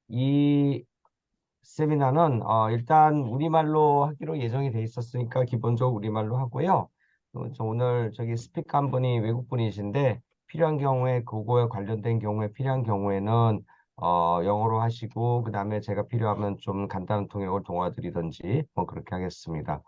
이 세미나는 일단 우리말로 하기로 예정이 돼 있었으니까 기본적으로 우리말로 하고요. 오늘 저기 스피커 한 분이 외국 분이신데 필요한 경우에 그거에 관련된 경우에 필요한 경우에는 영어로 하시고 그다음에 제가 필요하면 좀 간단한 통역을 도와드리든지 뭐 그렇게 하겠습니다.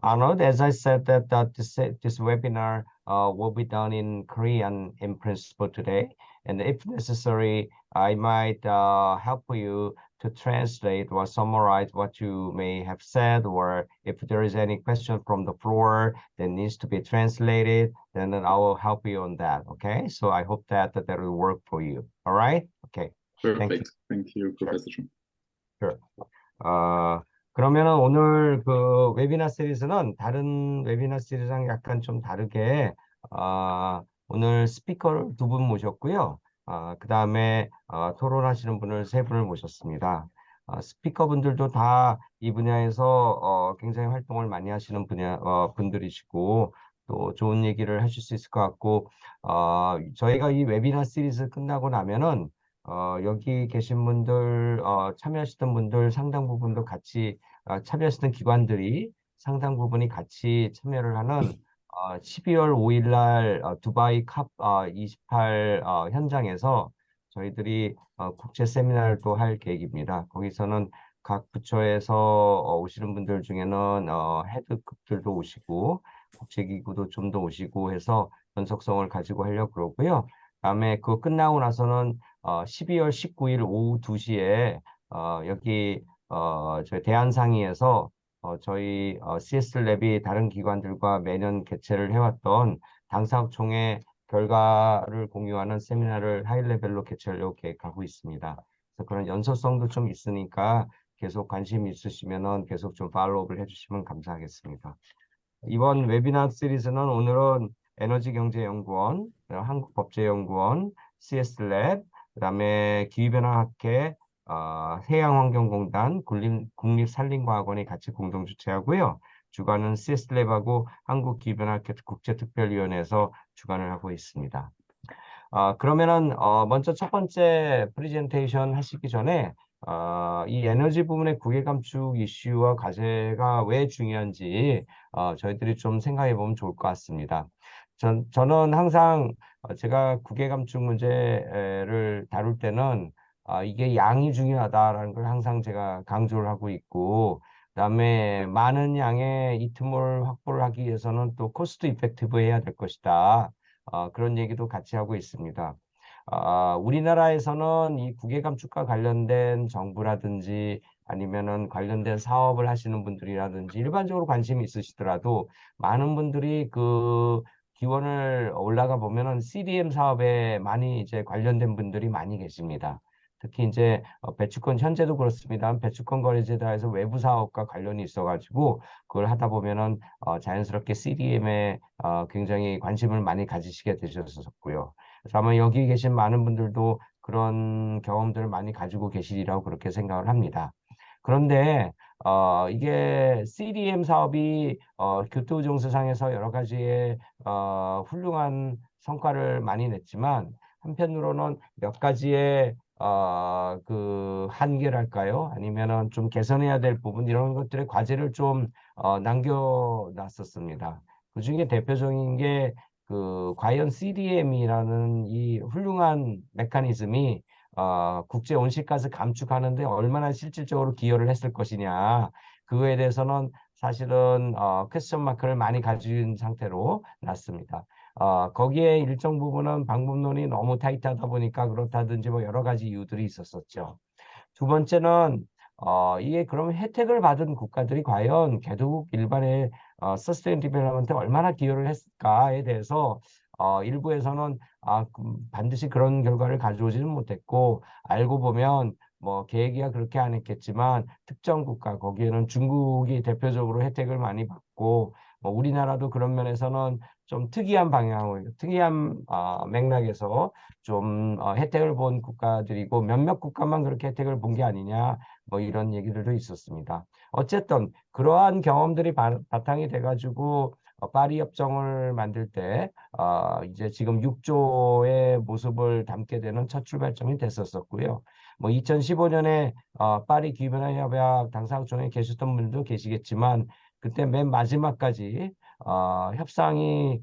Arnold, as I said that this webinar will be done in Korean in principle today, and if necessary, I might help you to translate or summarize what you may have said, or if there is any question from the floor that needs to be translated, then I will help you on that. Okay, so I hope that will work for you. All right. Okay. Thank you. Perfect. Thank you, Sure. Professor Chung. Sure. 그러면은 오늘 그 웨비나 시리즈는 다른 웨비나 시리즈랑 약간 좀 다르게 오늘 스피커를 두 분 모셨고요. 그다음에 토론하시는 분을 세 분을 모셨습니다. 스피커 분들도 다 이 분야에서 굉장히 활동을 많이 하시는 분들이시고 또 좋은 얘기를 하실 수 있을 것 같고 저희가 이 웨비나 시리즈 끝나고 나면은 여기 계신 분들, 참여하시던 분들 상당 부분도 같이, 참여하시던 기관들이 상당 부분이 같이 참여를 하는 12월 5일 날 두바이 캅 28 현장에서 저희들이 국제 세미나를 또 할 계획입니다. 거기서는 각 부처에서 오시는 분들 중에는 헤드급들도 오시고 국제기구도 좀 더 오시고 해서 연속성을 가지고 하려고 그러고요. 다음에 그거 끝나고 나서는 12월 19일 오후 2시에 여기 저희 대한상의에서 저희 CS랩이 다른 기관들과 매년 개최를 해왔던 당사업총회 결과를 공유하는 세미나를 하이레벨로 개최하려고 계획하고 있습니다. 그래서 그런 연소성도 좀 있으니까 계속 관심 있으시면은 계속 좀 팔로우업을 해주시면 감사하겠습니다. 이번 웨비나 시리즈는 오늘은 에너지경제연구원, 한국법제연구원, CS랩, 그다음에 기후변화학회, 해양환경공단, 국립산림과학원이 같이 공동 주최하고요. 주관은 CS랩하고 한국기후변화학회 국제특별위원회에서 주관을 하고 있습니다. 그러면은 먼저 첫 번째 프레젠테이션 하시기 전에 이 에너지 부분의 국외 감축 이슈와 과제가 왜 중요한지 저희들이 좀 생각해 보면 좋을 것 같습니다. 저는 항상 제가 국외 감축 문제를 다룰 때는 이게 양이 중요하다라는 걸 항상 제가 강조를 하고 있고 그다음에 많은 양의 이 틈을 확보를 하기 위해서는 또 코스트 이펙티브 해야 될 것이다. 그런 얘기도 같이 하고 있습니다. 우리나라에서는 이 국외 감축과 관련된 정부라든지 아니면은 관련된 사업을 하시는 분들이라든지 일반적으로 관심이 있으시더라도 많은 분들이 그 기원을 올라가 보면은 CDM 사업에 많이 이제 관련된 분들이 많이 계십니다. 특히 이제 배추권 현재도 그렇습니다. 배추권 거래제도에서 외부 사업과 관련이 있어가지고 그걸 하다 보면은 자연스럽게 CDM에 굉장히 관심을 많이 가지시게 되셨었고요. 그래서 아마 여기 계신 많은 분들도 그런 경험들을 많이 가지고 계시리라고 그렇게 생각을 합니다. 그런데 이게 CDM 사업이 교토정세상에서 여러 가지의 훌륭한 성과를 많이 냈지만 한편으로는 몇 가지의 그 한계랄까요? 아니면은 좀 개선해야 될 부분 이런 것들의 과제를 좀 남겨놨었습니다. 그 중에 대표적인 게 그 과연 CDM이라는 이 훌륭한 메커니즘이 국제 온실가스 감축하는데 얼마나 실질적으로 기여를 했을 것이냐. 그거에 대해서는 사실은 퀘스천 마크를 많이 가진 상태로 났습니다. 거기에 일정 부분은 방법론이 너무 타이트하다 보니까 그렇다든지 뭐 여러 가지 이유들이 있었었죠. 두 번째는 이게 그럼 혜택을 받은 국가들이 과연 개도국 일반의 서스테인 디벨롭먼트에 얼마나 기여를 했을까에 대해서 일부에서는 반드시 그런 결과를 가져오지는 못했고 알고 보면 뭐 계획이야 그렇게 안 했겠지만 특정 국가 거기에는 중국이 대표적으로 혜택을 많이 받고 뭐 우리나라도 그런 면에서는 좀 특이한 방향을 특이한 맥락에서 좀 혜택을 본 국가들이고 몇몇 국가만 그렇게 혜택을 본 게 아니냐 뭐 이런 얘기들도 있었습니다. 어쨌든 그러한 경험들이 바탕이 돼가지고 파리 협정을 만들 때 이제 지금 6조의 모습을 담게 되는 첫 출발점이 됐었었고요. 뭐 2015년에 파리 기후변화 협약 당사국총회에 계셨던 분들도 계시겠지만 그때 맨 마지막까지 협상이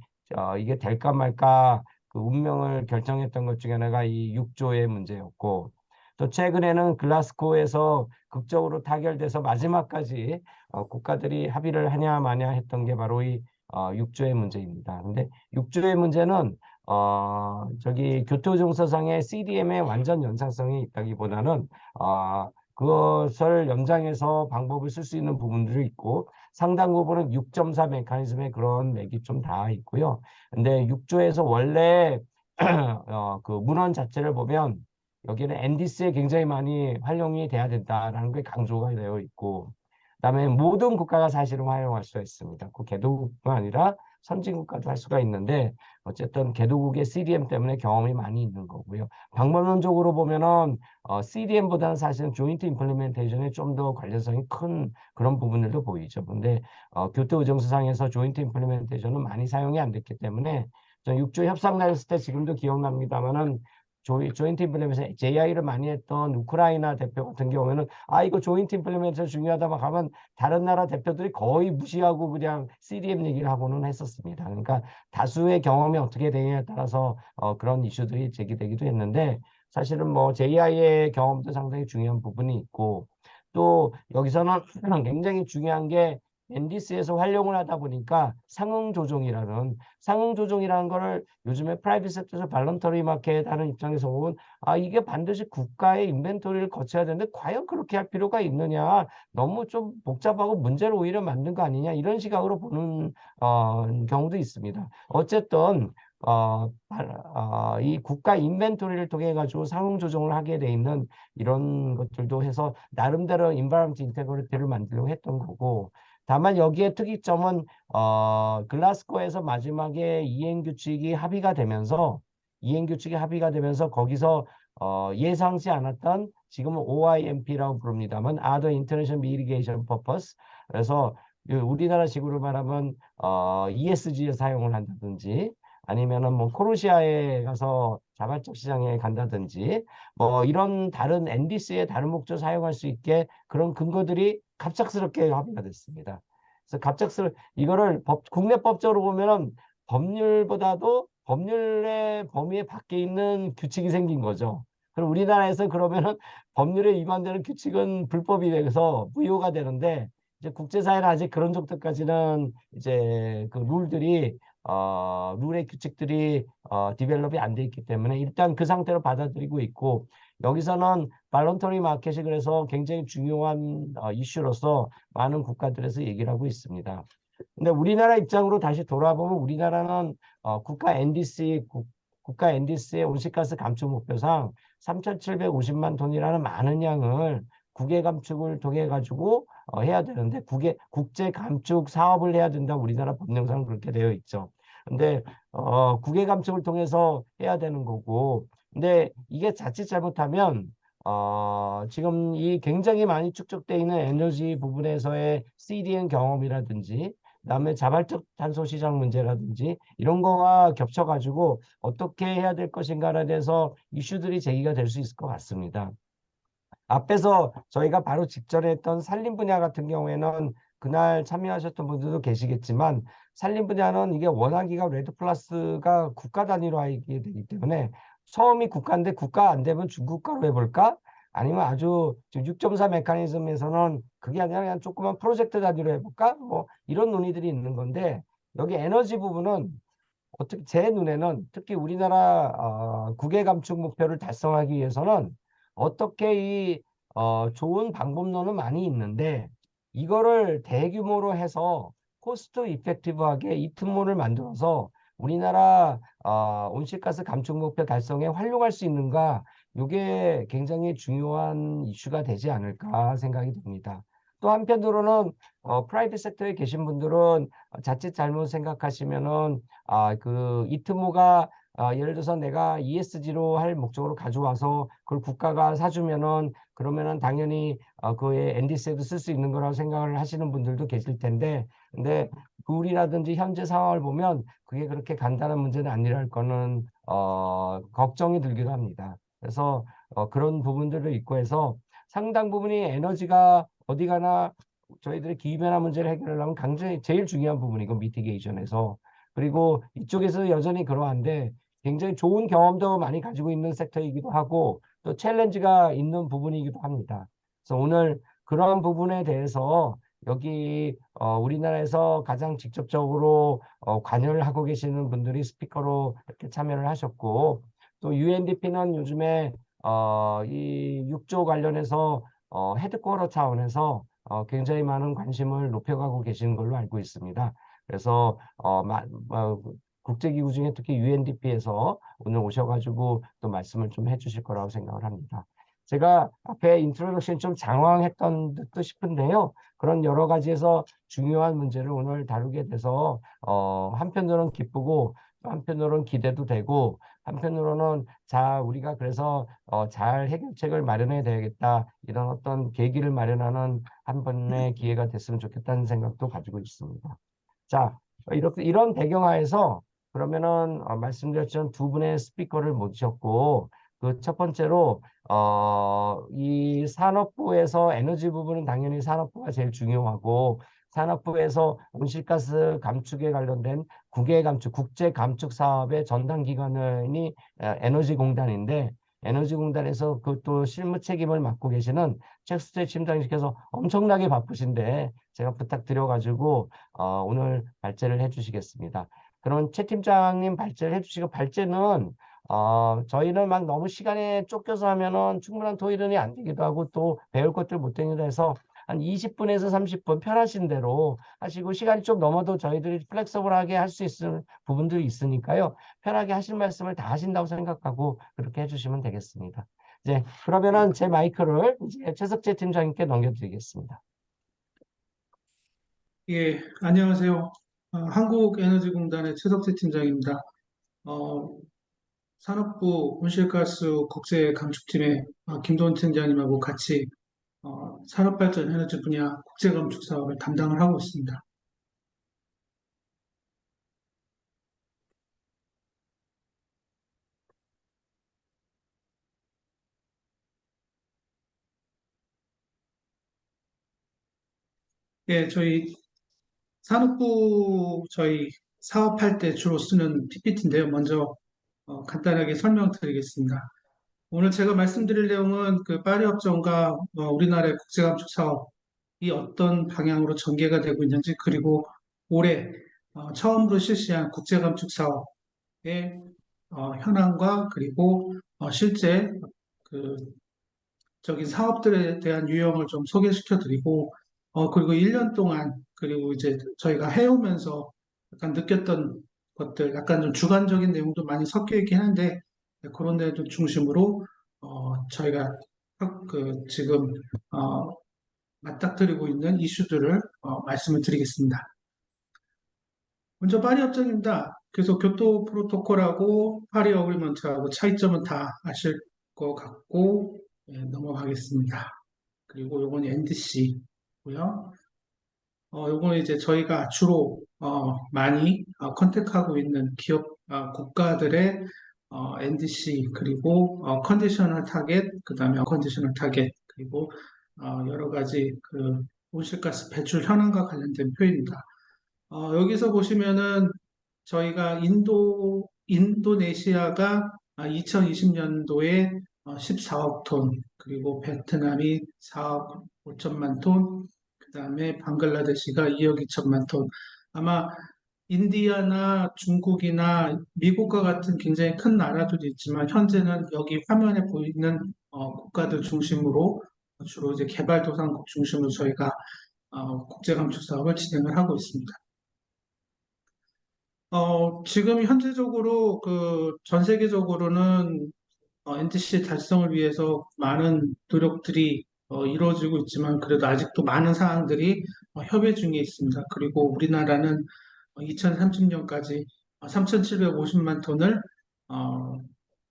이게 될까 말까 그 운명을 결정했던 것 중에 하나가 이 6조의 문제였고 또 최근에는 글라스고에서 극적으로 타결돼서 마지막까지 국가들이 합의를 하냐 마냐 했던 게 바로 이 6조의 문제입니다. 근데 6조의 문제는 저기 교토정서상의 CDM의 완전 연상성이 있다기보다는 그것을 연장해서 방법을 쓸 수 있는 부분들이 있고 상당 부분은 6.4 메커니즘의 그런 맥이 좀 다 있고요. 근데 6조에서 원래 그 문헌 자체를 보면 여기는 NDC에 굉장히 많이 활용이 돼야 된다라는 게 강조가 되어 있고 그다음에 모든 국가가 사실은 활용할 수가 있습니다. 그 개도국뿐만 아니라 선진국가도 할 수가 있는데 어쨌든 개도국의 CDM 때문에 경험이 많이 있는 거고요. 방법론적으로 보면은 CDM보다는 사실은 조인트 임플리멘테이션에 좀 더 관련성이 큰 그런 부분들도 보이죠. 근데 교토의정서상에서 조인트 임플리멘테이션은 많이 사용이 안 됐기 때문에 전 6조 협상 나였을 때 지금도 기억납니다만은 조인트 임플리멘테이션 JI를 많이 했던 우크라이나 대표 같은 경우에는 이거 조인트 임플리멘테이션 중요하다 막 하면 다른 나라 대표들이 거의 무시하고 그냥 CDM 얘기를 하고는 했었습니다. 그러니까 다수의 경험이 어떻게 되냐에 따라서 그런 이슈들이 제기되기도 했는데 사실은 뭐 JI의 경험도 상당히 중요한 부분이 있고 또 여기서는 굉장히 중요한 게 NDC에서 활용을 하다 보니까 상응 조정이라는 거를 요즘에 프라이빗 섹터에서 발런터리 마켓 하는 입장에서 보면 이게 반드시 국가의 인벤토리를 거쳐야 되는데 과연 그렇게 할 필요가 있느냐 너무 좀 복잡하고 문제를 오히려 만든 거 아니냐 이런 시각으로 보는 경우도 있습니다. 어쨌든 이 국가 인벤토리를 통해 가지고 상응 조정을 하게 돼 있는 이런 것들도 해서 나름대로 인바이런먼트 인테그리티를 만들려고 했던 거고 다만 여기에 특이점은 글라스고에서 마지막에 이행 규칙이 합의가 되면서 거기서 예상치 않았던 지금은 OIMP라고 부릅니다만 Other International Mitigation Purpose 그래서 우리나라식으로 말하면 ESG에 사용을 한다든지 아니면은 뭐 코르시아에 가서 자발적 시장에 간다든지 뭐 이런 다른 NDC의 다른 목적 사용할 수 있게 그런 근거들이 갑작스럽게 합의가 됐습니다. 그래서 이거를 국내법적으로 보면은 법률보다도 법률의 범위 밖에 있는 규칙이 생긴 거죠. 그럼 우리나라에서 그러면은 법률에 위반되는 규칙은 불법이 돼서 무효가 되는데 이제 국제사회는 아직 그런 정도까지는 이제 그 룰의 규칙들이 디벨롭이 안 돼 있기 때문에 일단 그 상태로 받아들이고 있고 여기서는 발런터리 마켓이 그래서 굉장히 중요한 이슈로서 많은 국가들에서 얘기를 하고 있습니다. 근데 우리나라 입장으로 다시 돌아보면 우리나라는 국가 NDC의 온실가스 감축 목표상 3,750만 톤이라는 많은 양을 국외 감축을 통해 가지고 해야 되는데 국제 감축 사업을 해야 된다. 우리나라 법령상 그렇게 되어 있죠. 근데 국외 감축을 통해서 해야 되는 거고 근데 이게 자칫 잘못하면 지금 이 굉장히 많이 축적되어 있는 에너지 부분에서의 CDN 경험이라든지 그다음에 자발적 탄소 시장 문제라든지 이런 거와 겹쳐가지고 어떻게 해야 될 것인가에 대해서 이슈들이 제기가 될 수 있을 것 같습니다. 앞에서 저희가 바로 직전에 했던 산림 분야 같은 경우에는 그날 참여하셨던 분들도 계시겠지만 산림 분야는 이게 워낙이가 레드 플러스가 국가 단위로 하게 되기 때문에 처음이 국가인데 국가 안 되면 중국가로 해볼까? 아니면 아주 6.4 메커니즘에서는 그게 아니라 그냥 조그만 프로젝트 단위로 해볼까? 뭐 이런 논의들이 있는 건데 여기 에너지 부분은 어떻게 제 눈에는 특히 우리나라 국외 감축 목표를 달성하기 위해서는 어떻게 이 좋은 방법론은 많이 있는데 이거를 대규모로 해서 코스트 이펙티브하게 이 틈모를 만들어서 우리나라 온실가스 감축 목표 달성에 활용할 수 있는가 이게 굉장히 중요한 이슈가 되지 않을까 생각이 듭니다. 또 한편으로는 프라이빗 섹터에 계신 분들은 자칫 잘못 생각하시면은 그 이트모가 예를 들어서 내가 ESG로 할 목적으로 가져와서 그걸 국가가 사주면은 그러면은 당연히 그의 NDC에도 쓸 수 있는 거라고 생각을 하시는 분들도 계실 텐데, 근데 우리라든지 현재 상황을 보면 그게 그렇게 간단한 문제는 아니랄 거는 걱정이 들기도 합니다. 그래서 그런 부분들을 있고 해서 상당 부분이 에너지가 어디 가나 저희들의 기후변화 문제를 해결하려면 굉장히 제일 중요한 부분이고, 미티게이션에서. 그리고 이쪽에서 여전히 그러한데 굉장히 좋은 경험도 많이 가지고 있는 섹터이기도 하고 또 챌린지가 있는 부분이기도 합니다. 그래서 오늘 그런 부분에 대해서 여기 우리나라에서 가장 직접적으로 관여를 하고 계시는 분들이 스피커로 이렇게 참여를 하셨고, 또 UNDP는 요즘에 이 6조 관련해서 헤드쿼터 차원에서 굉장히 많은 관심을 높여가고 계시는 걸로 알고 있습니다. 그래서 국제기구 중에 특히 UNDP에서 오늘 오셔가지고 또 말씀을 좀 해주실 거라고 생각을 합니다. 제가 앞에 인트로덕션 좀 장황했던 듯도 싶은데요. 그런 여러 가지에서 중요한 문제를 오늘 다루게 돼서 한편으로는 기쁘고 또 한편으로는 기대도 되고 한편으로는 자 우리가 그래서 잘 해결책을 마련해야 되겠다, 이런 어떤 계기를 마련하는 한 번의 기회가 됐으면 좋겠다는 생각도 가지고 있습니다. 자, 이렇게 이런 배경하에서 그러면은 말씀드렸던 두 분의 스피커를 모셨고, 그 첫 번째로 이 산업부에서 에너지 부분은 당연히 산업부가 제일 중요하고, 산업부에서 온실가스 감축에 관련된 국외 감축, 국제 감축 사업의 전담 기관이 에너지공단인데, 에너지공단에서 그 또 실무 책임을 맡고 계시는 최수재 팀장님께서 엄청나게 바쁘신데 제가 부탁드려가지고 오늘 발제를 해주시겠습니다. 그럼 최 팀장님 발제를 해주시고, 발제는 저희는 막 너무 시간에 쫓겨서 하면은 충분한 토의론이 안 되기도 하고 또 배울 것들 못 되기도 해서 한 20분에서 30분 편하신 대로 하시고, 시간이 좀 넘어도 저희들이 플렉서블하게 할 수 있을 부분들이 있으니까요. 편하게 하실 말씀을 다 하신다고 생각하고 그렇게 해주시면 되겠습니다. 이제 그러면은 제 마이크를 이제 최석재 팀장님께 넘겨드리겠습니다. 예, 안녕하세요. 한국에너지공단의 최석재 팀장입니다. 어, 산업부 온실가스 국제감축팀의 김도원 팀장님하고 같이 산업발전 에너지 분야 국제감축 사업을 담당을 하고 있습니다. 예, 저희 산업부 저희 사업할 때 주로 쓰는 PPT인데요. 먼저 간단하게 설명드리겠습니다. 오늘 제가 말씀드릴 내용은 그 파리 협정과 우리나라의 국제감축 사업이 어떤 방향으로 전개가 되고 있는지, 그리고 올해 처음으로 실시한 국제감축 사업의 현황과, 그리고 실제 그 적인 사업들에 대한 유형을 좀 소개시켜 드리고, 그리고 1년 동안, 그리고 이제 저희가 해오면서 약간 느꼈던 것들, 약간 좀 주관적인 내용도 많이 섞여 있긴 한데, 네, 그런 데도 중심으로, 저희가 지금, 어, 맞닥뜨리고 있는 이슈들을 말씀을 드리겠습니다. 먼저 파리 협정입니다. 그래서 교토 프로토콜하고 파리 어그리먼트하고 차이점은 다 아실 것 같고, 예, 넘어가겠습니다. 그리고 요건 NDC고요. 요거는 이제 저희가 주로 많이 컨택하고 있는 기업 국가들의 NDC, 그리고 컨디셔널 타겟, 그다음에 컨디셔널 타겟, 그리고 여러 가지 그 온실가스 배출 현황과 관련된 표입니다. 여기서 보시면은 저희가 인도네시아가 2020년도에 14억 톤, 그리고 베트남이 4억 5천만 톤, 그 다음에 방글라데시가 2억 2천만 톤. 아마 인디아나 중국이나 미국과 같은 굉장히 큰 나라들도 있지만, 현재는 여기 화면에 보이는 국가들 중심으로 주로 이제 개발도상국 중심으로 저희가 국제감축 사업을 진행을 하고 있습니다. 지금 현재적으로 그 전 세계적으로는 NDC 달성을 위해서 많은 노력들이 이루어지고 있지만, 그래도 아직도 많은 사항들이 협의 중에 있습니다. 그리고 우리나라는 2030년까지 3,750만 톤을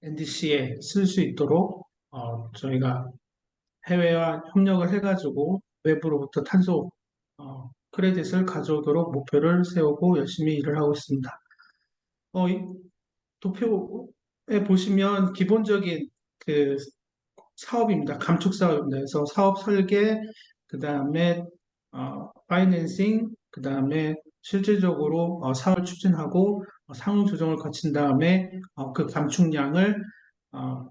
NDC에 쓸 수 있도록 저희가 해외와 협력을 해가지고 외부로부터 탄소 크레딧을 가져오도록 목표를 세우고 열심히 일을 하고 있습니다. 이 도표에 보시면 기본적인 그 사업입니다. 감축 사업입니다. 그래서 사업 설계, 그 다음에 파이낸싱, 그 다음에 실질적으로 사업을 추진하고 상호 조정을 거친 다음에 그 어,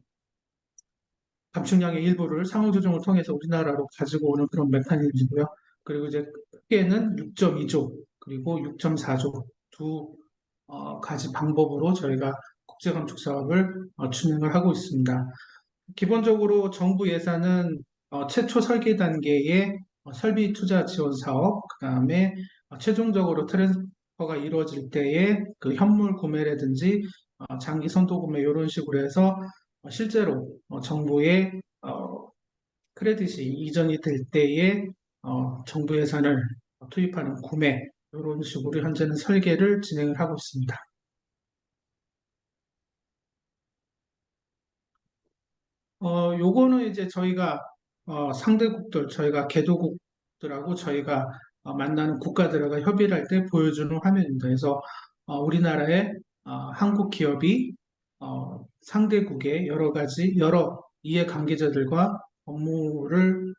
감축량의 일부를 상호 조정을 통해서 우리나라로 가지고 오는 그런 메커니즘이고요. 그리고 이제 크게는 6.2조 그리고 6.4조 두 가지 방법으로 저희가 국제 감축 사업을 진행을 하고 있습니다. 기본적으로 정부 예산은 최초 설계 단계의 설비 투자 지원 사업, 그 다음에 최종적으로 트랜스퍼가 이루어질 때의 그 현물 구매라든지 장기 선도 구매 이런 식으로 해서 실제로 정부의 크레딧이 이전이 될 때에 정부 예산을 투입하는 구매 이런 식으로 현재는 설계를 진행을 하고 있습니다. 요거는 이제 저희가 상대국들, 저희가 개도국들하고 저희가 만나는 국가들과 협의를 할 때 보여주는 화면입니다. 그래서 우리나라의 한국 기업이 상대국의 여러 가지 여러 이해관계자들과 업무를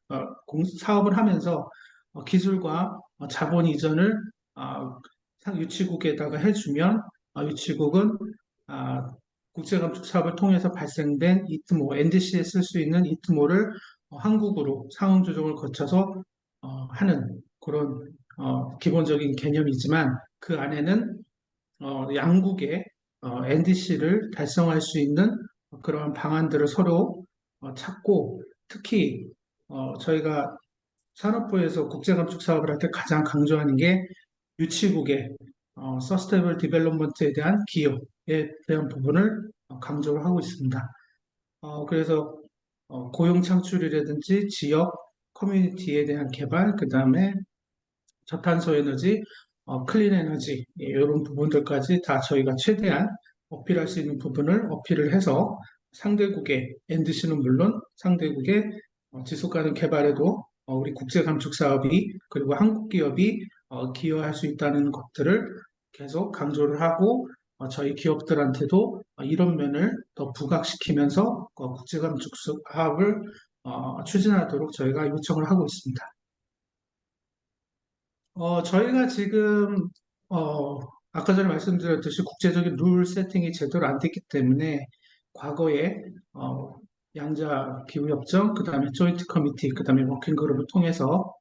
사업을 하면서 기술과 자본 이전을 유치국에다가 해주면 유치국은 아, 국제감축 사업을 통해서 발생된 이트모, NDC에 쓸 수 있는 이트모를 한국으로 상응 조정을 거쳐서 하는 그런 기본적인 개념이지만 그 안에는 양국의 NDC를 달성할 수 있는 그러한 방안들을 서로 찾고 특히 저희가 산업부에서 국제감축 사업을 할 때 가장 강조하는 게 유치국의 서스테이블 디벨롭먼트에 대한 기여에 대한 부분을 강조를 하고 있습니다. 그래서 고용 창출이라든지 지역 커뮤니티에 대한 개발, 그 다음에 저탄소 에너지, 클린 에너지 이런 부분들까지 다 저희가 최대한 어필할 수 있는 부분을 어필을 해서 상대국의 NDC는 물론 상대국의 지속 가능 개발에도 우리 국제 감축 사업이 그리고 한국 기업이 기여할 수 있다는 것들을 계속 강조를 하고 저희 기업들한테도 이런 면을 더 부각시키면서 국제 감축 사업을 추진하도록 저희가 요청을 하고 있습니다. 저희가 지금, 어, 아까 전에 말씀드렸듯이 국제적인 룰 세팅이 제대로 안 됐기 때문에 과거에, 양자 기후협정, 그 다음에 조인트 커미티, 그 다음에 워킹 그룹을 통해서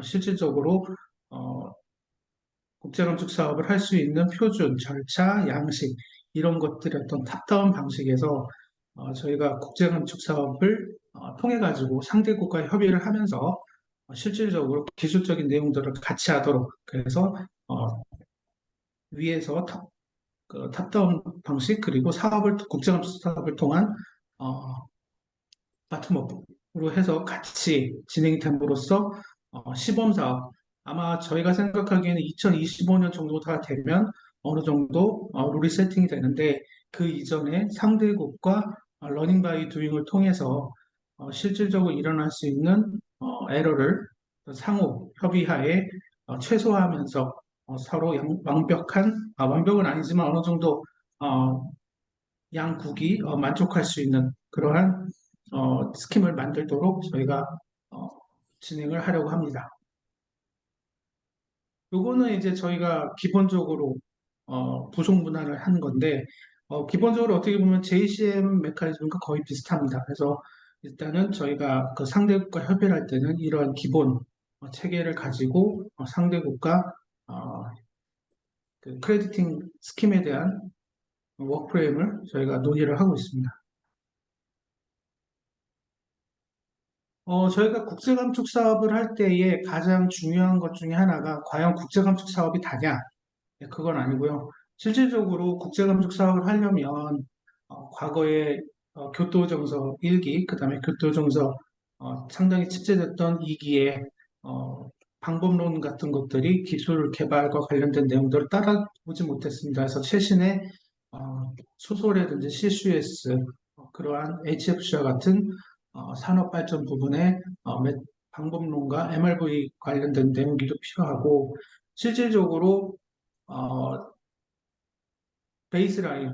실질적으로, 어, 국제건축 사업을 할 수 있는 표준, 절차, 양식, 이런 것들의 어떤 탑다운 방식에서 저희가 국제건축 사업을 통해 가지고 상대국과 협의를 하면서 실질적으로 기술적인 내용들을 같이 하도록 그래서 위에서 탑다운 방식 그리고 국제건축 사업을 통한 어, 바텀업으로 해서 같이 진행이 됨으로써 시범 사업 아마 저희가 생각하기에는 2025년 정도 다 되면 어느 정도 룰이 세팅이 되는데 그 이전에 상대국과 러닝 바이 두잉을 통해서 실질적으로 일어날 수 있는 에러를 상호 협의하에 최소화하면서 서로 완벽은 아니지만 어느 정도 어, 양국이 만족할 수 있는 그러한 스킴을 만들도록 저희가 어, 진행을 하려고 합니다. 요거는 이제 저희가 기본적으로 부속 문화를 하는 건데 기본적으로 어떻게 보면 JCM 메커니즘과 거의 비슷합니다. 그래서 일단은 저희가 그 상대국과 협의를 할 때는 이러한 기본 체계를 가지고 상대국과 어, 그 크레디팅 스킴에 대한 워크프레임을 저희가 논의를 하고 있습니다. 저희가 국제감축 사업을 할 때에 가장 중요한 것 중에 하나가 과연 국제감축 사업이 다냐? 네, 그건 아니고요. 실질적으로 국제감축 사업을 하려면 과거에 교토정서 1기, 그다음에 교토정서 상당히 집재됐던 2기에 방법론 같은 것들이 기술 개발과 관련된 내용들을 따라오지 못했습니다. 그래서 최신의 수소라든지 CCUS, 그러한 HFC와 같은 산업 발전 부분에 방법론과 MRV 관련된 내용들도 필요하고 실질적으로 어, 베이스라인,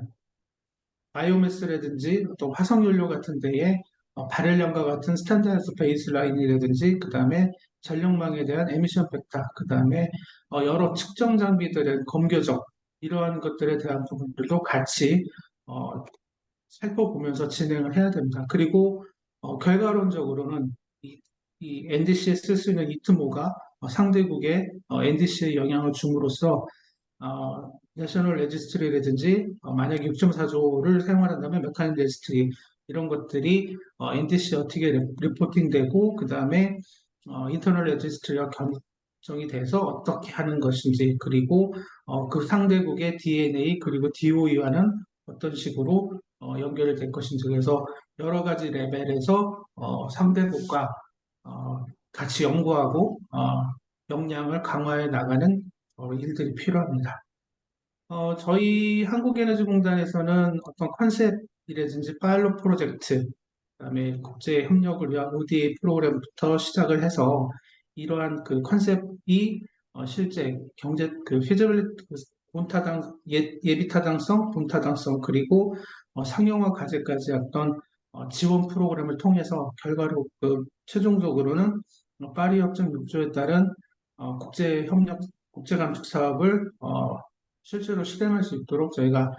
바이오매스라든지 또 화석연료 같은 데에 발열량과 같은 스탠다드 베이스라인이라든지 그다음에 전력망에 대한 에미션 벡터, 그다음에 여러 측정 장비들의 검교적 이러한 것들에 대한 부분들도 같이 어, 살펴보면서 진행을 해야 됩니다. 그리고 결과론적으로는 이 NDC에 쓸 수 있는 이트모가 상대국의 NDC에 영향을 줌으로써 내셔널 레지스트리라든지 만약에 6.4조를 사용한다면 메카닉 레지스트리 이런 것들이 NDC에 어떻게 리포팅되고 그 다음에 인터널 레지스트리와 결정이 돼서 어떻게 하는 것인지 그리고 그 상대국의 DNA 그리고 DOE와는 어떤 식으로 연결이 될 것인지 그래서 여러 가지 레벨에서 상대국과 같이 연구하고 역량을 강화해 나가는 일들이 필요합니다. 저희 한국에너지공단에서는 어떤 컨셉이라든지 파일럿 프로젝트, 그다음에 국제 협력을 위한 ODA 프로그램부터 시작을 해서 이러한 그 컨셉이 실제 경제 그 feasibility, 그 본타당 예비 타당성, 본타당성 그리고 상용화 과제까지 어떤 지원 프로그램을 통해서 결과로 그 최종적으로는 파리 협정 6조에 따른 국제 협력 국제 감축 사업을 실제로 실행할 수 있도록 저희가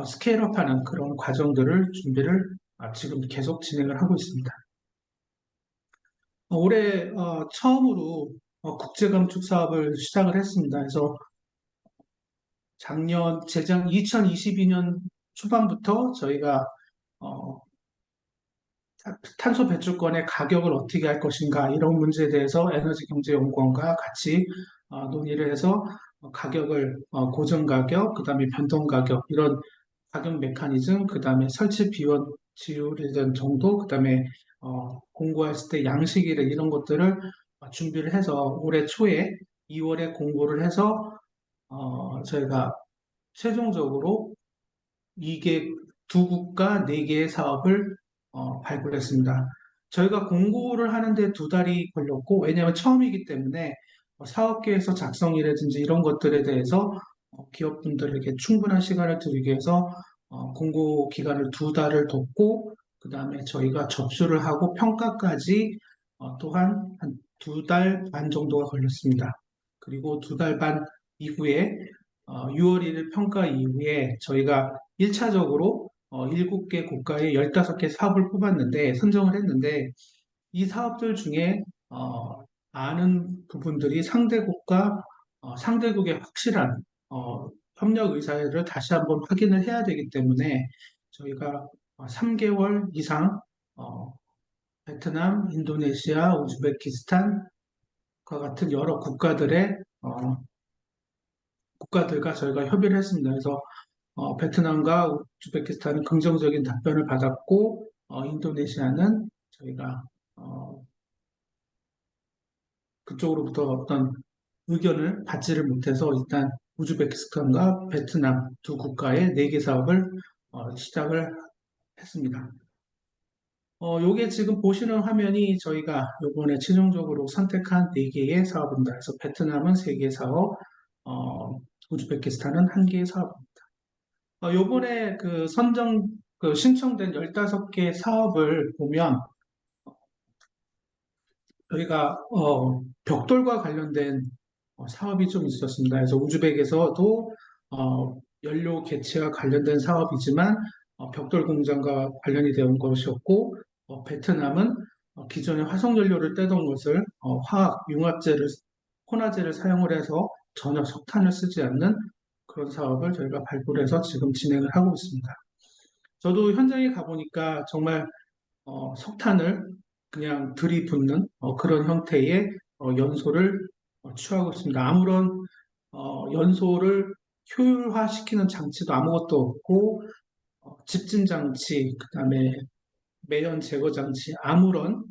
스케일업하는 그런 과정들을 준비를 지금 계속 진행을 하고 있습니다. 올해 처음으로 국제감축 사업을 시작을 했습니다. 그래서 재작 2022년 초반부터 저희가 어, 탄소 배출권의 가격을 어떻게 할 것인가 이런 문제에 대해서 에너지경제연구원과 같이 논의를 해서 가격을 고정 가격, 그다음에 변동 가격 이런 가격 메커니즘, 그다음에 설치 비용 지율에 대한 정도, 그다음에 공고했을 때 양식이나 이런 것들을 준비를 해서 올해 초에 2월에 공고를 해서 저희가 최종적으로 이게 두 국가 네 개의 사업을 발굴했습니다. 저희가 공고를 하는데 두 달이 걸렸고, 왜냐하면 처음이기 때문에 사업계에서 작성이라든지 이런 것들에 대해서 기업분들에게 충분한 시간을 드리기 위해서 공고 기간을 두 달을 뒀고, 그 다음에 저희가 접수를 하고 평가까지 또한 한 두 달 반 정도가 걸렸습니다. 그리고 두 달 반 이후에 6월 1일 평가 이후에 저희가 1차적으로 7개 국가에 15개 사업을 뽑았는데, 선정을 했는데, 이 사업들 중에 많은 부분들이 상대국과 상대국의 확실한 협력 의사를 다시 한번 확인을 해야 되기 때문에 저희가 3개월 이상 베트남, 인도네시아, 우즈베키스탄과 같은 여러 국가들과 저희가 협의를 했습니다. 그래서 베트남과 우즈베키스탄은 긍정적인 답변을 받았고, 인도네시아는 저희가 어, 그쪽으로부터 어떤 의견을 받지를 못해서 일단 우즈베키스탄과 베트남 두 국가의 네 개 사업을 시작을 했습니다. 요게 지금 보시는 화면이 저희가 이번에 최종적으로 선택한 네 개의 사업입니다. 그래서 베트남은 세 개 사업, 우즈베키스탄은 한 개의 사업입니다. 요번에 그 신청된 15개 사업을 보면 저희가 벽돌과 관련된 사업이 좀 있었습니다. 그래서 우즈벡에서도 연료 개체와 관련된 사업이지만 벽돌 공장과 관련이 되는 것이었고 베트남은 기존의 화석 연료를 떼던 것을 화학 융합제를 혼화제를 사용을 해서 전혀 석탄을 쓰지 않는 그런 사업을 저희가 발굴해서 지금 진행을 하고 있습니다. 저도 현장에 가보니까 정말 석탄을 그냥 들이붓는 그런 형태의 연소를 취하고 있습니다. 아무런 연소를 효율화시키는 장치도 아무것도 없고 집진 장치, 그다음에 매연 제거 장치, 아무런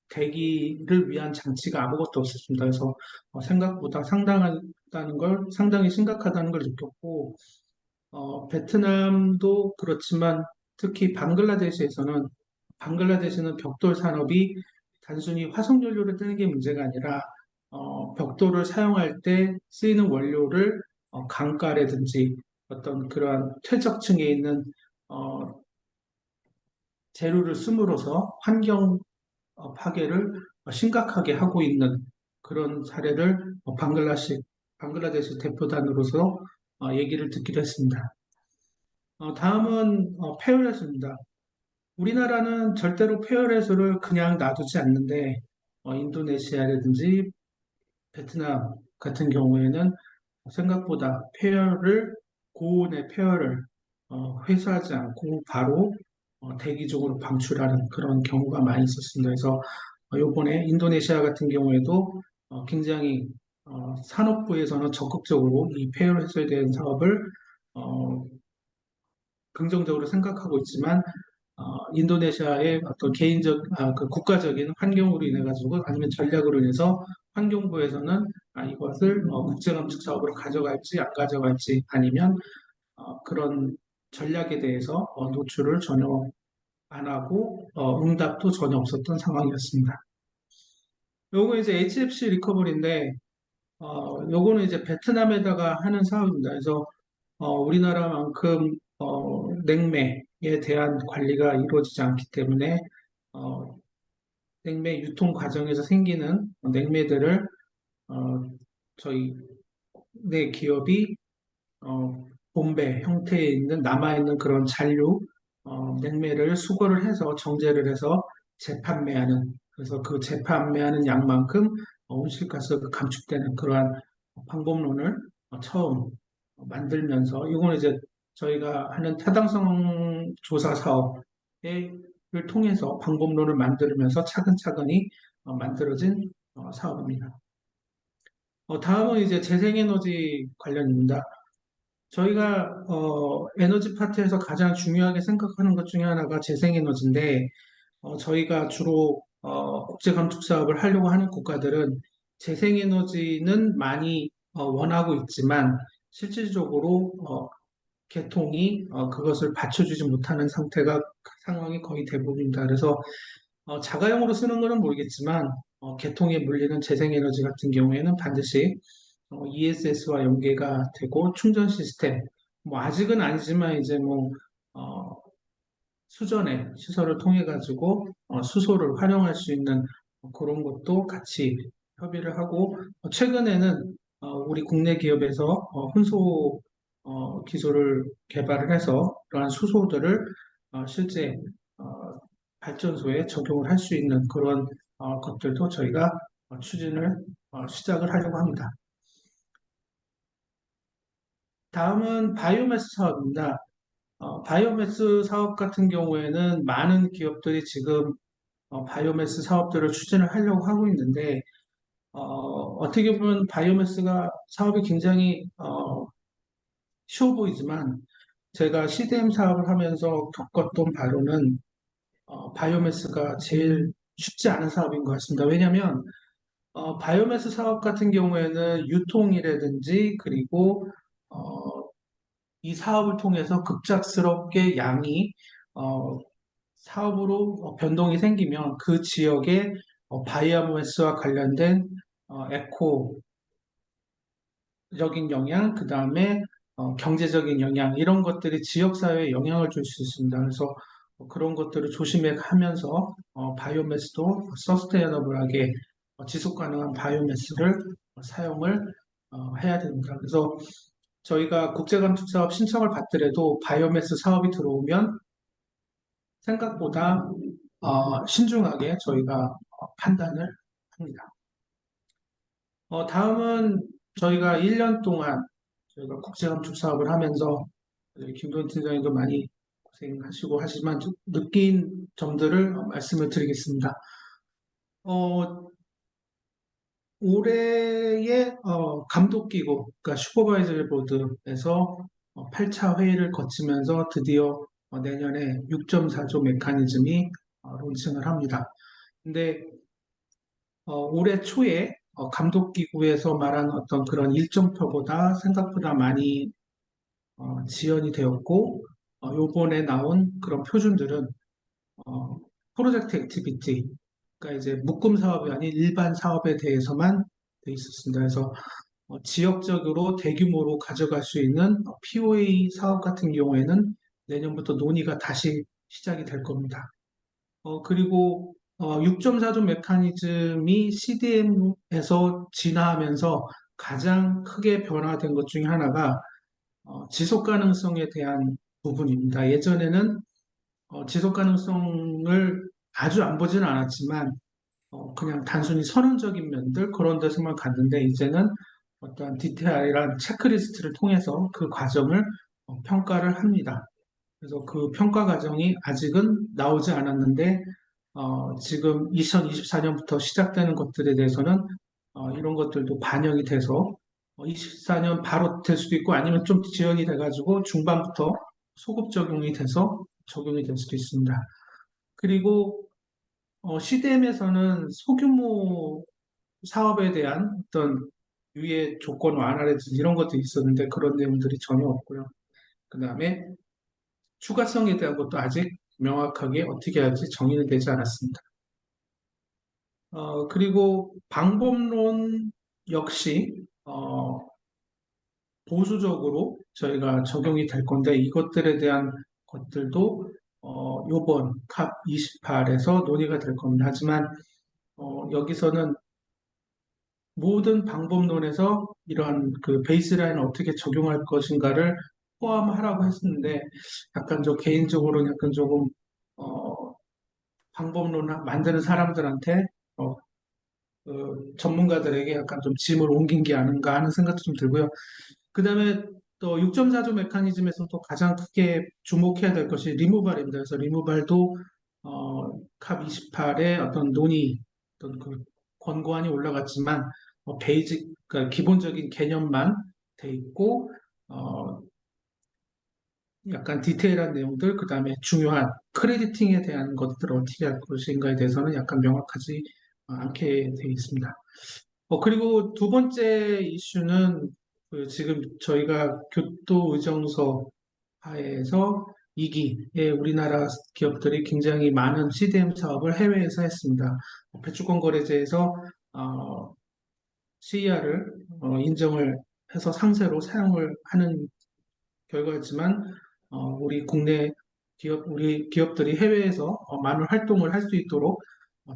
대기를 위한 장치가 아무것도 없었습니다. 그래서 생각보다 상당히 심각하다는 걸 느꼈고 베트남도 그렇지만 특히 방글라데시는 벽돌 산업이 단순히 화석연료를 뜨는 게 문제가 아니라 벽돌을 사용할 때 쓰이는 원료를 강가라든지 어떤 그러한 퇴적층에 있는 어, 재료를 씀으로써 환경 파괴를 심각하게 하고 있는 그런 사례를 방글라데시 대표단으로서 얘기를 듣기도 했습니다. 다음은 폐혈해수입니다. 우리나라는 절대로 폐혈해수를 그냥 놔두지 않는데 인도네시아라든지 베트남 같은 경우에는 생각보다 고온의 폐혈을 회수하지 않고 바로 대기적으로 방출하는 그런 경우가 많이 있었습니다. 그래서 이번에 인도네시아 같은 경우에도 굉장히 산업부에서는 적극적으로 이 폐혈 해소에 대한 사업을 어, 긍정적으로 생각하고 있지만 인도네시아의 어떤 그 국가적인 환경으로 인해 가지고 아니면 전략으로 인해서 환경부에서는 이것을 국제감축 사업으로 가져갈지 안 가져갈지 아니면 그런 전략에 대해서 노출을 전혀 안 하고 응답도 전혀 없었던 상황이었습니다. 요거 이제 HFC 리커버리인데 요거는 이제 베트남에다가 하는 사업입니다. 그래서 우리나라만큼 냉매에 대한 관리가 이루어지지 않기 때문에 어, 냉매 유통 과정에서 생기는 냉매들을 어, 저희 내 기업이 본배 형태에 있는 남아있는 그런 잔류 냉매를 수거를 해서 정제를 해서 재판매하는 그래서 그 재판매하는 양만큼 온실가스가 감축되는 그러한 방법론을 처음 만들면서 이거는 이제 저희가 하는 타당성 조사 사업을 통해서 방법론을 만들면서 차근차근히 만들어진 사업입니다. 다음은 이제 재생에너지 관련입니다. 저희가 에너지 파트에서 가장 중요하게 생각하는 것 중에 하나가 재생에너지인데 저희가 주로 국제 감축 사업을 하려고 하는 국가들은 재생에너지는 많이 원하고 있지만 실질적으로 계통이 그것을 받쳐주지 못하는 상황이 거의 대부분입니다. 그래서 자가용으로 쓰는 거는 모르겠지만 계통에 물리는 재생에너지 같은 경우에는 반드시 ESS와 연계가 되고 충전 시스템, 뭐 아직은 아니지만 이제 뭐 어, 수전의 시설을 통해 가지고 수소를 활용할 수 있는 그런 것도 같이 협의를 하고 최근에는 우리 국내 기업에서 혼소 기술을 개발을 해서 그러한 수소들을 실제 어, 발전소에 적용을 할 수 있는 그런 것들도 저희가 추진을 시작을 하려고 합니다. 다음은 바이오매스 사업입니다. 바이오매스 사업 같은 경우에는 많은 기업들이 지금 바이오매스 사업들을 추진을 하려고 하고 있는데, 어떻게 보면 바이오매스가 사업이 굉장히 쉬워 보이지만, 제가 CDM 사업을 하면서 겪었던 바로는 바이오매스가 제일 쉽지 않은 사업인 것 같습니다. 왜냐하면 바이오매스 사업 같은 경우에는 유통이라든지 그리고 어, 이 사업을 통해서 급작스럽게 양이 어, 사업으로 변동이 생기면 그 지역의 바이오매스와 관련된 에코적인 영향, 그 다음에 경제적인 영향 이런 것들이 지역 사회에 영향을 줄 수 있습니다. 그래서 그런 것들을 조심해 가면서 바이오매스도 서스테이너블하게 지속 가능한 바이오매스를 사용을 해야 됩니다. 그래서 저희가 국제감축사업 신청을 받더라도 바이오매스 사업이 들어오면 생각보다 신중하게 저희가 판단을 합니다. 다음은 저희가 1년 동안 저희가 국제감축 사업을 하면서 김도현 팀장님도 많이 고생하시고 하지만 좀 느낀 점들을 말씀을 드리겠습니다. 어, 올해의 감독기구, 그러니까 슈퍼바이저리 보드에서 8차 회의를 거치면서 드디어 내년에 6.4조 메커니즘이 론칭을 합니다. 근데 올해 초에 감독기구에서 말한 어떤 그런 일정표보다 생각보다 많이 지연이 되었고, 요번에 나온 그런 표준들은 어, 프로젝트 액티비티, 그러니까 이제 묶음 사업이 아닌 일반 사업에 대해서만 돼 있었습니다. 그래서 지역적으로 대규모로 가져갈 수 있는 POA 사업 같은 경우에는 내년부터 논의가 다시 시작이 될 겁니다. 그리고 6.4조 메커니즘이 CDM에서 진화하면서 가장 크게 변화된 것 중에 하나가 지속 가능성에 대한 부분입니다. 예전에는 지속 가능성을 아주 안 보지는 않았지만 그냥 단순히 선언적인 면들 그런 데서만 갔는데 이제는 어떤 디테일한 체크리스트를 통해서 그 과정을 평가를 합니다. 그래서 그 평가 과정이 아직은 나오지 않았는데 지금 2024년부터 시작되는 것들에 대해서는 이런 것들도 반영이 돼서 24년 바로 될 수도 있고 아니면 좀 지연이 돼가지고 중반부터 소급 적용이 돼서 적용이 될 수도 있습니다. 그리고 CDM에서는 소규모 사업에 대한 어떤 유예 조건 완화라든지 이런 것도 있었는데 그런 내용들이 전혀 없고요. 그 다음에 추가성에 대한 것도 아직 명확하게 어떻게 할지 정의는 되지 않았습니다. 그리고 방법론 역시 보수적으로 저희가 적용이 될 건데 이것들에 대한 것들도 요번 캅 28에서 논의가 될 겁니다. 하지만 여기서는 모든 방법론에서 이러한 그 베이스라인을 어떻게 적용할 것인가를 포함하라고 했었는데 약간 저 개인적으로는 약간 조금 어, 방법론 만드는 사람들한테 전문가들에게 약간 좀 짐을 옮긴 게 아닌가 하는 생각도 좀 들고요. 그 다음에 또 6.4조 메커니즘에서 또 가장 크게 주목해야 될 것이 리무발입니다. 그래서 리무발도 캅 28의 어떤 논의, 어떤 그 권고안이 올라갔지만 베이직, 그러니까 기본적인 개념만 돼 있고 어, 약간 디테일한 내용들, 그 다음에 중요한 크레디팅에 대한 것들을 어떻게 할 것인가에 대해서는 약간 명확하지 않게 되어 있습니다. 그리고 두 번째 이슈는 그 지금 저희가 교토의정서 하에서 2기에 우리나라 기업들이 굉장히 많은 CDM 사업을 해외에서 했습니다. 배추권 거래제에서 CER을 인정을 해서 상세로 사용을 하는 결과였지만 우리 국내 우리 기업들이 해외에서 많은 활동을 할 수 있도록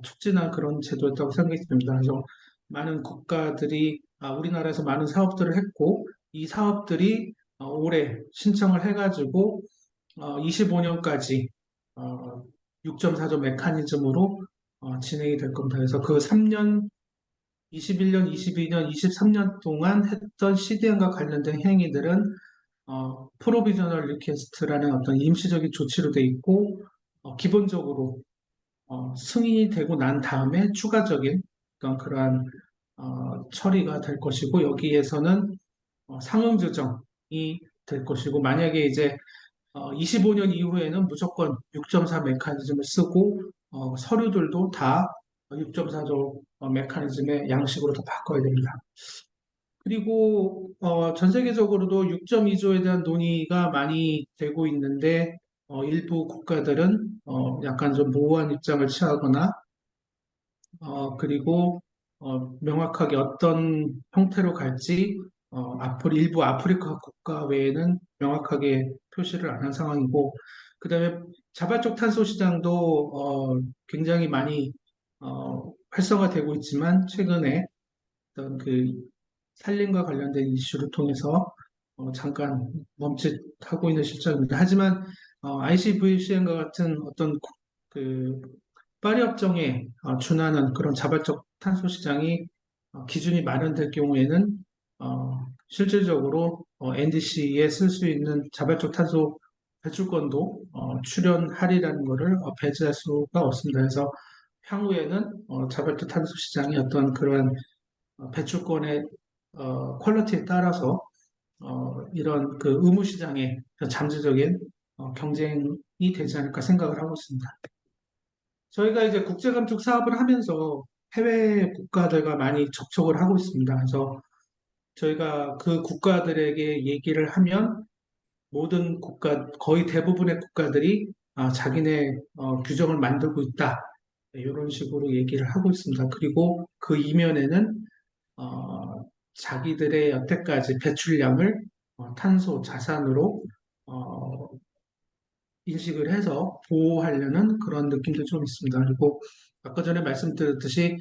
촉진한 그런 제도였다고 생각이 듭니다. 그래서 많은 국가들이 우리나라에서 많은 사업들을 했고 이 사업들이 올해 신청을 해가지고 25년까지 6.4조 메커니즘으로 진행이 될 겁니다. 그래서 그 3년, 21년, 22년, 23년 동안 했던 CDM과 관련된 행위들은 프로비저널 리퀘스트라는 어떤 임시적인 조치로 돼 있고 기본적으로 승인이 되고 난 다음에 추가적인 어떤 그러한 처리가 될 것이고 여기에서는 상응 조정이 될 것이고 만약에 이제 25년 이후에는 무조건 6.4 메커니즘을 쓰고 서류들도 다 6.4조 메커니즘의 양식으로 다 바꿔야 됩니다. 그리고 전 세계적으로도 6.2조에 대한 논의가 많이 되고 있는데 일부 국가들은 약간 좀 모호한 입장을 취하거나 그리고 명확하게 어떤 형태로 갈지 앞으로 일부 아프리카 국가 외에는 명확하게 표시를 안 한 상황이고 그다음에 자발적 탄소 시장도 굉장히 많이 활성화되고 있지만 최근에 어떤 그 산림과 관련된 이슈를 통해서 잠깐 멈칫하고 있는 실정입니다. 하지만 ICVCN과 같은 어떤 그 파리 협정에 준하는 그런 자발적 탄소 시장이 기준이 마련될 경우에는 실질적으로 NDC에 쓸 수 있는 자발적 탄소 배출권도 출연하리라는 것을 배제할 수가 없습니다. 그래서 향후에는 자발적 탄소 시장이 어떤 그러한 배출권의 퀄리티에 따라서 이런 그 의무 시장의 잠재적인 경쟁이 되지 않을까 생각을 하고 있습니다. 저희가 이제 국제감축 사업을 하면서 해외 국가들과 많이 접촉을 하고 있습니다. 그래서 저희가 그 국가들에게 얘기를 하면 모든 거의 대부분의 국가들이 자기네 규정을 만들고 있다. 이런 식으로 얘기를 하고 있습니다. 그리고 그 이면에는 자기들의 여태까지 배출량을 탄소 자산으로 어, 인식을 해서 보호하려는 그런 느낌도 좀 있습니다. 그리고 아까 전에 말씀드렸듯이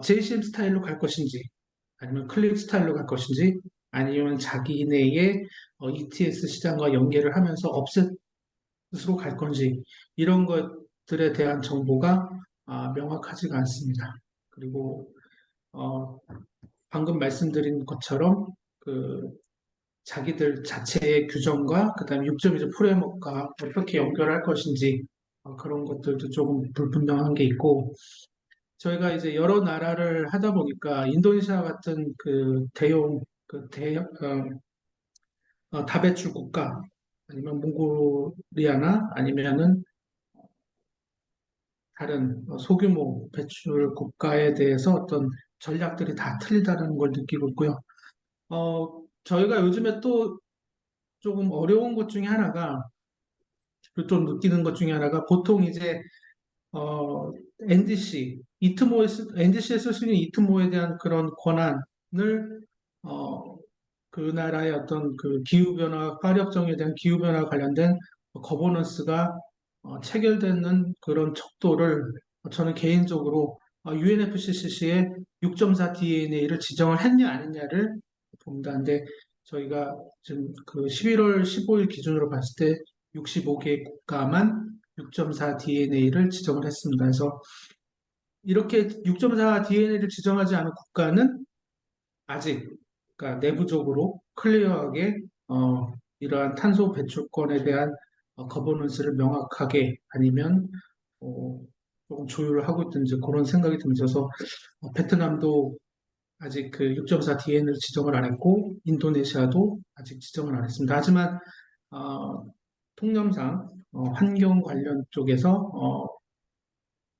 JCM 스타일로 갈 것인지 아니면 클릭 스타일로 갈 것인지 아니면 자기네의 ETS 시장과 연계를 하면서 업셋으로 갈 건지 이런 것들에 대한 정보가 명확하지가 않습니다. 그리고 어, 방금 말씀드린 것처럼 그 자기들 자체의 규정과 그다음에 6.25 프레임워크가 어떻게 연결할 것인지 그런 것들도 조금 불분명한 게 있고 저희가 이제 여러 나라를 하다 보니까 인도네시아 같은 그 대용 다배출 국가 아니면 몽골리아나 아니면은 다른 소규모 배출 국가에 대해서 어떤 전략들이 다 틀리다는 걸 느끼고 있고요. 저희가 요즘에 또 조금 어려운 것 중에 하나가 좀 느끼는 것 중에 하나가 보통 이제 어, NDC에 쓸 수 있는 이트모에 대한 그런 권한을 어, 그 나라의 어떤 그 기후변화, 파력정에 대한 기후변화 관련된 거버넌스가 체결되는 그런 척도를 저는 개인적으로 UNFCCC의 6.4 DNA를 지정을 했냐 안 했냐를 봅니다. 근데 저희가 지금 그 11월 15일 기준으로 봤을 때 65개 국가만 6.4 DNA를 지정을 했습니다. 그래서 이렇게 6.4 DNA를 지정하지 않은 국가는 아직 그러니까 내부적으로 클리어하게 이러한 탄소 배출권에 대한 거버넌스를 명확하게 아니면 어, 조금 조율을 하고 있든지 그런 생각이 들면서 베트남도 아직 그 6.4 DN을 지정을 안 했고 인도네시아도 아직 지정을 안 했습니다. 하지만 통념상 환경 관련 쪽에서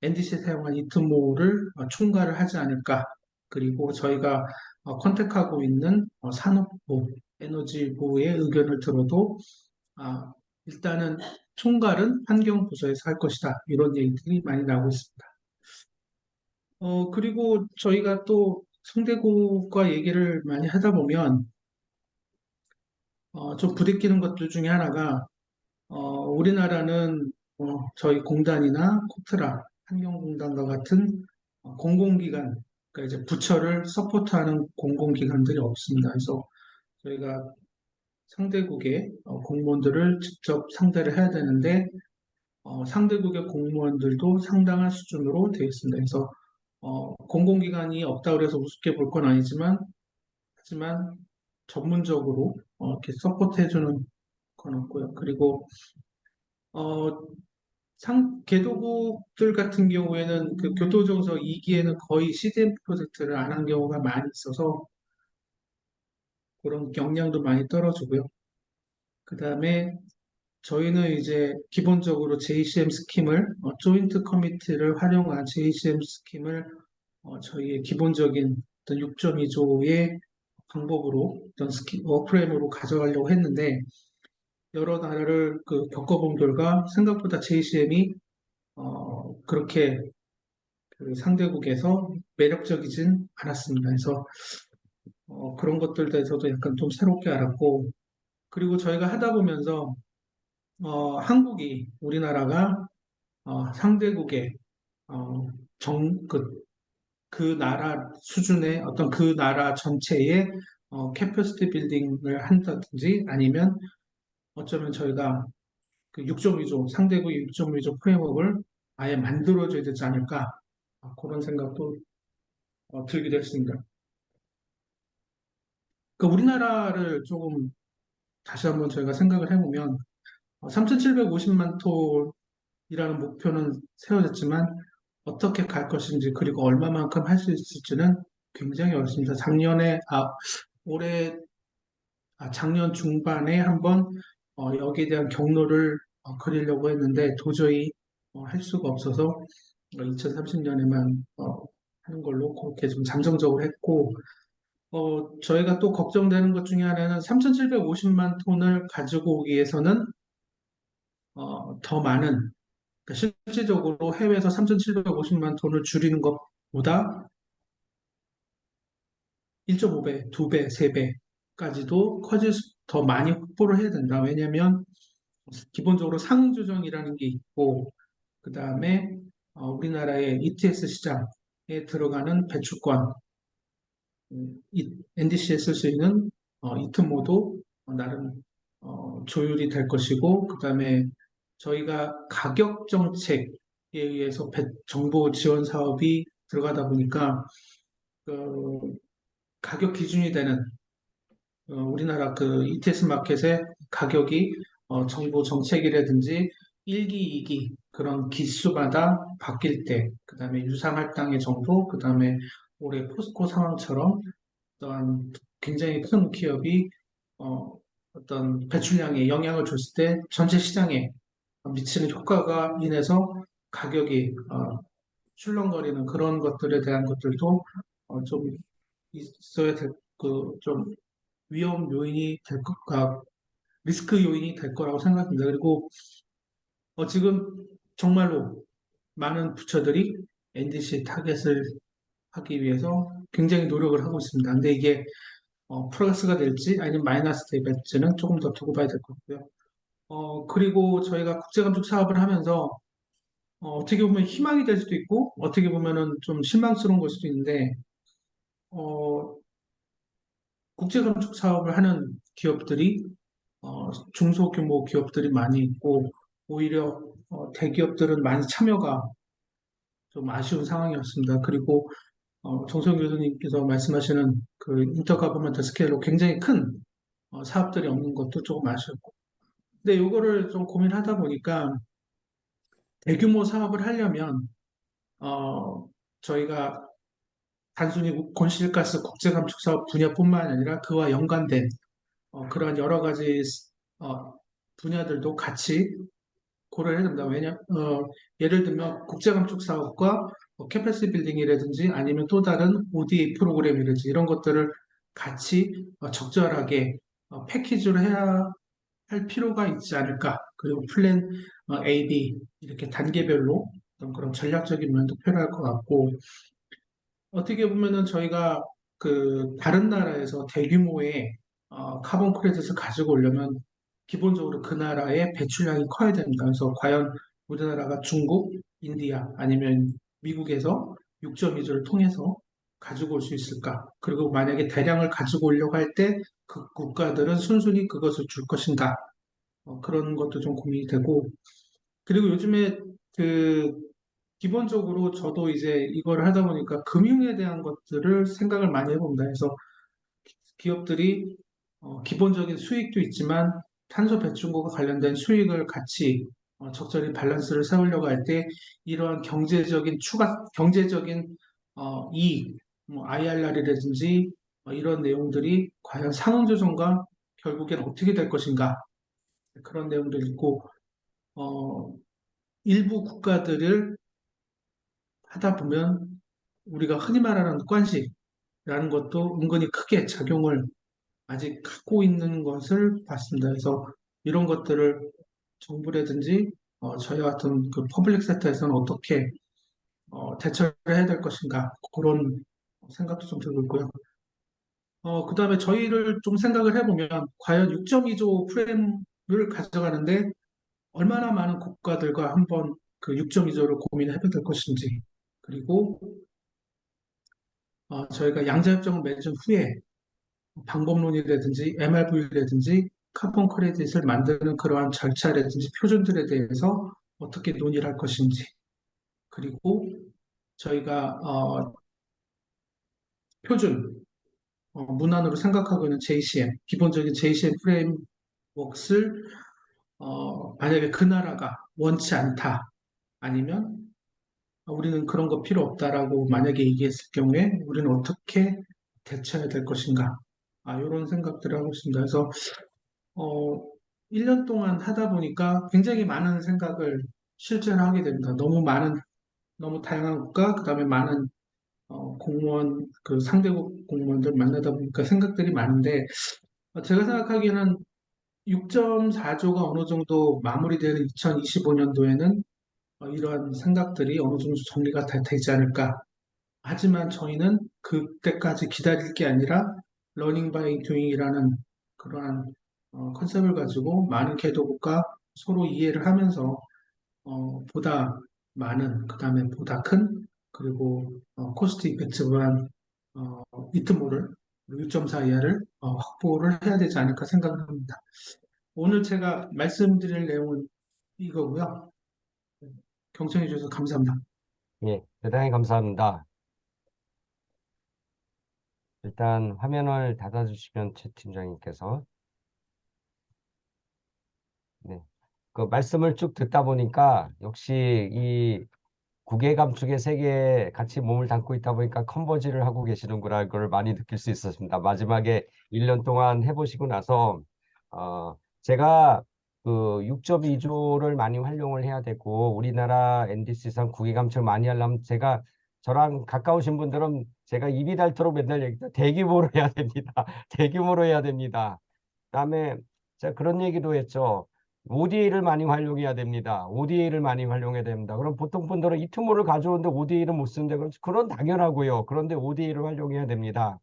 NDC에 사용한 이트모를 첨가를 하지 않을까. 그리고 저희가 컨택하고 있는 산업부, 에너지부의 의견을 들어도 아, 일단은 총괄은 환경부서에서 할 것이다. 이런 얘기들이 많이 나오고 있습니다. 그리고 저희가 또 성대국과 얘기를 많이 하다 보면 좀 부딪히는 것들 중에 하나가 우리나라는 저희 공단이나 코트라, 환경공단과 같은 공공기관, 그러니까 이제 부처를 서포트하는 공공기관들이 없습니다. 그래서 저희가 상대국의 공무원들을 직접 상대를 해야 되는데 상대국의 공무원들도 상당한 수준으로 되어 있습니다. 그래서 공공기관이 없다고 해서 우습게 볼 건 아니지만 하지만 전문적으로 이렇게 서포트해주는 건 없고요. 그리고 어, 개도국들 같은 경우에는 그 교토정서 2기에는 거의 CDM 프로젝트를 안 한 경우가 많이 있어서 그런 역량도 많이 떨어지고요. 그 다음에 저희는 이제 기본적으로 JCM 스킴을, 조인트 커미티를 활용한 JCM 스킴을 저희의 기본적인 어떤 6.2조의 방법으로 어떤 스kim, 워크프레임으로 가져가려고 했는데 여러 나라를 그 겪어본 결과 생각보다 JCM이 그렇게 그 상대국에서 매력적이진 않았습니다. 그래서 그런 것들 대해서도 약간 좀 새롭게 알았고, 그리고 저희가 하다 보면서 한국이 우리나라가 상대국의 어, 그 나라 수준의 어떤 그 나라 전체의 캐퍼시티 빌딩을 한다든지 아니면 어쩌면 저희가 그 6.2조 상대국 6.2조 프레임워크를 아예 만들어줘야 되지 않을까 그런 생각도 들기도 했습니다. 그 우리나라를 조금 다시 한번 저희가 생각을 해보면 3,750만 톤이라는 목표는 세워졌지만 어떻게 갈 것인지 그리고 얼마만큼 할 수 있을지는 굉장히 어렵습니다. 올해 작년 중반에 한번 여기에 대한 경로를 그리려고 했는데 도저히 할 수가 없어서 2030년에만 하는 걸로 그렇게 좀 잠정적으로 했고 저희가 또 걱정되는 것 중에 하나는 3,750만 톤을 가지고 오기 위해서는 더 많은, 그러니까 실질적으로 해외에서 3,750만 톤을 줄이는 것보다 1.5배, 2배, 3배까지도 더 많이 확보를 해야 된다. 왜냐하면 기본적으로 상조정이라는 게 있고, 그 다음에 우리나라의 ETS 시장에 들어가는 배출권, NDC에 쓸 수 있는 이트모도 나름 조율이 될 것이고, 그 다음에 저희가 가격 정책에 의해서 정부 지원 사업이 들어가다 보니까 그 가격 기준이 되는 우리나라 그 ETS 마켓의 가격이 정부 정책이라든지 1기, 2기 그런 기수마다 바뀔 때, 그 다음에 유상할당의 정부, 그 다음에 올해 포스코 상황처럼 어떠한 굉장히 큰 기업이 어, 어떤 배출량에 영향을 줬을 때 전체 시장에 미치는 효과가 인해서 가격이 출렁거리는 그런 것들에 대한 것들도 좀 있어야 될, 좀 위험 요인이 될 것과 리스크 요인이 될 거라고 생각합니다. 그리고 지금 정말로 많은 부처들이 NDC 타겟을 하기 위해서 굉장히 노력을 하고 있습니다. 근데 이게 플러스가 될지 아니면 마이너스 될지는 조금 더 두고 봐야 될 것 같고요. 그리고 저희가 국제감축 사업을 하면서 떻게 보면 희망이 될 수도 있고 어떻게 보면은 좀 실망스러운 걸 수도 있는데 어, 국제감축 사업을 하는 기업들이 중소규모 기업들이 많이 있고 오히려 대기업들은 많이 참여가 좀 아쉬운 상황이었습니다. 그리고 정성 교수님께서 말씀하시는 그 인터가버먼트 스케일로 굉장히 큰 사업들이 없는 것도 조금 아쉬웠고 근데 이거를 좀 고민하다 보니까 대규모 사업을 하려면 저희가 단순히 온실가스 국제감축 사업 분야뿐만 아니라 그와 연관된 그러한 여러 가지 어, 분야들도 같이 고려해야 됩니다. 예를 들면 국제감축 사업과 캐패시티 빌딩이라든지 아니면 또 다른 ODA 프로그램이라든지 이런 것들을 같이 적절하게 패키지로 해야 할 필요가 있지 않을까. 그리고 플랜 A, B 이렇게 단계별로 어떤 그런 전략적인 면도 필요할 것 같고 어떻게 보면은 저희가 그 다른 나라에서 대규모의 카본 크레딧을 가지고 오려면 기본적으로 그 나라의 배출량이 커야 됩니다. 그래서 과연 우리나라가 중국, 인디아 아니면 미국에서 6.2조를 통해서 가지고 올 수 있을까? 그리고 만약에 대량을 가지고 오려고 할 때 그 국가들은 순순히 그것을 줄 것인가? 그런 것도 좀 고민이 되고 그리고 요즘에 그 기본적으로 저도 이제 이걸 하다 보니까 금융에 대한 것들을 생각을 많이 해봅니다. 그래서 기업들이 기본적인 수익도 있지만 탄소 배출과 관련된 수익을 같이 적절히 밸런스를 세우려고 할 때 이러한 경제적인 이익, 뭐 IRR이라든지 이런 내용들이 과연 상응 조정과 결국엔 어떻게 될 것인가 그런 내용도 있고 어, 일부 국가들을 하다 보면 우리가 흔히 말하는 관식이라는 것도 은근히 크게 작용을 아직 갖고 있는 것을 봤습니다. 그래서 이런 것들을 정부라든지 저희 같은 그 퍼블릭 섹터에서는 어떻게 대처를 해야 될 것인가 그런 생각도 좀 들고 있고요. 그 다음에 저희를 좀 생각을 해보면 과연 6.2조 프레임을 가져가는데 얼마나 많은 국가들과 한번 그 6.2조를 고민해야 될 것인지 그리고 저희가 양자협정을 맺은 후에 방법론이라든지 MRV라든지 카본 크레딧을 만드는 그러한 절차라든지 표준들에 대해서 어떻게 논의를 할 것인지 그리고 저희가 표준 문안으로 생각하고 있는 JCM 기본적인 JCM 프레임워크를 만약에 그 나라가 원치 않다 아니면 우리는 그런 거 필요 없다라고 만약에 얘기했을 경우에 우리는 어떻게 대처해야 될 것인가 이런 생각들을 하고 있습니다. 그래서 어, 1년 동안 하다 보니까 굉장히 많은 생각을 실제로 하게 됩니다. 너무 다양한 국가, 그 다음에 많은 공무원, 그 상대국 공무원들 만나다 보니까 생각들이 많은데, 제가 생각하기에는 6.4조가 어느 정도 마무리되는 2025년도에는 이러한 생각들이 어느 정도 정리가 되지 않을까. 하지만 저희는 그때까지 기다릴 게 아니라 러닝 바이 도잉이라는 그러한 컨셉을 가지고 많은 개도국가 서로 이해를 하면서 보다 많은, 그다음에 보다 큰, 그리고 코스트 이펙티브한 이트모를 6.4 이하를 확보를 해야 되지 않을까 생각합니다. 오늘 제가 말씀드릴 내용은 이거고요. 경청해 주셔서 감사합니다. 예, 대단히 감사합니다. 일단 화면을 닫아주시면 최 팀장님께서. 네. 그 말씀을 쭉 듣다 보니까 역시 이 국외 감축의 세계에 같이 몸을 담고 있다 보니까 컨버지를 하고 계시는구나 그걸 많이 느낄 수 있었습니다. 마지막에 1년 동안 해보시고 나서 제가 그 6.2조를 많이 활용을 해야 되고 우리나라 NDC상 국외 감축을 많이 하려면 제가 저랑 가까우신 분들은 제가 입이 닳도록 맨날 얘기해요. 대규모로 해야 됩니다. 대규모로 해야 됩니다. 그다음에 제가 그런 얘기도 했죠. ODA를 많이 활용해야 됩니다. ODA를 많이 활용해야 됩니다. 그럼 보통 분들은 이 투모를 가져오는데 ODA를 못 쓰는데 그런 당연하고요. 그런데 ODA를 활용해야 됩니다.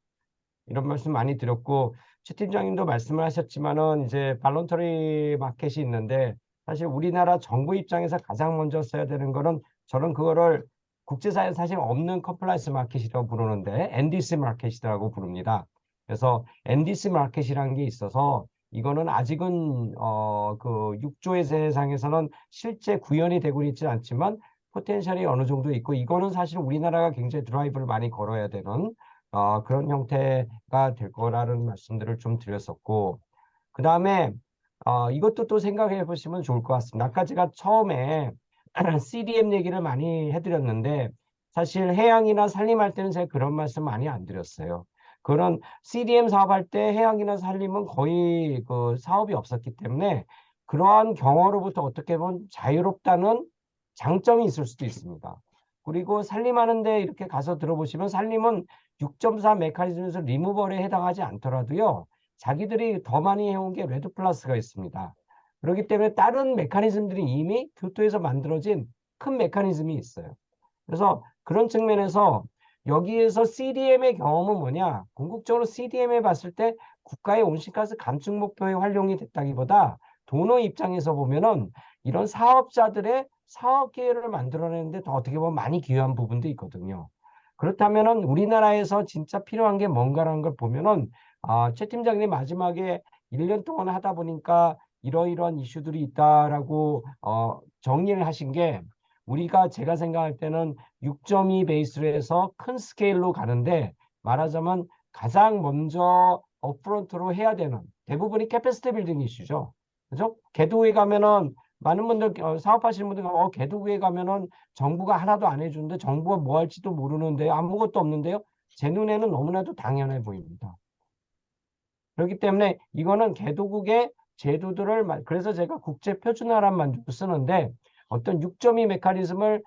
이런 말씀 많이 드렸고 최 팀장님도 말씀을 하셨지만은 이제 발런터리 마켓이 있는데 사실 우리나라 정부 입장에서 가장 먼저 써야 되는 거는 저는 그거를 국제사회에 사실 없는 컴플라이언스 마켓이라고 부르는데 NDC 마켓이라고 부릅니다. 그래서 NDC 마켓이라는 게 있어서 이거는 아직은 그 6조의 세상에서는 실제 구현이 되고 있지 않지만 포텐셜이 어느 정도 있고 이거는 사실 우리나라가 굉장히 드라이브를 많이 걸어야 되는 그런 형태가 될 거라는 말씀들을 좀 드렸었고, 그 다음에 이것도 또 생각해 보시면 좋을 것 같습니다. 아까 제가 처음에 CDM 얘기를 많이 해드렸는데, 사실 해양이나 산림할 때는 제가 그런 말씀 많이 안 드렸어요. 그런 CDM 사업할 때 해양이나 산림은 거의 그 사업이 없었기 때문에 그러한 경어로부터 어떻게 보면 자유롭다는 장점이 있을 수도 있습니다. 그리고 산림하는데 이렇게 가서 들어보시면 산림은 6.4 메커니즘에서 리무벌에 해당하지 않더라도요. 자기들이 더 많이 해온 게 레드 플러스가 있습니다. 그렇기 때문에 다른 메커니즘들이 이미 교토에서 만들어진 큰 메커니즘이 있어요. 그래서 그런 측면에서 여기에서 CDM의 경험은 뭐냐? 궁극적으로 CDM에 봤을 때 국가의 온실가스 감축 목표에 활용이 됐다기보다 도너 입장에서 보면은 이런 사업자들의 사업 기회를 만들어내는데 더 어떻게 보면 많이 기여한 부분도 있거든요. 그렇다면은 우리나라에서 진짜 필요한 게 뭔가라는 걸 보면은 최 팀장님 마지막에 1년 동안 하다 보니까 이러이러한 이슈들이 있다라고 정리를 하신 게 우리가 제가 생각할 때는 6.2 베이스로 해서 큰 스케일로 가는데 말하자면 가장 먼저 업프론트로 해야 되는 대부분이 캐패시티 빌딩 이슈죠. 그죠? 궤도에 가면은 많은 분들 사업하시는 분들 궤도에 가면은 정부가 하나도 안 해주는데 정부가 뭐 할지도 모르는데 아무것도 없는데요. 제 눈에는 너무나도 당연해 보입니다. 그렇기 때문에 이거는 개도국의 제도들을 그래서 제가 국제 표준화란 말도 쓰는데 어떤 6.2 메커니즘을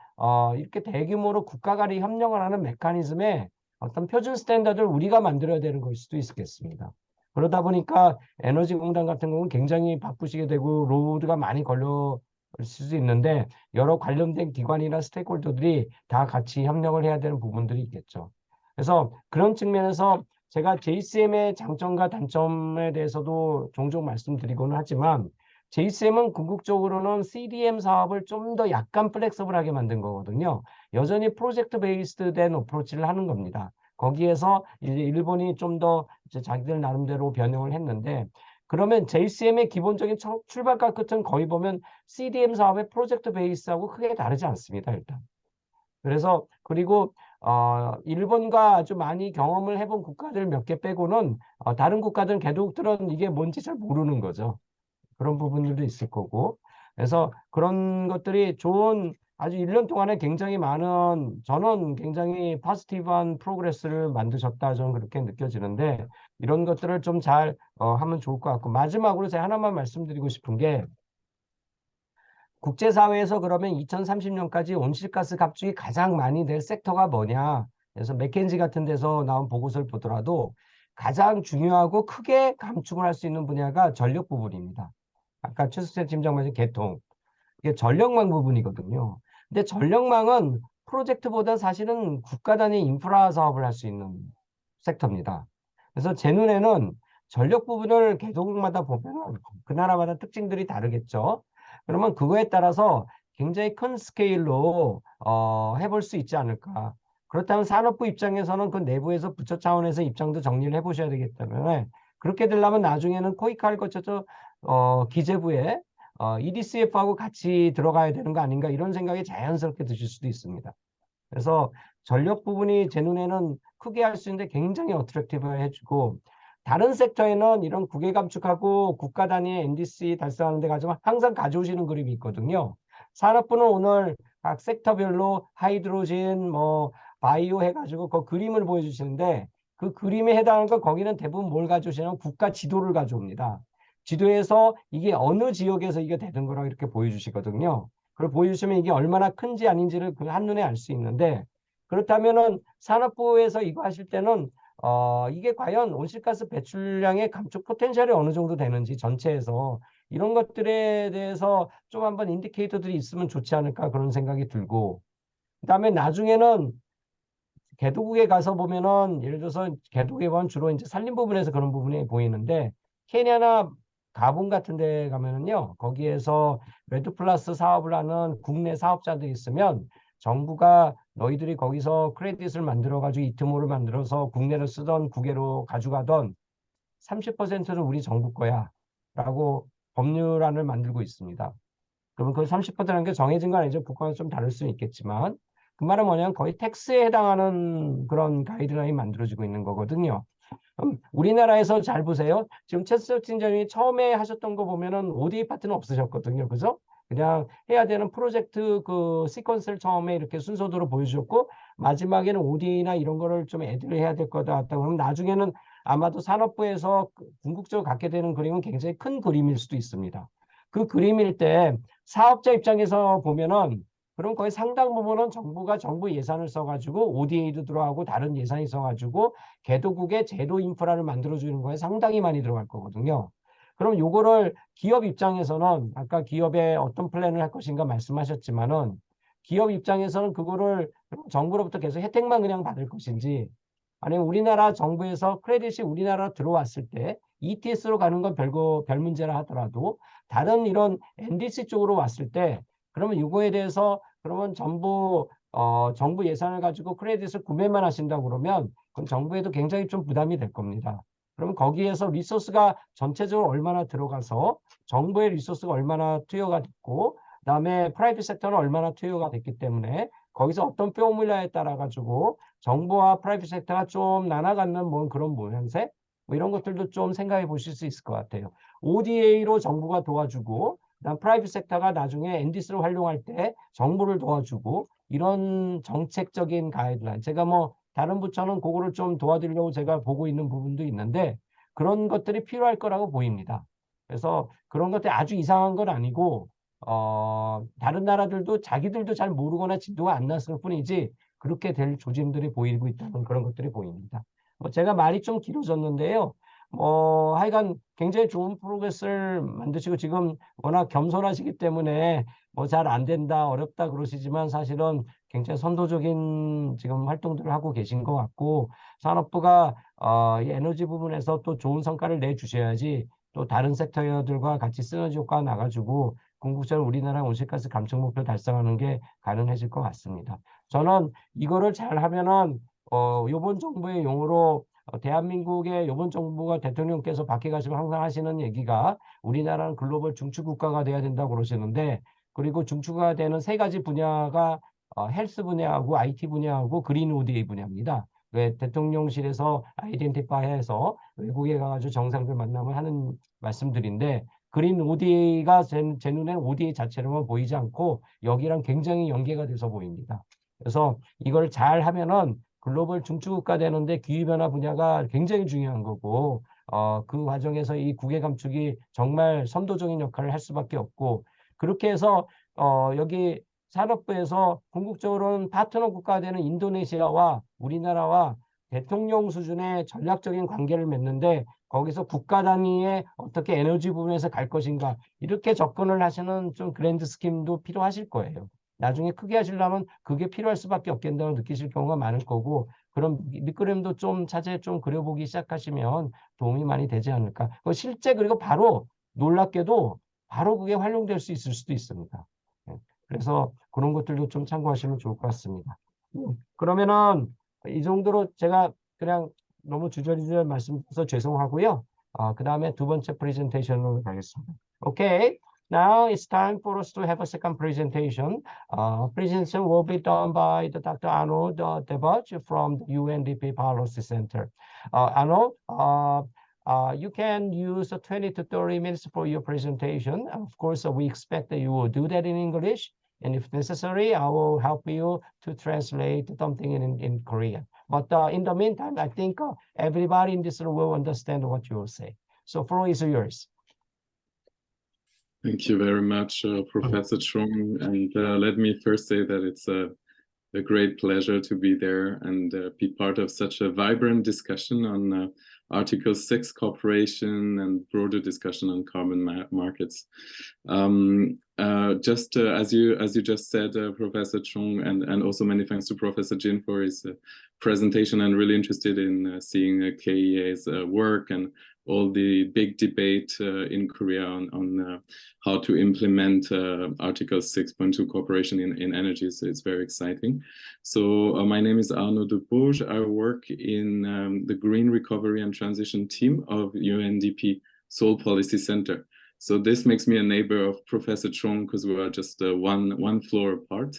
이렇게 대규모로 국가 간의 협력을 하는 메커니즘의 어떤 표준 스탠다드를 우리가 만들어야 되는 걸 수도 있겠습니다. 그러다 보니까 에너지공단 같은 경우는 굉장히 바쁘시게 되고 로드가 많이 걸려 을 수도 있는데 여러 관련된 기관이나 스테이크홀더들이 다 같이 협력을 해야 되는 부분들이 있겠죠. 그래서 그런 측면에서 제가 JCM의 장점과 단점에 대해서도 종종 말씀드리고는 하지만 JCM은 궁극적으로는 CDM 사업을 좀 더 약간 플렉서블하게 만든 거거든요. 여전히 프로젝트 베이스드 된 어프로치를 하는 겁니다. 거기에서 이제 일본이 좀 더 자기들 나름대로 변형을 했는데 그러면 JCM의 기본적인 출발과 끝은 거의 보면 CDM 사업의 프로젝트 베이스하고 크게 다르지 않습니다, 일단. 그래서 그리고 일본과 아주 많이 경험을 해본 국가들 몇 개 빼고는 다른 국가들 개도국들은 이게 뭔지 잘 모르는 거죠. 그런 부분들도 있을 거고. 그래서 그런 것들이 좋은 아주 1년 동안에 굉장히 많은 저는 굉장히 포지티브한 프로그레스를 만드셨다 저는 그렇게 느껴지는데 이런 것들을 좀 잘 하면 좋을 것 같고 마지막으로 제가 하나만 말씀드리고 싶은 게 국제사회에서 그러면 2030년까지 온실가스 감축이 가장 많이 될 섹터가 뭐냐? 그래서 맥켄지 같은 데서 나온 보고서를 보더라도 가장 중요하고 크게 감축을 할 수 있는 분야가 전력 부분입니다. 아까 최수재 팀장 말씀 개통. 이게 전력망 부분이거든요. 근데 전력망은 프로젝트보다 사실은 국가 단위 인프라 사업을 할 수 있는 섹터입니다. 그래서 제 눈에는 전력 부분을 개도국마다 보면 그 나라마다 특징들이 다르겠죠. 그러면 그거에 따라서 굉장히 큰 스케일로 해볼 수 있지 않을까. 그렇다면 산업부 입장에서는 그 내부에서 부처 차원에서 입장도 정리를 해보셔야 되기 때문에 그렇게 되려면 나중에는 코이카를 거쳐서 기재부에 EDCF하고 같이 들어가야 되는 거 아닌가 이런 생각이 자연스럽게 드실 수도 있습니다. 그래서 전력 부분이 제 눈에는 크게 할 수 있는데 굉장히 어트랙티브 해주고 다른 섹터에는 이런 국외 감축하고 국가 단위의 NDC 달성하는 데 가지고 항상 가져오시는 그림이 있거든요. 산업부는 오늘 각 섹터별로 하이드로진 뭐 바이오 해가지고 그 그림을 보여주시는데 그 그림에 해당하는 건 거기는 대부분 뭘 가져오시냐면 국가 지도를 가져옵니다. 지도에서 이게 어느 지역에서 이게 되는 거라고 이렇게 보여주시거든요. 그걸 보여주시면 이게 얼마나 큰지 아닌지를 그 한눈에 알 수 있는데 그렇다면은 산업부에서 이거 하실 때는 이게 과연 온실가스 배출량의 감축 포텐셜이 어느 정도 되는지 전체에서 이런 것들에 대해서 좀 한번 인디케이터들이 있으면 좋지 않을까 그런 생각이 들고 그다음에 나중에는 개도국에 가서 보면은 예를 들어서 개도국에 보면 주로 이제 산림 부분에서 그런 부분이 보이는데 케냐나 가본 같은 데 가면은요 거기에서 레드 플러스 사업을 하는 국내 사업자들이 있으면 정부가 너희들이 거기서 크레딧을 만들어 가지고 이트모를 만들어서 국내로 쓰던 국외로 가져가던 30%는 우리 정부 거야 라고 법률안을 만들고 있습니다. 그러면 그 30%라는 게 정해진 건 아니죠. 국가가 좀 다를 수는 있겠지만 그 말은 뭐냐면 거의 텍스에 해당하는 그런 가이드라인이 만들어지고 있는 거거든요. 우리나라에서 잘 보세요. 지금 최수석 팀장님이 처음에 하셨던 거 보면은 ODA 파트는 없으셨거든요. 그죠? 그냥 해야 되는 프로젝트 그 시퀀스를 처음에 이렇게 순서대로 보여주셨고 마지막에는 ODA나 이런 거를 좀 애들 해야 될 거다 같다. 그러면 나중에는 아마도 산업부에서 궁극적으로 갖게 되는 그림은 굉장히 큰 그림일 수도 있습니다. 그 그림일 때 사업자 입장에서 보면은 그럼 거의 상당 부분은 정부가 정부 예산을 써가지고 ODA도 들어가고 다른 예산이 써가지고 개도국의 제도 인프라를 만들어주는 거에 상당히 많이 들어갈 거거든요. 그럼 요거를 기업 입장에서는 아까 기업에 어떤 플랜을 할 것인가 말씀하셨지만은 기업 입장에서는 그거를 정부로부터 계속 혜택만 그냥 받을 것인지 아니면 우리나라 정부에서 크레딧이 우리나라 들어왔을 때 ETS로 가는 건 별 문제라 하더라도 다른 이런 NDC 쪽으로 왔을 때 그러면 이거에 대해서 그러면 정부 예산을 가지고 크레딧을 구매만 하신다고 그러면 그럼 정부에도 굉장히 좀 부담이 될 겁니다. 그러면 거기에서 리소스가 전체적으로 얼마나 들어가서 정부의 리소스가 얼마나 투여가 됐고 그다음에 프라이빗 섹터는 얼마나 투여가 됐기 때문에 거기서 어떤 포뮬라에 따라 가지고 정부와 프라이빗 섹터가 좀 나눠갖는 뭐 그런 모양새 뭐 이런 것들도 좀 생각해 보실 수 있을 것 같아요. ODA로 정부가 도와주고 그다음 프라이빗 섹터가 나중에 엔디스를 활용할 때 정부를 도와주고 이런 정책적인 가이드라인 제가 뭐 다른 부처는 그거를 좀 도와드리려고 제가 보고 있는 부분도 있는데 그런 것들이 필요할 거라고 보입니다. 그래서 그런 것들이 아주 이상한 건 아니고 다른 나라들도 자기들도 잘 모르거나 지도가 안 났을 뿐이지 그렇게 될 조짐들이 보이고 있다는 그런 것들이 보입니다. 뭐 제가 말이 좀 길어졌는데요. 하여간 굉장히 좋은 프로그레스를 만드시고 지금 워낙 겸손하시기 때문에 뭐 잘 안 된다, 어렵다 그러시지만 사실은 굉장히 선도적인 지금 활동들을 하고 계신 것 같고 산업부가 이 에너지 부분에서 또 좋은 성과를 내주셔야지 또 다른 섹터들과 같이 시너지 효과가 나가지고 궁극적으로 우리나라 온실가스 감축 목표 달성하는 게 가능해질 것 같습니다. 저는 이거를 잘 하면은 요번 정부의 용어로 대한민국의 요번 정부가 대통령께서 밖에 가시면 항상 하시는 얘기가 우리나라는 글로벌 중추 국가가 돼야 된다고 그러시는데 그리고 중추가 되는 세 가지 분야가 헬스 분야하고 IT 분야하고 그린 ODA 분야입니다. 왜 대통령실에서 아이덴티파이해서 외국에 가가지고 정상들 만나면 하는 말씀들인데 그린 ODA가 제 눈에는 ODA 자체로만 보이지 않고 여기랑 굉장히 연계가 돼서 보입니다. 그래서 이걸 잘 하면은 글로벌 중추국가 되는데 기후변화 분야가 굉장히 중요한 거고 그 과정에서 이 국외 감축이 정말 선도적인 역할을 할 수밖에 없고 그렇게 해서 여기 산업부에서 궁극적으로는 파트너 국가가 되는 인도네시아와 우리나라와 대통령 수준의 전략적인 관계를 맺는데 거기서 국가 단위의 어떻게 에너지 부분에서 갈 것인가 이렇게 접근을 하시는 좀 그랜드 스킴도 필요하실 거예요. 나중에 크게 하시려면 그게 필요할 수밖에 없겠다고 느끼실 경우가 많을 거고 그런 밑그림도 좀 차제에 좀 그려보기 시작하시면 도움이 많이 되지 않을까. 실제 그리고 바로 놀랍게도 바로 그게 활용될 수 있을 수도 있습니다. 예. 그래서 그런 것들도 좀 참고하시면 좋을 것 같습니다. 그러면은 이 정도로 제가 그냥 너무 주저리주저 말씀드려서 죄송하고요. 그 다음에 두 번째 프레젠테이션으로 가겠습니다. Okay, now it's time for us to have a second presentation. Presentation will be done by the Dr. Arnold Debach from the UNDP Policy Center. Arnold, you can use 20 to 30 minutes for your presentation. Of course, we expect that you will do that in English. And if necessary, I will help you to translate something in Korean. But in the meantime, I think everybody in this room will understand what you will say. So floor is yours. Thank you very much, Professor Chung. And let me first say that it's a great pleasure to be there and be part of such a vibrant discussion on Article 6 cooperation and broader discussion on carbon markets. As you just said, Professor Chung, and also many thanks to Professor Jin for his presentation. I'm really interested in seeing KEA's work and all the big debate in Korea on how to implement Article 6.2 cooperation in energy. So it's very exciting. So my name is Arnaud de Bourges. I work in the Green Recovery and Transition team of UNDP Seoul Policy Center. So this makes me a neighbor of Professor Chung because we are just one floor apart.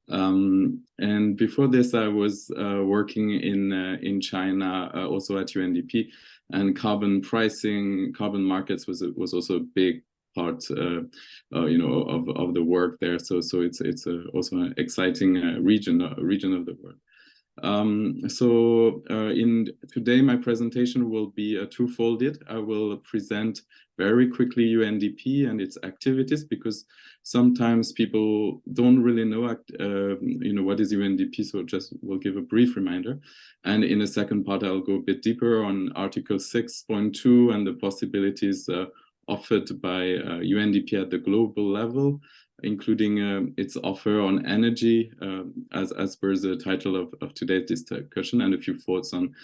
And before this, I was working in China, also at UNDP, and carbon pricing, carbon markets was also a big part, of the work there. So it's also an exciting region of the world. Today my presentation will be two-folded. I will present very quickly UNDP and its activities, because sometimes people don't really know what is UNDP, so just will give a brief reminder. And in a second part, I'll go a bit deeper on Article 6.2 and the possibilities offered by UNDP at the global level, including its offer on energy, as per the title of today's discussion, and a few thoughts on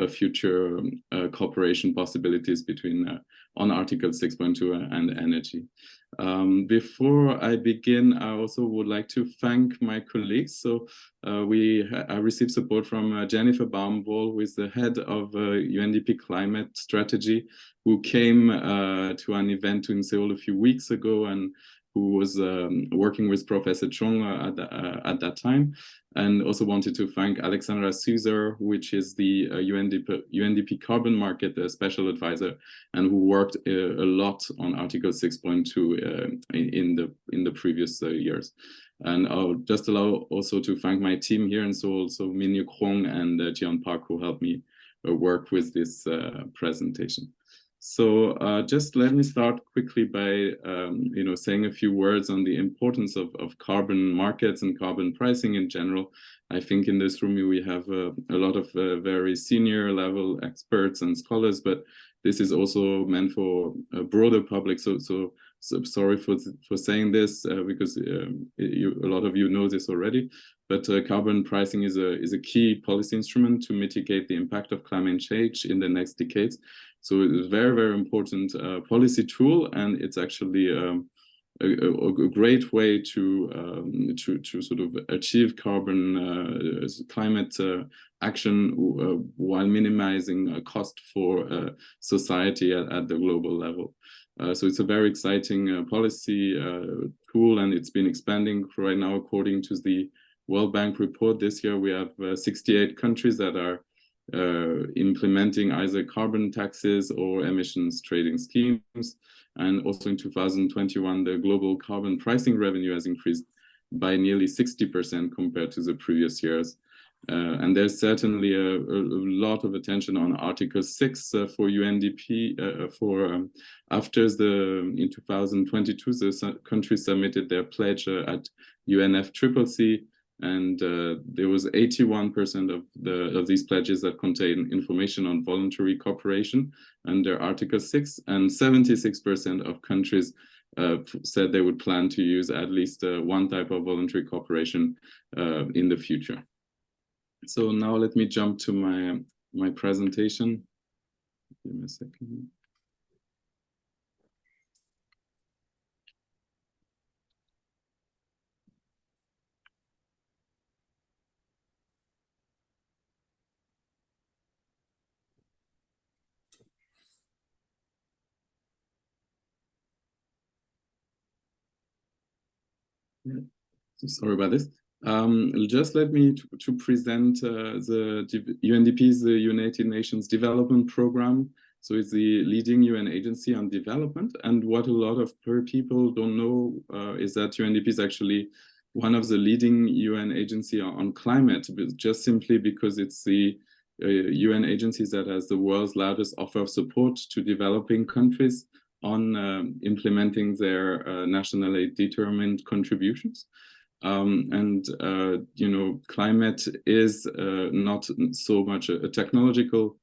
future cooperation possibilities between on Article 6.2 and energy. Before I begin, I also would like to thank my colleagues. So I received support from Jennifer Baumwoll, who is the head of UNDP Climate Strategy, who came to an event in Seoul a few weeks ago and who was working with Professor Chung at that time. And also wanted to thank Alexandra Caesar, which is the UNDP Carbon Market Special Advisor, and who worked a lot on Article 6.2 in the previous years. And I'll just allow also to thank my team here in Seoul, so Min Yuk Hong and Jian Park, who helped me work with this presentation. So just let me start quickly by saying a few words on the importance of carbon markets and carbon pricing in general. I think in this room we have a lot of very senior level experts and scholars, but this is also meant for a broader public. So sorry for saying this because a lot of you know this already. But carbon pricing is a key policy instrument to mitigate the impact of climate change in the next decades. So it's a very, very important policy tool, and it's actually a great way to sort of achieve climate action while minimizing cost for society at the global level. So it's a very exciting policy tool, and it's been expanding right now. According to the World Bank report, this year we have 68 countries that are implementing either carbon taxes or emissions trading schemes. And also in 2021, the global carbon pricing revenue has increased by nearly 60% compared to the previous years. And there's certainly a lot of attention on Article 6 for UNDP. After in 2022, the countries submitted their pledge at UNFCCC, and there was 81% of these pledges that contain information on voluntary cooperation under Article 6, and 76% of countries said they would plan to use at least one type of voluntary cooperation in the future. So now let me jump to my presentation. Give me a second. Sorry about this. Just let me to present the UNDP's the United Nations Development Program. So it's the leading UN agency on development. And what a lot of people don't know is that UNDP is actually one of the leading UN agency on climate, just simply because it's the UN agency that has the world's largest offer of support to developing countries on implementing their nationally determined contributions. You know, climate is not so much a technological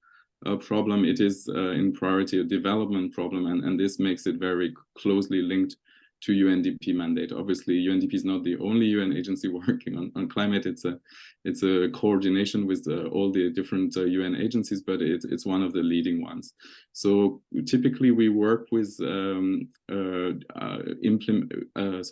problem. It is in priority a development problem, and this makes it very closely linked to UNDP mandate. Obviously, UNDP is not the only UN agency working on climate. It's a coordination with all the different UN agencies, but it's one of the leading ones. So typically we work with sort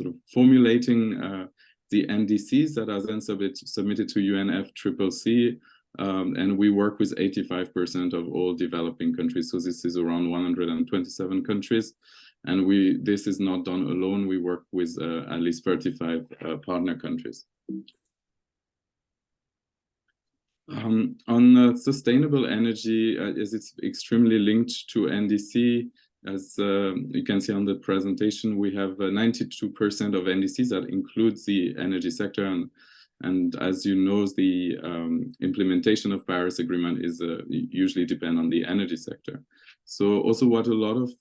of formulating the NDCs that are then submitted to UNFCCC, and we work with 85% of all developing countries. So this is around 127 countries. And this is not done alone. We work with at least 35 partner countries. On sustainable energy, as it's extremely linked to NDC, as you can see on the presentation, we have 92% of NDCs that includes the energy sector. And as you know, the implementation of Paris Agreement is usually depend on the energy sector. So also what a lot of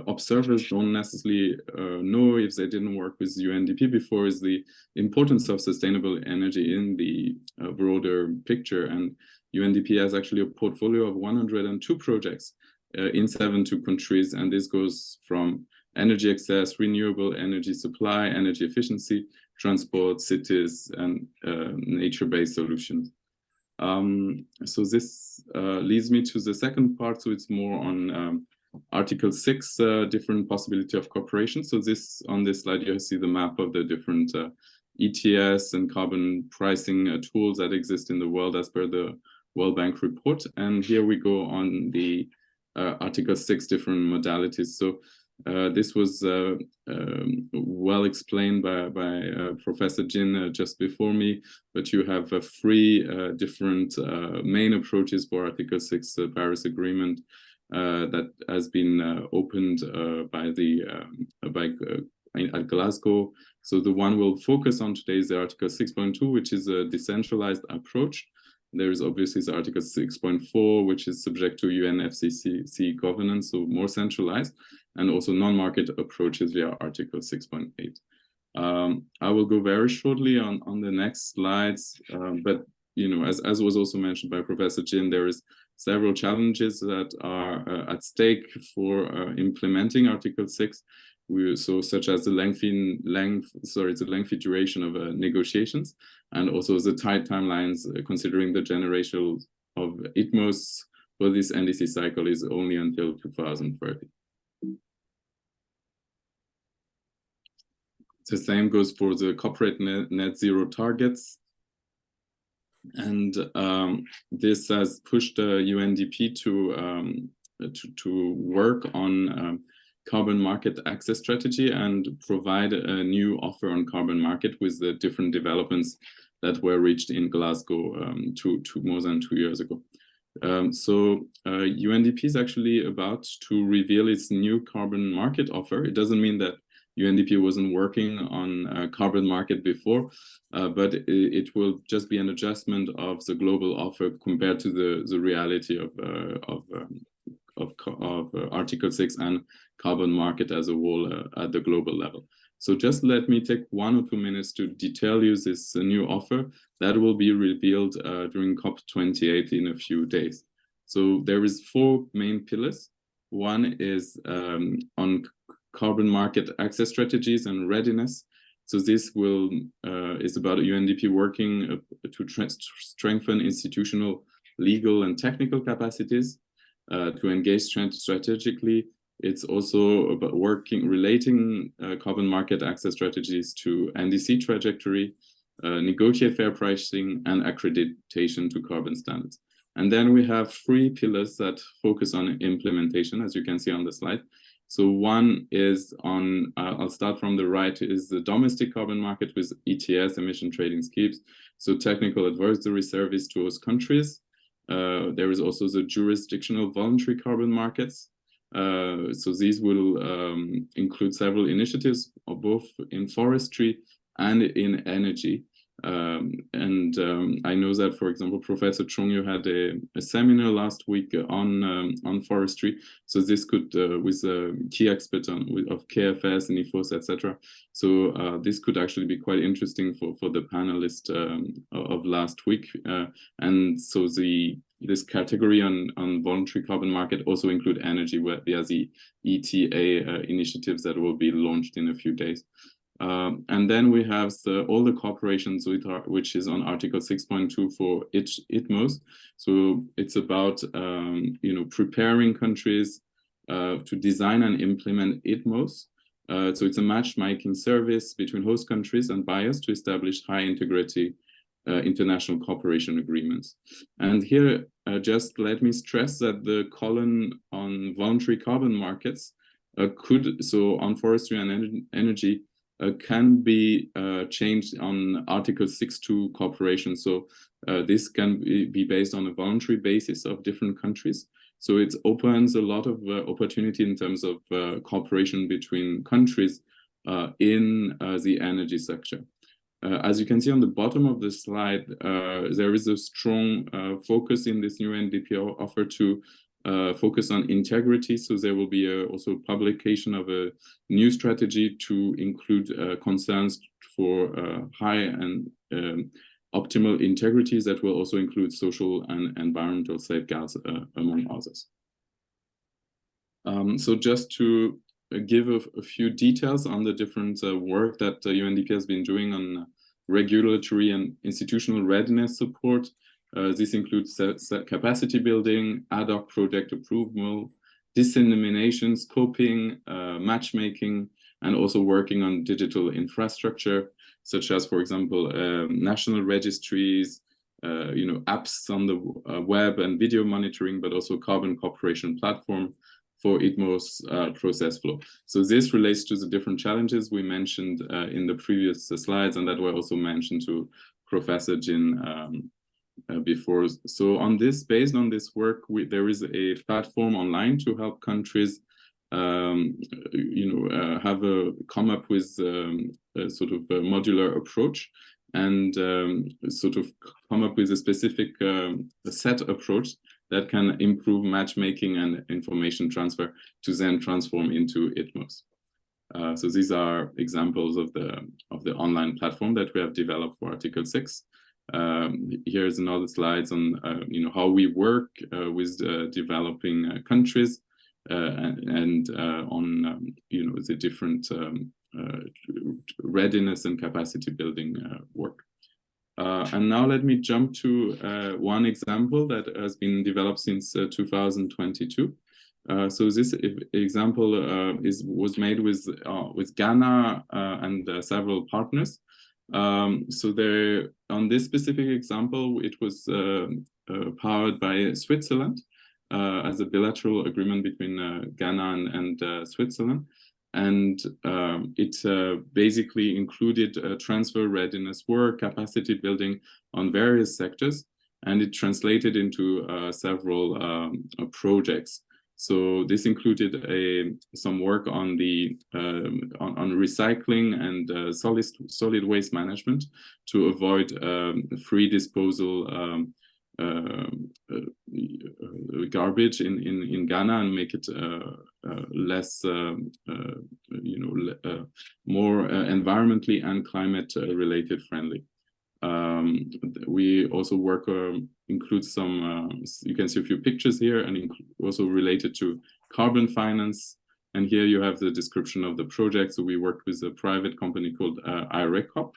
observers don't necessarily know if they didn't work with UNDP before is the importance of sustainable energy in the broader picture. And UNDP has actually a portfolio of 102 projects in 72 countries, and this goes from energy access, renewable energy supply, energy efficiency, transport, cities, and nature-based solutions. So this leads me to the second part, so it's more on Article 6, different possibility of cooperation. So on this slide, you see the map of the different ETS and carbon pricing tools that exist in the world as per the World Bank report. And here we go on the Article 6 different modalities. So this was well explained by Professor Jin just before me, but you have three different main approaches for Article 6 Paris Agreement that has been opened at Glasgow. So the one we'll focus on today is the Article 6.2, which is a decentralized approach. There is obviously the Article 6.4, which is subject to UNFCCC governance, so more centralized, and also non-market approaches via Article 6.8. I will go very shortly on the next slides, but you know, as was also mentioned by Professor Jin, there is several challenges that are at stake for implementing Article 6. Such as the lengthy duration of negotiations, and also the tight timelines, considering the generation of ITMOs for this NDC cycle is only until 2030. The same goes for the corporate net zero targets. And this has pushed UNDP to work on carbon market access strategy and provide a new offer on carbon market with the different developments that were reached in Glasgow more than 2 years ago. UNDP is actually about to reveal its new carbon market offer. It doesn't mean that UNDP wasn't working on a carbon market before, but it will just be an adjustment of the global offer compared to the reality of Article 6 and carbon market as a whole at the global level. So just let me take 1 or 2 minutes to detail you this new offer that will be revealed during COP28 in a few days. So there is 4 main pillars. One is on carbon market access strategies and readiness. So this will is about UNDP working to strengthen institutional, legal, and technical capacities to engage strategically. It's also about relating carbon market access strategies to NDC trajectory, negotiate fair pricing, and accreditation to carbon standards. And then we have 3 pillars that focus on implementation, as you can see on the slide. So one is on, I'll start from the right, is the domestic carbon market with ETS, emission trading schemes. So technical advisory service to host countries. There is also the jurisdictional voluntary carbon markets. So these will include several initiatives, both in forestry and in energy. I know that, for example, Professor Chung, you had a seminar last week on forestry. So this could, with a key expert of KFS and IFOS, etc. So this could actually be quite interesting for the panelist of last week. And so this category on voluntary carbon market also include energy via the ETA initiatives that will be launched in a few days. And then we have all the cooperations which is on Article 6.2 for ITMOS. So it's about preparing countries to design and implement ITMOS. So it's a matchmaking service between host countries and buyers to establish high integrity international cooperation agreements. And here, just let me stress that the column on voluntary carbon markets so on forestry and energy, can be changed on Article 6.2 cooperation. So this can be based on a voluntary basis of different countries. So it opens a lot of opportunity in terms of cooperation between countries in the energy sector. As you can see on the bottom of the slide, there is a strong focus in this new UNDP offer to focus on integrity. So there will be also publication of a new strategy to include concerns for high and optimal integrities that will also include social and environmental safeguards, among others. So just to give a few details on the different work that UNDP has been doing on regulatory and institutional readiness support. This includes capacity building, ad hoc project approval, dissemination, scoping, matchmaking, and also working on digital infrastructure, such as, for example, national registries, apps on the web and video monitoring, but also carbon cooperation platform for ITMOS process flow. So this relates to the different challenges we mentioned in the previous slides, and that were also mentioned to Professor Jin before. So based on this work, there is a platform online to help countries come up with a sort of a modular approach and sort of come up with a specific set approach that can improve matchmaking and information transfer to then transform into ITMOS. So these are examples of the online platform that we have developed for Article 6. Here's another slide on how we work with developing countries and on the different readiness and capacity building work. And now let me jump to one example that has been developed since 2022. So this example was made with Ghana and several partners. So there, on this specific example, it was powered by Switzerland as a bilateral agreement between Ghana and Switzerland. And it basically included transfer readiness work, capacity building on various sectors, and it translated into several projects. So this included some work on the on recycling and solid waste management to avoid free disposal garbage in Ghana and make it less, more environmentally and climate related friendly. We also work include some, you can see a few pictures here, and also related to carbon finance. And here you have the description of the project. So we worked with a private company called IRECOP.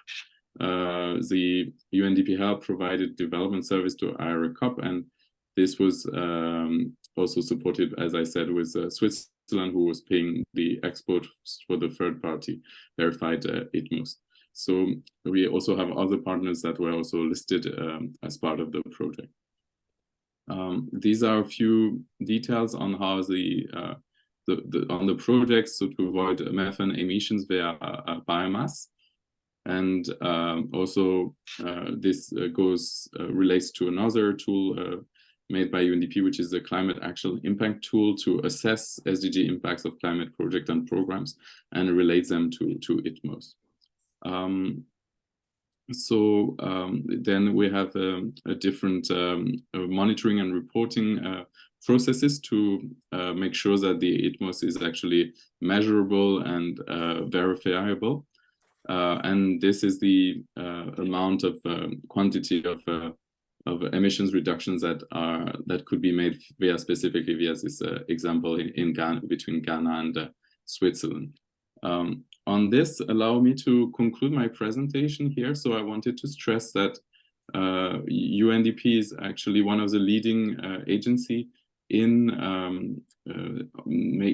The UNDP Help provided development service to IRECOP, and this was also supported, as I said, with Switzerland, who was paying the export for the third party verified ITMOS. So we also have other partners that were also listed as part of the project. These are a few details on how on the project, so to avoid methane emissions via biomass. And also this relates to another tool made by UNDP, which is the Climate Action Impact Tool, to assess SDG impacts of climate projects and programs and relate them to ITMOS. Then we have a different monitoring and reporting processes to make sure that the ITMOS is actually measurable and verifiable. And this is the amount of quantity of emissions reductions that could be made specifically via this example in Ghana, between Ghana and Switzerland. On this, allow me to conclude my presentation here. So I wanted to stress that UNDP is actually one of the leading agency in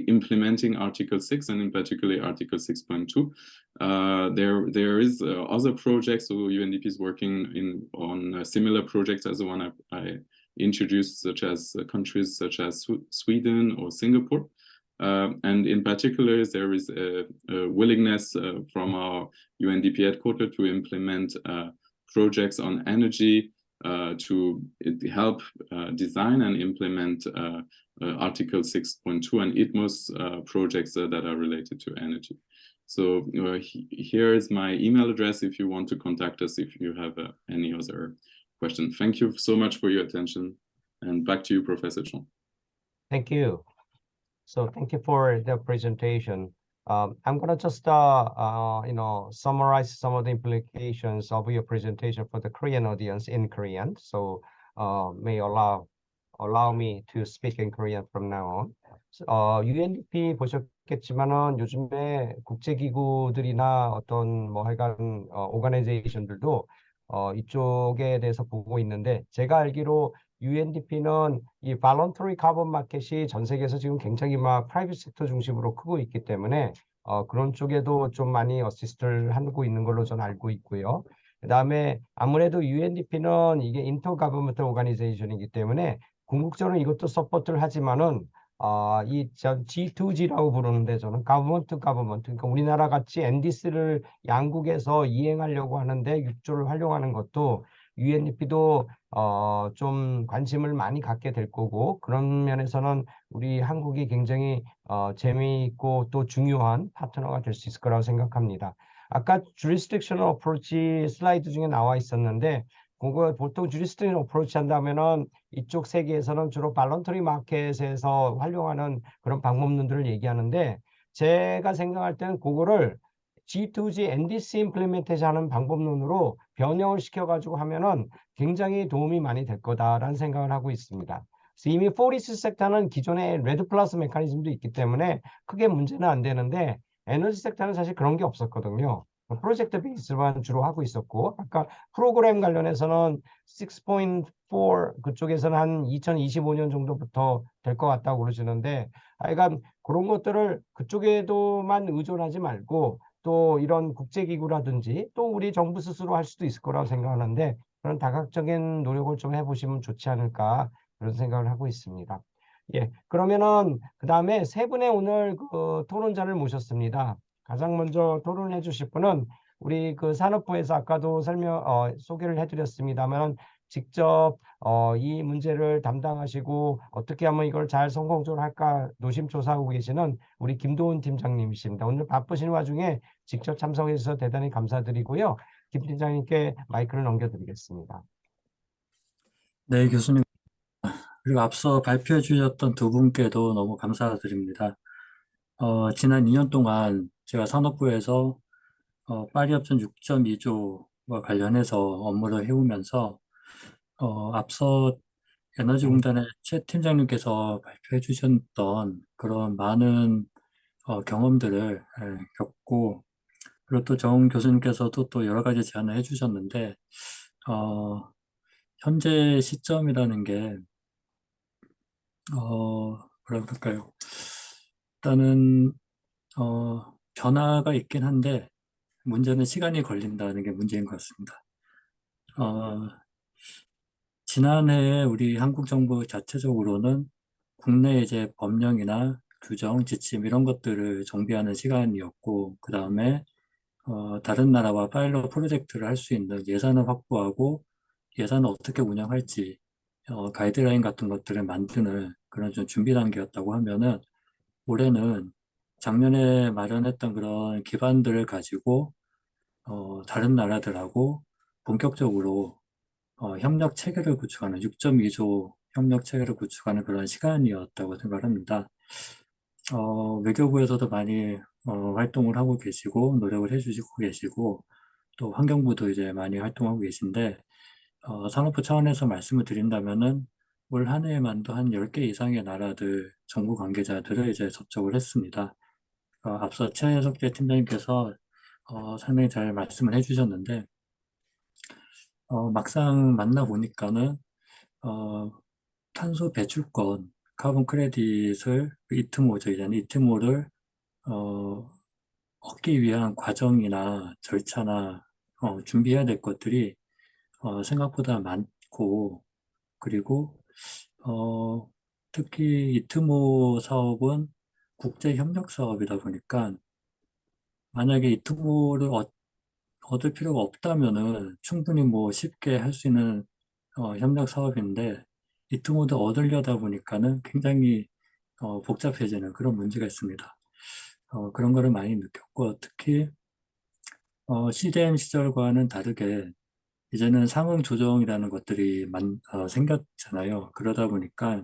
implementing Article 6, and in particular Article 6.2. There is other projects, so UNDP is working on similar projects as the one I introduced, such as countries such as Sweden or Singapore. And in particular, there is a willingness from our UNDP headquarters to implement projects on energy to help design and implement Article 6.2 and ITMOS projects that are related to energy. So here is my email address if you want to contact us if you have any other question. Thank you so much for your attention, and back to you, Professor Chong. Thank you. So thank you for the presentation. I'm going to just summarize some of the implications of your presentation for the Korean audience in Korean. So may allow me to speak in Korean from now on. UNDP 보셨겠지만은 요즘에 국제기구들이나 어떤 뭐 하여간 오가나이제이션들도 이쪽에 대해서 보고 있는데, 제가 알기로 UNDP는 이 voluntary carbon market이 전 세계에서 지금 굉장히 막 프라이빗 섹터 중심으로 크고 있기 때문에 그런 쪽에도 좀 많이 어시스트를 하고 있는 걸로 저는 알고 있고요. 그다음에 아무래도 UNDP는 이게 인터가버먼트 오가니제이션이기 때문에 궁극적으로 이것도 서포트를 하지만은 이 G2G라고 부르는데, 저는 가버먼트, 그러니까 우리나라 같이 NDC를 양국에서 이행하려고 하는데 6조를 활용하는 것도 UNDP도 좀 관심을 많이 갖게 될 거고, 그런 면에서는 우리 한국이 굉장히 재미있고 또 중요한 파트너가 될 수 있을 거라고 생각합니다. 아까 jurisdictional approach 슬라이드 중에 나와 있었는데, 그거 보통 jurisdictional approach 한다면은 이쪽 세계에서는 주로 voluntary market에서 활용하는 그런 방법론들을 얘기하는데, 제가 생각할 때는 그거를 G2G NDC 임플리멘테이션 하는 방법론으로 변형을 시켜가지고 하면은 굉장히 도움이 많이 될 거다라는 생각을 하고 있습니다. 이미 포리스 섹터는 기존에 레드 플러스 메커니즘도 있기 때문에 크게 문제는 안 되는데, 에너지 섹터는 사실 그런 게 없었거든요. 프로젝트 베이스만 주로 하고 있었고, 아까 프로그램 관련해서는 6.4 그쪽에서는 한 2025년 정도부터 될 것 같다고 그러시는데, 하여간 그런 것들을 그쪽에도만 의존하지 말고 또 이런 국제기구라든지 또 우리 정부 스스로 할 수도 있을 거라고 생각하는데, 그런 다각적인 노력을 좀 해보시면 좋지 않을까, 그런 생각을 하고 있습니다. 예, 그러면은 그 다음에 세 분의 오늘 그 토론자를 모셨습니다. 가장 먼저 토론해 주실 분은 우리 그 산업부에서 아까도 소개를 해드렸습니다만 직접 이 문제를 담당하시고 어떻게 하면 이걸 잘 성공적으로 할까 노심초사하고 계시는 우리 김도훈 팀장님이십니다. 오늘 바쁘신 와중에 직접 참석해 주셔서 대단히 감사드리고요. 김 팀장님께 마이크를 넘겨드리겠습니다. 네, 교수님. 그리고 앞서 발표해 주셨던 두 분께도 너무 감사드립니다. 지난 2년 동안 제가 산업부에서 파리협정 6.2조와 관련해서 업무를 해오면서 앞서 에너지공단의 최 팀장님께서 발표해 주셨던 그런 많은 경험들을 겪고, 그리고 또 정 교수님께서도 또 여러 가지 제안을 해주셨는데 현재 시점이라는 게 뭐라 그럴까요? 일단은 변화가 있긴 한데 문제는 시간이 걸린다는 게 문제인 것 같습니다. 지난해에 우리 한국 정부 자체적으로는 국내 이제 법령이나 규정, 지침 이런 것들을 정비하는 시간이었고, 그 다음에 다른 나라와 파일럿 프로젝트를 할 수 있는 예산을 확보하고 예산을 어떻게 운영할지 가이드라인 같은 것들을 만드는 그런 좀 준비 단계였다고 하면은, 올해는 작년에 마련했던 그런 기반들을 가지고 다른 나라들하고 본격적으로 협력 체계를 구축하는 6.2조 협력 체계를 구축하는 그런 시간이었다고 생각합니다. 외교부에서도 많이 활동을 하고 계시고 노력을 해주시고 계시고, 또 환경부도 이제 많이 활동하고 계신데, 산업부 차원에서 말씀을 드린다면은 올 한 해에만도 한 10개 이상의 나라들 정부 관계자들을 이제 접촉을 했습니다. 앞서 최석재 팀장님께서 상당히 잘 말씀을 해주셨는데, 막상 만나보니까는 탄소 배출권, 카본 크레딧을 이트모죠. 이트모를 얻기 위한 과정이나 절차나 준비해야 될 것들이 생각보다 많고, 그리고 특히 이트모 사업은 국제 협력 사업이다 보니까 만약에 이트모를 얻을 필요가 없다면은 충분히 뭐 쉽게 할 수 있는 협력 사업인데, 이트모도 얻으려다 보니까는 굉장히 복잡해지는 그런 문제가 있습니다. 그런 거를 많이 느꼈고, 특히 CDM 시절과는 다르게 이제는 상응 조정이라는 것들이 생겼잖아요. 그러다 보니까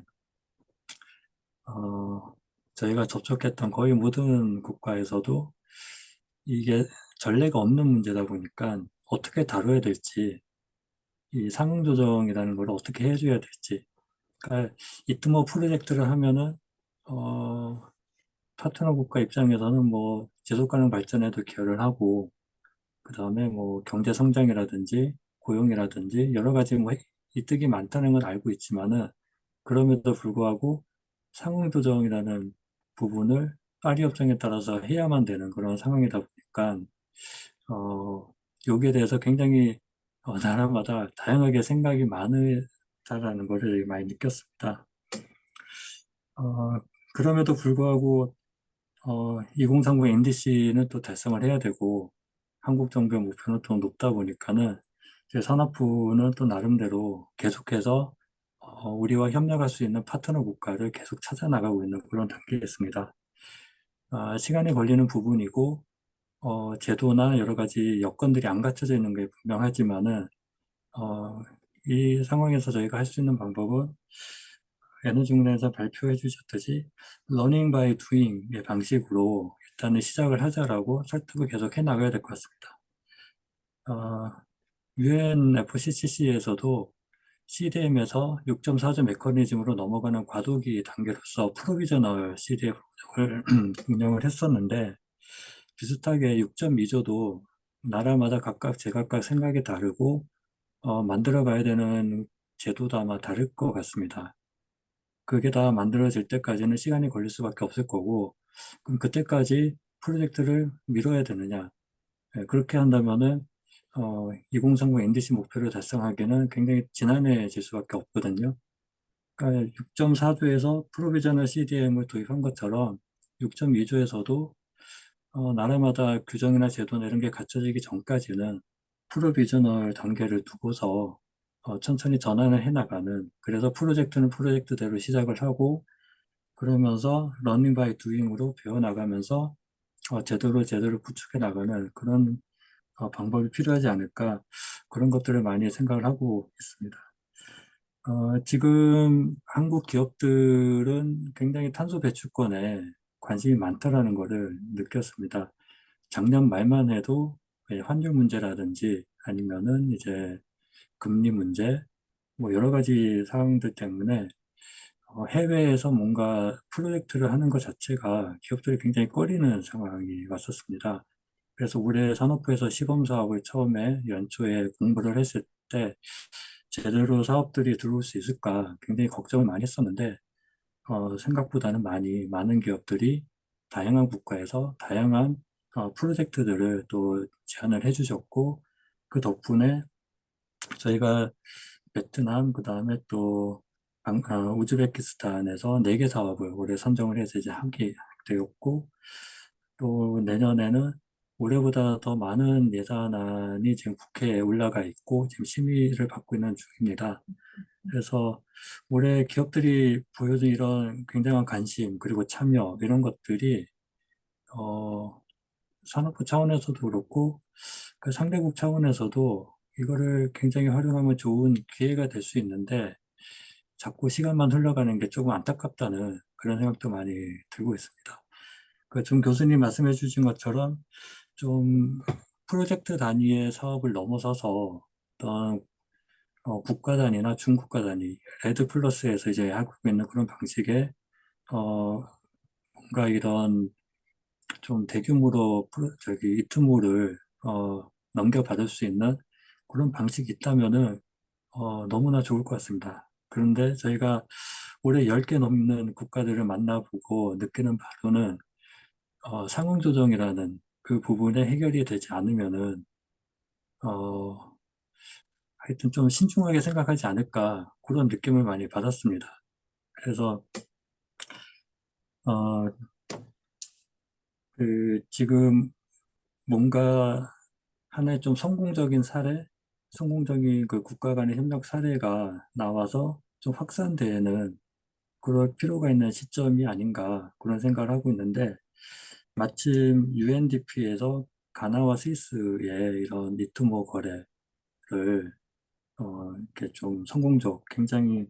저희가 접촉했던 거의 모든 국가에서도 이게 전례가 없는 문제다 보니까 어떻게 다뤄야 될지, 이 상응 조정이라는 걸 어떻게 해줘야 될지, 그러니까 이트모 프로젝트를 하면은 파트너 국가 입장에서는 뭐 지속가능 발전에도 기여를 하고, 그 다음에 뭐 경제 성장이라든지 고용이라든지 여러 가지 뭐 이득이 많다는 건 알고 있지만은, 그럼에도 불구하고 상응 조정이라는 부분을 파리 협정에 따라서 해야만 되는 그런 상황이다 보니까 여기에 대해서 굉장히 나라마다 다양하게 생각이 많다라는 것을 많이 느꼈습니다. 그럼에도 불구하고 2030 NDC는 또 달성을 해야 되고, 한국 정부의 목표는 또 높다 보니까는 이제 산업부는 또 나름대로 계속해서 우리와 협력할 수 있는 파트너 국가를 계속 찾아 나가고 있는 그런 단계였습니다. 시간이 걸리는 부분이고 제도나 여러 가지 여건들이 안 갖춰져 있는 게 분명하지만은 이 상황에서 저희가 할 수 있는 방법은 에너지공단에서 발표해 주셨듯이 러닝 바이 두잉의 방식으로 일단은 시작을 하자라고 설득을 계속 해 나가야 될 것 같습니다. UNFCCC에서도 CDM에서 6.4조 메커니즘으로 넘어가는 과도기 단계로서 프로비저널 CDM을 운영을 했었는데, 비슷하게 6.2조도 나라마다 각각 제각각 생각이 다르고 만들어 가야 되는 제도도 아마 다를 것 같습니다. 그게 다 만들어질 때까지는 시간이 걸릴 수밖에 없을 거고, 그럼 그때까지 프로젝트를 미뤄야 되느냐? 그렇게 한다면은 2030 NDC 목표를 달성하기는 굉장히 지난해질 수밖에 없거든요. 그러니까 6.4조에서 프로비저널 CDM을 도입한 것처럼 6.2조에서도 나라마다 규정이나 제도나 이런 게 갖춰지기 전까지는 프로비저널 단계를 두고서 천천히 전환을 해나가는, 그래서 프로젝트는 프로젝트대로 시작을 하고 그러면서 러닝 바이 두잉으로 배워나가면서 제대로 구축해 나가는 그런 방법이 필요하지 않을까, 그런 것들을 많이 생각을 하고 있습니다. 지금 한국 기업들은 굉장히 탄소 배출권에 관심이 많다라는 것을 느꼈습니다. 작년 말만 해도 환율 문제라든지 아니면은 이제 금리 문제, 뭐 여러 가지 상황들 때문에 해외에서 뭔가 프로젝트를 하는 것 자체가 기업들이 굉장히 꺼리는 상황이 왔었습니다. 그래서 올해 산업부에서 시범 사업을 처음에 연초에 공부를 했을 때 제대로 사업들이 들어올 수 있을까 굉장히 걱정을 많이 했었는데 생각보다는 많은 기업들이 다양한 국가에서 다양한 프로젝트들을 또 제안을 해주셨고 그 덕분에 저희가 베트남, 그 다음에 또 우즈베키스탄에서 4개 사업을 올해 선정을 해서 이제 하게 되었고, 또 내년에는 올해보다 더 많은 예산안이 지금 국회에 올라가 있고, 지금 심의를 받고 있는 중입니다. 그래서 올해 기업들이 보여준 이런 굉장한 관심, 그리고 참여, 이런 것들이, 어, 산업부 차원에서도 그렇고, 그 상대국 차원에서도 이거를 굉장히 활용하면 좋은 기회가 될 수 있는데, 자꾸 시간만 흘러가는 게 조금 안타깝다는 그런 생각도 많이 들고 있습니다. 좀 교수님 말씀해 주신 것처럼 좀 프로젝트 단위의 사업을 넘어서서 어떤 국가 단위나 중국가 단위, 레드 플러스에서 이제 하고 있는 그런 방식의 뭔가 이런 좀 대규모로 이트모를 넘겨받을 수 있는 그런 방식이 있다면은 너무나 좋을 것 같습니다. 그런데 저희가 올해 10개 넘는 국가들을 만나보고 느끼는 바로는 상황조정이라는 그 부분에 해결이 되지 않으면은 어, 하여튼 좀 신중하게 생각하지 않을까 그런 느낌을 많이 받았습니다. 그래서 어, 지금 뭔가 하나의 좀 성공적인 사례, 성공적인 그 국가 간의 협력 사례가 나와서 좀 확산되는 그럴 필요가 있는 시점이 아닌가 그런 생각을 하고 있는데 마침 UNDP에서 가나와 스위스의 이런 니트모 거래를 이렇게 좀 성공적, 굉장히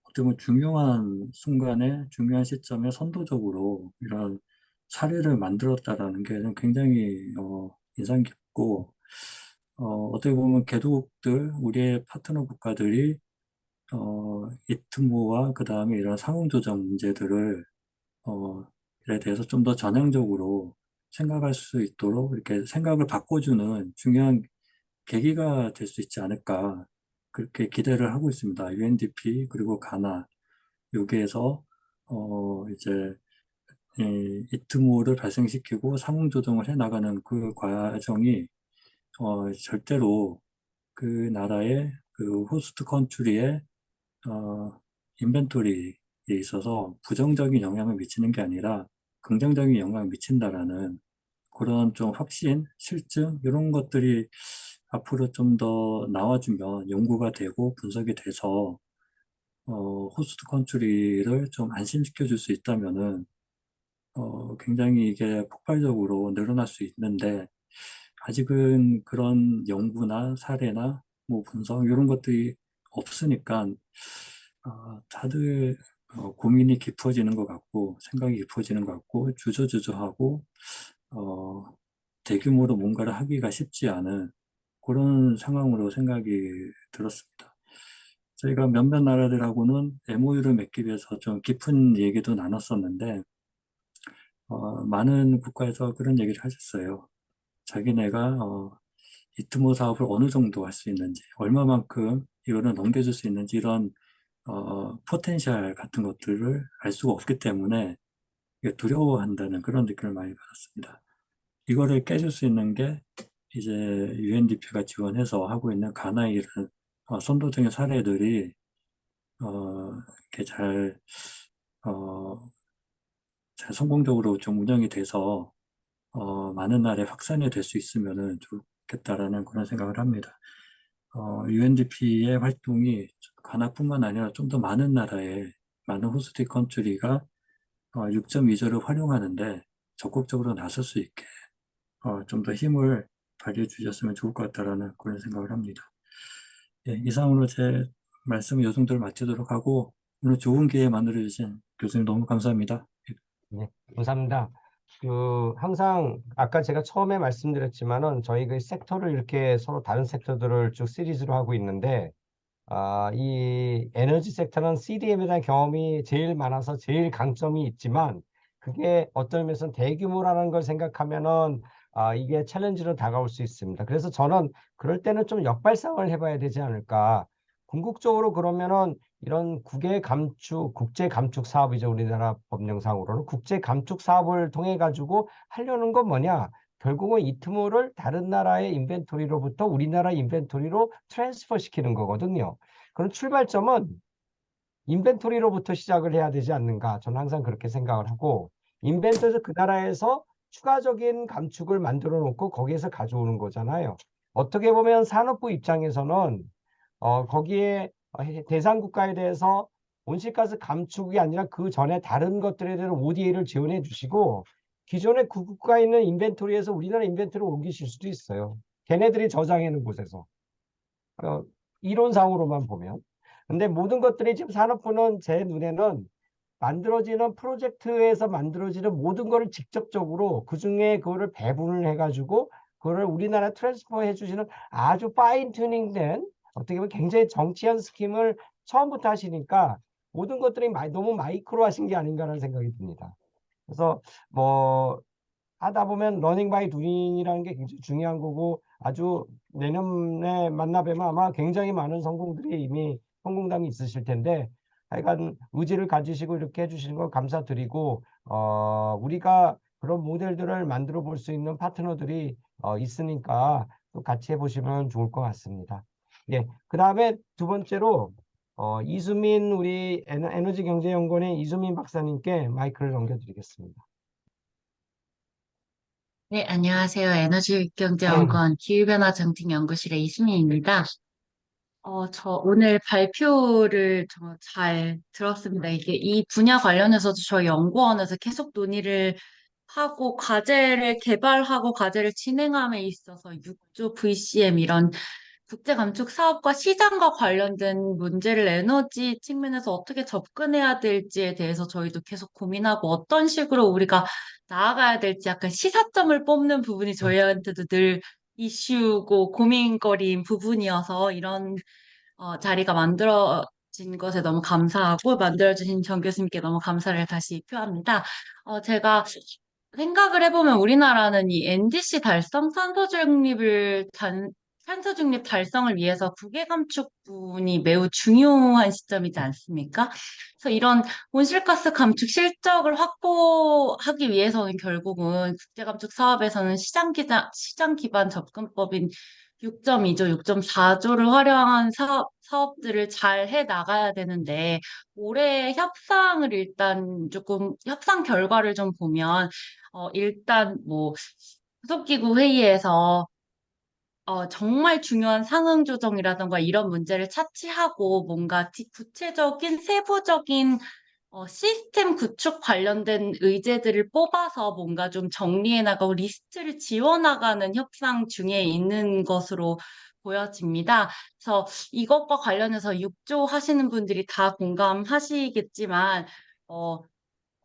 어떻게 보면 중요한 순간에 중요한 시점에 선도적으로 이런 사례를 만들었다라는 게 굉장히 인상 깊고 어떻게 보면 개도국들, 우리의 파트너 국가들이 이트모와 그 다음에 이런 상황조정 문제들을 어, 에 대해서 좀 더 전향적으로 생각할 수 있도록 이렇게 생각을 바꿔주는 중요한 계기가 될 수 있지 않을까 그렇게 기대를 하고 있습니다. UNDP 그리고 가나 여기에서 이제 이트모를 발생시키고 상응 조정을 해 나가는 그 과정이 절대로 그 나라의 그 호스트 컨트리의 인벤토리에 있어서 부정적인 영향을 미치는 게 아니라 긍정적인 영향을 미친다라는 그런 좀 확신, 실증 이런 것들이 앞으로 좀 더 나와주면 연구가 되고 분석이 돼서 호스트 컨트리를 좀 안심시켜 줄 수 있다면은 굉장히 이게 폭발적으로 늘어날 수 있는데 아직은 그런 연구나 사례나 뭐 분석 이런 것들이 없으니까 다들 고민이 깊어지는 것 같고 생각이 깊어지는 것 같고 주저주저하고 어, 대규모로 뭔가를 하기가 쉽지 않은 그런 상황으로 생각이 들었습니다. 저희가 몇몇 나라들하고는 MOU를 맺기 위해서 좀 깊은 얘기도 나눴었는데 많은 국가에서 그런 얘기를 하셨어요. 자기네가 이트모 사업을 어느 정도 할 수 있는지, 얼마만큼 이거를 넘겨줄 수 있는지 이런 포텐셜 같은 것들을 알 수가 없기 때문에 이게 두려워한다는 그런 느낌을 많이 받았습니다. 이거를 깨줄 수 있는 게 이제 UNDP가 지원해서 하고 있는 가나의 이런 선도적인 사례들이 이렇게 어, 잘 성공적으로 좀 운영이 돼서 많은 나라에 확산이 될 수 있으면은 좋겠다라는 그런 생각을 합니다. UNDP의 활동이 가나뿐만 아니라 좀 더 많은 나라에, 많은 호스트 컨트리가 6.2조를 활용하는데 적극적으로 나설 수 있게 좀 더 힘을 발휘해 주셨으면 좋을 것 같다라는 그런 생각을 합니다. 예, 이상으로 제 말씀 요 정도를 마치도록 하고 오늘 좋은 기회 만들어 주신 교수님 너무 감사합니다. 네, 감사합니다. 항상 아까 제가 처음에 말씀드렸지만은 저희 그 섹터를 이렇게 서로 다른 섹터들을 쭉 시리즈로 하고 있는데 이 에너지 섹터는 CDM에 대한 경험이 제일 많아서 제일 강점이 있지만 그게 어떤 면에서는 대규모라는 걸 생각하면은 이게 챌린지로 다가올 수 있습니다. 그래서 저는 그럴 때는 좀 역발상을 해봐야 되지 않을까. 궁극적으로 그러면은 이런 국제 감축 사업이죠. 우리나라 법령상으로는 국제 감축 사업을 통해 가지고 하려는 건 뭐냐? 결국은 이 틈을 다른 나라의 인벤토리로부터 우리나라 인벤토리로 트랜스퍼 시키는 거거든요. 그런 출발점은 인벤토리로부터 시작을 해야 되지 않는가. 저는 항상 그렇게 생각을 하고, 인벤토리에서 그 나라에서 추가적인 감축을 만들어 놓고 거기에서 가져오는 거잖아요. 어떻게 보면 산업부 입장에서는 거기에 대상 국가에 대해서 온실가스 감축이 아니라 그 전에 다른 것들에 대한 ODA를 지원해 주시고 기존에 그 국가에 있는 인벤토리에서 우리나라 인벤토리를 옮기실 수도 있어요. 걔네들이 저장해 놓은 곳에서. 어, 이론상으로만 보면. 근데 모든 것들이 지금 산업부는 제 눈에는 만들어지는 프로젝트에서 만들어지는 모든 거를 직접적으로 그중에 그거를 배분을 해가지고 그거를 우리나라 트랜스퍼 해주시는 아주 파인 튜닝된 어떻게 보면 굉장히 정치한 스킴을 처음부터 하시니까 모든 것들이 너무 마이크로 하신 게 아닌가라는 생각이 듭니다. 그래서 뭐 하다 보면 러닝 바이 두잉이라는 게 굉장히 중요한 거고 아주 내년에 만나 뵈면 아마 굉장히 많은 성공들이 이미 성공담이 있으실 텐데 하여간 의지를 가지시고 이렇게 해주시는 거 감사드리고 우리가 그런 모델들을 만들어 볼 수 있는 파트너들이 있으니까 또 같이 해보시면 좋을 것 같습니다. 예, 그 다음에 두 번째로 이수민 우리 에너지경제연구원의 이수민 박사님께 마이크를 넘겨드리겠습니다. 네, 안녕하세요. 에너지경제연구원 기후변화 정책연구실의 이수민입니다. 저 오늘 발표를 저 잘 들었습니다. 이게 이 분야 관련해서도 저희 연구원에서 계속 논의를 하고 과제를 개발하고 과제를 진행함에 있어서 6조 VCM 이런 국제 감축 사업과 시장과 관련된 문제를 에너지 측면에서 어떻게 접근해야 될지에 대해서 저희도 계속 고민하고 어떤 식으로 우리가 나아가야 될지 약간 시사점을 뽑는 부분이 저희한테도 늘 이슈고 고민거리인 부분이어서 이런 자리가 만들어진 것에 너무 감사하고 만들어주신 정 교수님께 너무 감사를 다시 표합니다. 제가 생각을 해보면 우리나라는 이 NDC 달성, 탄소 중립 달성을 위해서 국외 감축분이 매우 중요한 시점이지 않습니까? 그래서 이런 온실가스 감축 실적을 확보하기 위해서는 결국은 국제 감축 사업에서는 시장 기반 접근법인 6.2조, 6.4조를 활용한 사업들을 잘 해 나가야 되는데, 올해 협상을 일단 조금, 협상 결과를 좀 보면, 일단 뭐, 수석기구 회의에서 정말 중요한 상응 조정이라던가 이런 문제를 차치하고 뭔가 구체적인 세부적인 시스템 구축 관련된 의제들을 뽑아서 뭔가 좀 정리해 나가고 리스트를 지워 나가는 협상 중에 있는 것으로 보여집니다. 그래서 이것과 관련해서 6조 하시는 분들이 다 공감하시겠지만, 어,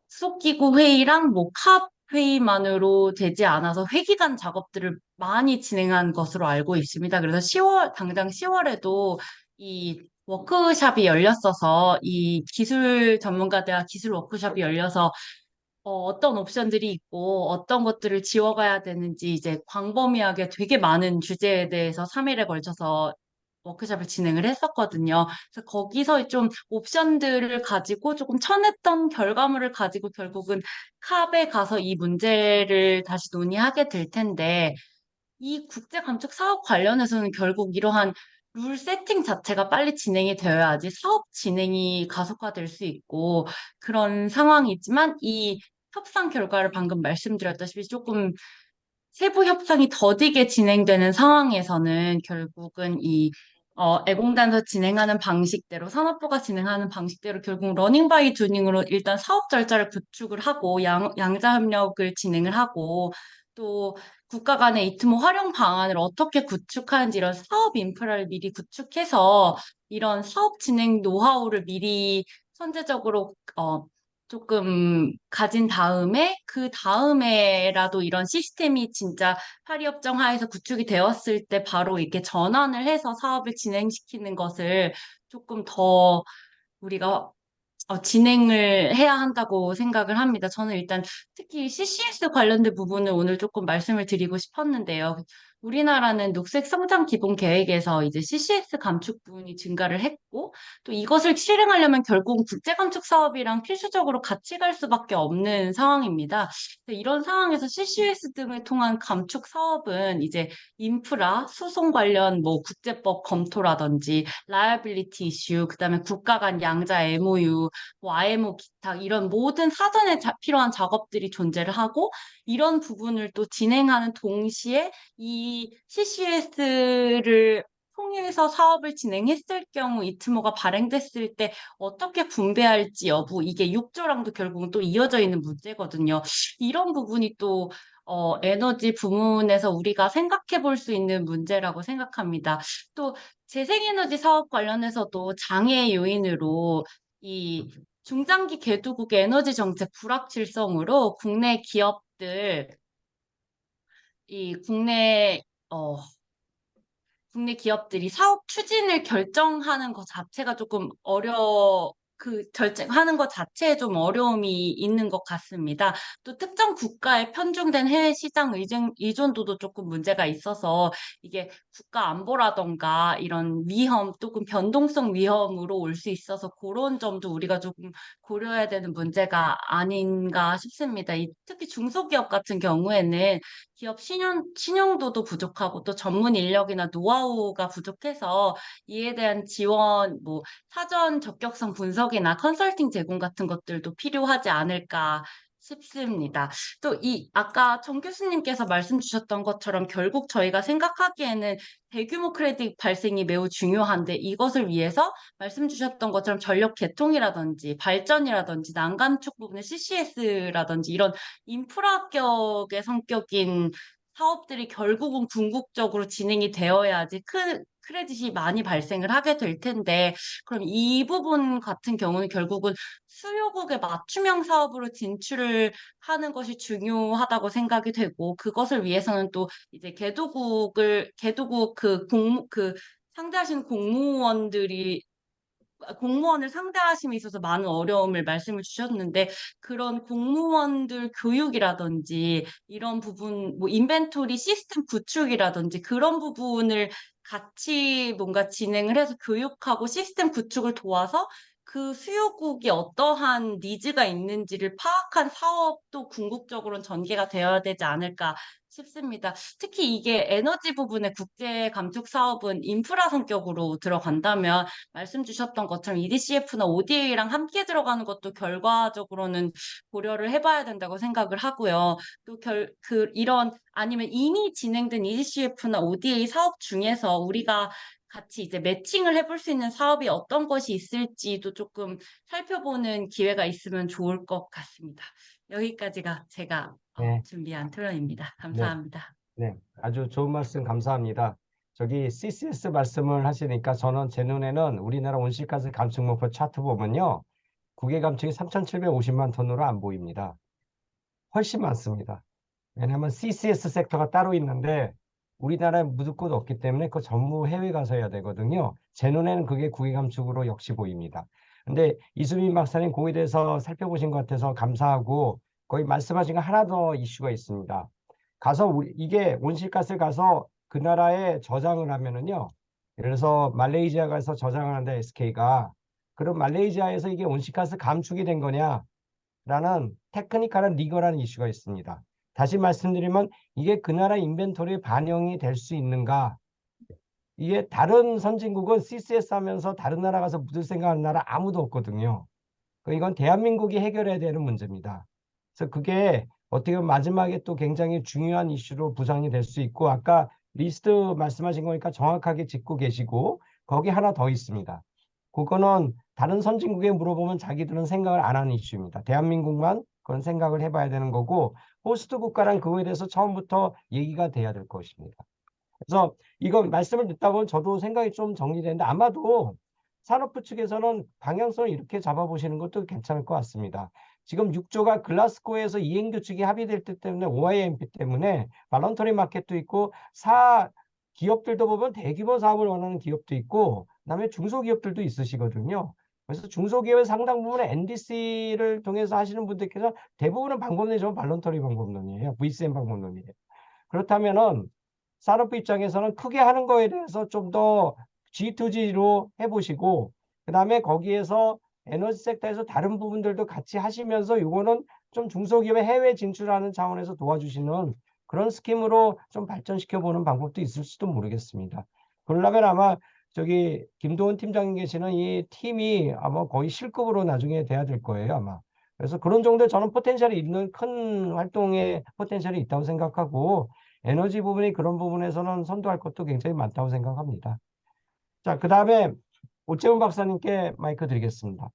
수석기구 회의랑 뭐 캅 회의만으로 되지 않아서 회기간 작업들을 많이 진행한 것으로 알고 있습니다. 그래서 당장 10월에도 이 워크숍이 열렸어서 이 기술 전문가들과 기술 워크숍이 열려서 어떤 옵션들이 있고 어떤 것들을 지워가야 되는지 이제 광범위하게 되게 많은 주제에 대해서 3일에 걸쳐서 워크숍을 진행을 했었거든요. 그래서 거기서 좀 옵션들을 가지고 조금 쳐냈던 결과물을 가지고 결국은 캅에 가서 이 문제를 다시 논의하게 될 텐데 이 국제 감축 사업 관련해서는 결국 이러한 룰 세팅 자체가 빨리 진행이 되어야지 사업 진행이 가속화될 수 있고 그런 상황이지만 이 협상 결과를 방금 말씀드렸다시피 조금 세부 협상이 더디게 진행되는 상황에서는 결국은 애공단에서 진행하는 방식대로, 산업부가 진행하는 방식대로 결국 러닝 바이 두닝으로 일단 사업 절차를 구축을 하고 양자 협력을 진행을 하고 또 국가 간의 이트모 활용 방안을 어떻게 구축하는지 이런 사업 인프라를 미리 구축해서 이런 사업 진행 노하우를 미리 선제적으로 조금 가진 다음에 그 다음에라도 이런 시스템이 진짜 파리협정 하에서 구축이 되었을 때 바로 이렇게 전환을 해서 사업을 진행시키는 것을 조금 더 우리가 진행을 해야 한다고 생각을 합니다. 저는 일단 특히 CCS 관련된 부분을 오늘 조금 말씀을 드리고 싶었는데요. 우리나라는 녹색 성장 기본 계획에서 이제 CCS 감축 부분이 증가를 했고, 또 이것을 실행하려면 결국 국제 감축 사업이랑 필수적으로 같이 갈 수밖에 없는 상황입니다. 이런 상황에서 CCS 등을 통한 감축 사업은 이제 인프라, 수송 관련 뭐 국제법 검토라든지, 라이어빌리티 이슈, 그다음에 국가 간 양자 MOU, 뭐 IMO 기타 이런 모든 사전에 필요한 작업들이 존재를 하고 이런 부분을 또 진행하는 동시에 이 CCS를 통해서 사업을 진행했을 경우 이트모가 발행됐을 때 어떻게 분배할지 여부 이게 6조랑도 결국은 또 이어져 있는 문제거든요. 이런 부분이 또 에너지 부문에서 우리가 생각해 볼 수 있는 문제라고 생각합니다. 또 재생에너지 사업 관련해서도 장애 요인으로 이 중장기 궤도국의 에너지 정책 불확실성으로 이 국내 기업들이 사업 추진을 결정하는 것 자체가 조금 결정하는 것 자체에 좀 어려움이 있는 것 같습니다. 또 특정 국가에 편중된 해외 시장 의존도도 조금 문제가 있어서 이게 국가 안보라던가 이런 위험, 조금 변동성 위험으로 올 수 있어서 그런 점도 우리가 조금 고려해야 되는 문제가 아닌가 싶습니다. 특히 중소기업 같은 경우에는 기업 신용도도 부족하고 또 전문 인력이나 노하우가 부족해서 이에 대한 지원, 뭐 사전 적격성 분석이나 컨설팅 제공 같은 것들도 필요하지 않을까 싶습니다. 또 아까 정 교수님께서 말씀 주셨던 것처럼 결국 저희가 생각하기에는 대규모 크레딧 발생이 매우 중요한데 이것을 위해서 말씀 주셨던 것처럼 전력 개통이라든지 발전이라든지 난감축 부분의 CCS라든지 이런 인프라격의 성격인 사업들이 결국은 궁극적으로 진행이 되어야지 크레딧이 많이 발생을 하게 될 텐데, 그럼 이 부분 같은 경우는 결국은 수요국의 맞춤형 사업으로 진출을 하는 것이 중요하다고 생각이 되고, 그것을 위해서는 또 이제 개도국 상대하시는 공무원을 상대하심에 있어서 많은 어려움을 말씀을 주셨는데 그런 공무원들 교육이라든지 이런 부분 뭐 인벤토리 시스템 구축이라든지 그런 부분을 같이 뭔가 진행을 해서 교육하고 시스템 구축을 도와서 그 수요국이 어떠한 니즈가 있는지를 파악한 사업도 궁극적으로는 전개가 되어야 되지 않을까 싶습니다. 특히 이게 에너지 부분의 국제 감축 사업은 인프라 성격으로 들어간다면 말씀 주셨던 것처럼 EDCF나 ODA랑 함께 들어가는 것도 결과적으로는 고려를 해봐야 된다고 생각을 하고요. 또 아니면 이미 진행된 EDCF나 ODA 사업 중에서 우리가 같이 이제 매칭을 해볼 수 있는 사업이 어떤 것이 있을지도 조금 살펴보는 기회가 있으면 좋을 것 같습니다. 여기까지가 제가 네, 준비한 토론입니다. 네, 감사합니다. 네. 아주 좋은 말씀 감사합니다. 저기 CCS 말씀을 하시니까 저는 제 눈에는 우리나라 온실가스 감축 목표 차트 보면요. 국외 감축이 3,750만 톤으로 안 보입니다. 훨씬 많습니다. 왜냐하면 CCS 섹터가 따로 있는데 우리나라에 묻을 곳 없기 때문에 그 전부 해외 가서 해야 되거든요. 제 눈에는 그게 국외 감축으로 역시 보입니다. 근데 이수민 박사님 거기에 대해서 살펴보신 것 같아서 감사하고 거기 말씀하신 거 하나 더 이슈가 있습니다. 이게 온실가스를 가서 그 나라에 저장을 하면은요. 예를 들어서 말레이시아 가서 저장을 하는데 SK가 그럼 말레이시아에서 이게 온실가스 감축이 된 거냐? 라는 테크니컬한 리거라는 이슈가 있습니다. 다시 말씀드리면 이게 그 나라 인벤토리에 반영이 될 수 있는가? 이게 다른 선진국은 CCS 하면서 다른 나라 가서 묻을 생각하는 나라 아무도 없거든요. 이건 대한민국이 해결해야 되는 문제입니다. 그래서 그게 어떻게 보면 마지막에 또 굉장히 중요한 이슈로 부상이 될 수 있고 아까 리스트 말씀하신 거니까 정확하게 짚고 계시고 거기 하나 더 있습니다. 그거는 다른 선진국에 물어보면 자기들은 생각을 안 하는 이슈입니다. 대한민국만 그런 생각을 해봐야 되는 거고 호스트 국가랑 그거에 대해서 처음부터 얘기가 돼야 될 것입니다. 그래서 이거 말씀을 듣다 보면 저도 생각이 좀 정리되는데 아마도 산업부 측에서는 방향성을 이렇게 잡아보시는 것도 괜찮을 것 같습니다. 지금 6조가 글라스고에서 이행 규칙이 합의될 때 때문에 OIMP 때문에 발런터리 마켓도 있고 기업들도 보면 대규모 사업을 원하는 기업도 있고 그다음에 중소기업들도 있으시거든요. 그래서 중소기업의 상당 부분은 NDC를 통해서 하시는 분들께서 대부분은 방법론이 좀 발런터리 방법론이에요. VCM 방법론이에요. 그렇다면은 산업부 입장에서는 크게 하는 거에 대해서 좀 더 G2G로 해보시고 그다음에 거기에서 에너지 섹터에서 다른 부분들도 같이 하시면서 이거는 좀 중소기업의 해외 진출하는 차원에서 도와주시는 그런 스킴으로 좀 발전시켜 보는 방법도 있을 수도 모르겠습니다. 그러려면 아마 저기 김도원 팀장님 계시는 이 팀이 아마 거의 실급으로 나중에 돼야 될 거예요, 아마. 그래서 그런 정도의 저는 포텐셜이 있는 큰 활동의 포텐셜이 있다고 생각하고 에너지 부분이 그런 부분에서는 선도할 것도 굉장히 많다고 생각합니다. 자, 그 다음에 오채훈 박사님께 마이크 드리겠습니다.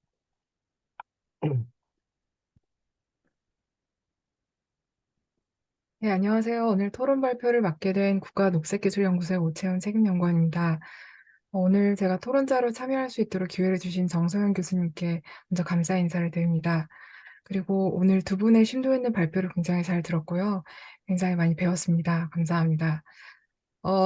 네, 안녕하세요. 오늘 토론 발표를 맡게 된 국가녹색기술연구소의 오채훈 책임연구원입니다. 오늘 제가 토론자로 참여할 수 있도록 기회를 주신 정서영 교수님께 먼저 감사 인사를 드립니다. 그리고 오늘 두 분의 심도 있는 발표를 굉장히 잘 들었고요. 굉장히 많이 배웠습니다. 감사합니다.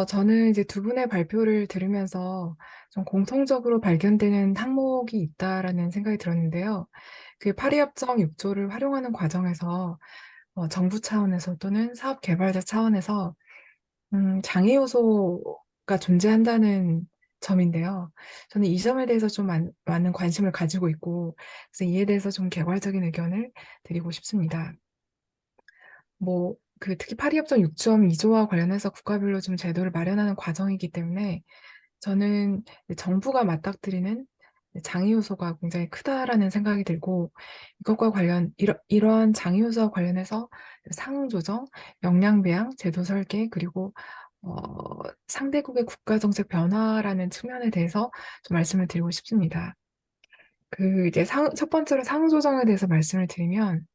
저는 이제 두 분의 발표를 들으면서 좀 공통적으로 발견되는 항목이 있다라는 생각이 들었는데요. 그 파리협정 6조를 활용하는 과정에서 정부 차원에서 또는 사업 개발자 차원에서 장애 요소가 존재한다는 점인데요. 저는 이 점에 대해서 좀 많은 관심을 가지고 있고, 그래서 이에 대해서 좀 개괄적인 의견을 드리고 싶습니다. 특히 파리협정 6.2조와 관련해서 국가별로 좀 제도를 마련하는 과정이기 때문에 저는 정부가 맞닥뜨리는 장애 요소가 굉장히 크다라는 생각이 들고 이것과 이러한 장애 요소와 관련해서 상응 조정, 역량 배양, 제도 설계 그리고 상대국의 국가 정책 변화라는 측면에 대해서 좀 말씀을 드리고 싶습니다. 첫 번째로 상응 조정에 대해서 말씀을 드리면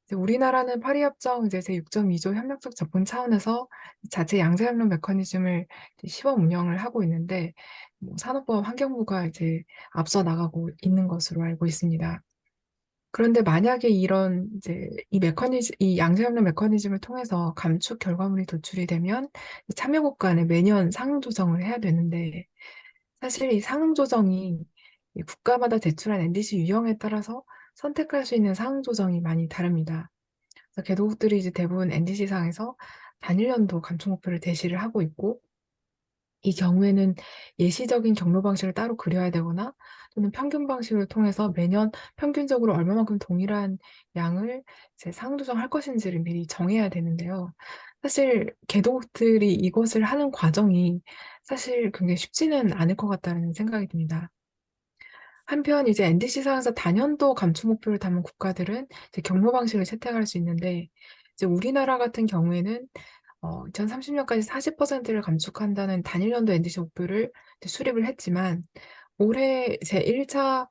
이제 우리나라는 파리협정 이제 제6.2조 협력적 접근 차원에서 자체 양자협력 메커니즘을 이제 시범 운영을 하고 있는데 산업부와 환경부가 이제 앞서 나가고 있는 것으로 알고 있습니다. 그런데 만약에 이 양자협력 메커니즘을 통해서 감축 결과물이 도출이 되면 참여국 간에 매년 상응 조정을 해야 되는데 사실 이 상응 조정이 이 국가마다 제출한 NDC 유형에 따라서 선택할 수 있는 상응 조정이 많이 다릅니다. 그래서 개도국들이 이제 대부분 NDC 상에서 단일 연도 감축 목표를 제시를 하고 있고 이 경우에는 예시적인 경로 방식을 따로 그려야 되거나 또는 평균 방식을 통해서 매년 평균적으로 얼마만큼 동일한 양을 이제 상응 조정할 것인지를 미리 정해야 되는데요. 사실 개도국들이 이것을 하는 과정이 사실 굉장히 쉽지는 않을 것 같다는 생각이 듭니다. 한편 이제 NDC 상에서 단연도 감축 목표를 담은 국가들은 이제 경로 방식을 채택할 수 있는데 이제 우리나라 같은 경우에는 2030년까지 40%를 감축한다는 단일 연도 NDC 목표를 이제 수립을 했지만 올해 제1차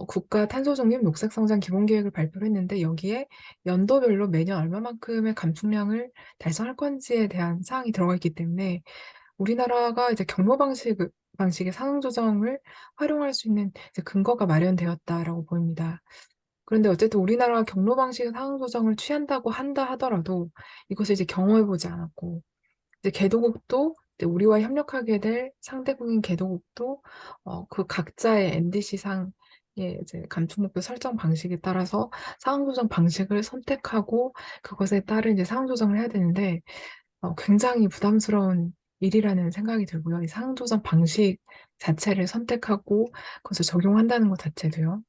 국가 탄소 중립 녹색 성장 기본 계획을 발표를 했는데 여기에 연도별로 매년 얼마만큼의 감축량을 달성할 건지에 대한 사항이 들어가 있기 때문에 우리나라가 이제 방식의 상응 조정을 활용할 수 있는 이제 근거가 마련되었다라고 보입니다. 그런데 어쨌든 우리나라가 경로 방식의 상응 조정을 취한다고 하더라도 이것을 이제 경험해보지 않았고 이제 개도국도 이제 우리와 협력하게 될 상대국인 개도국도 그 각자의 NDC 상의 이제 감축 목표 설정 방식에 따라서 상응 조정 방식을 선택하고 그것에 따른 이제 상응 조정을 해야 되는데 굉장히 부담스러운 일이라는 생각이 들고요. 이 상응 조정 방식 자체를 선택하고 그것을 적용한다는 것 자체도요.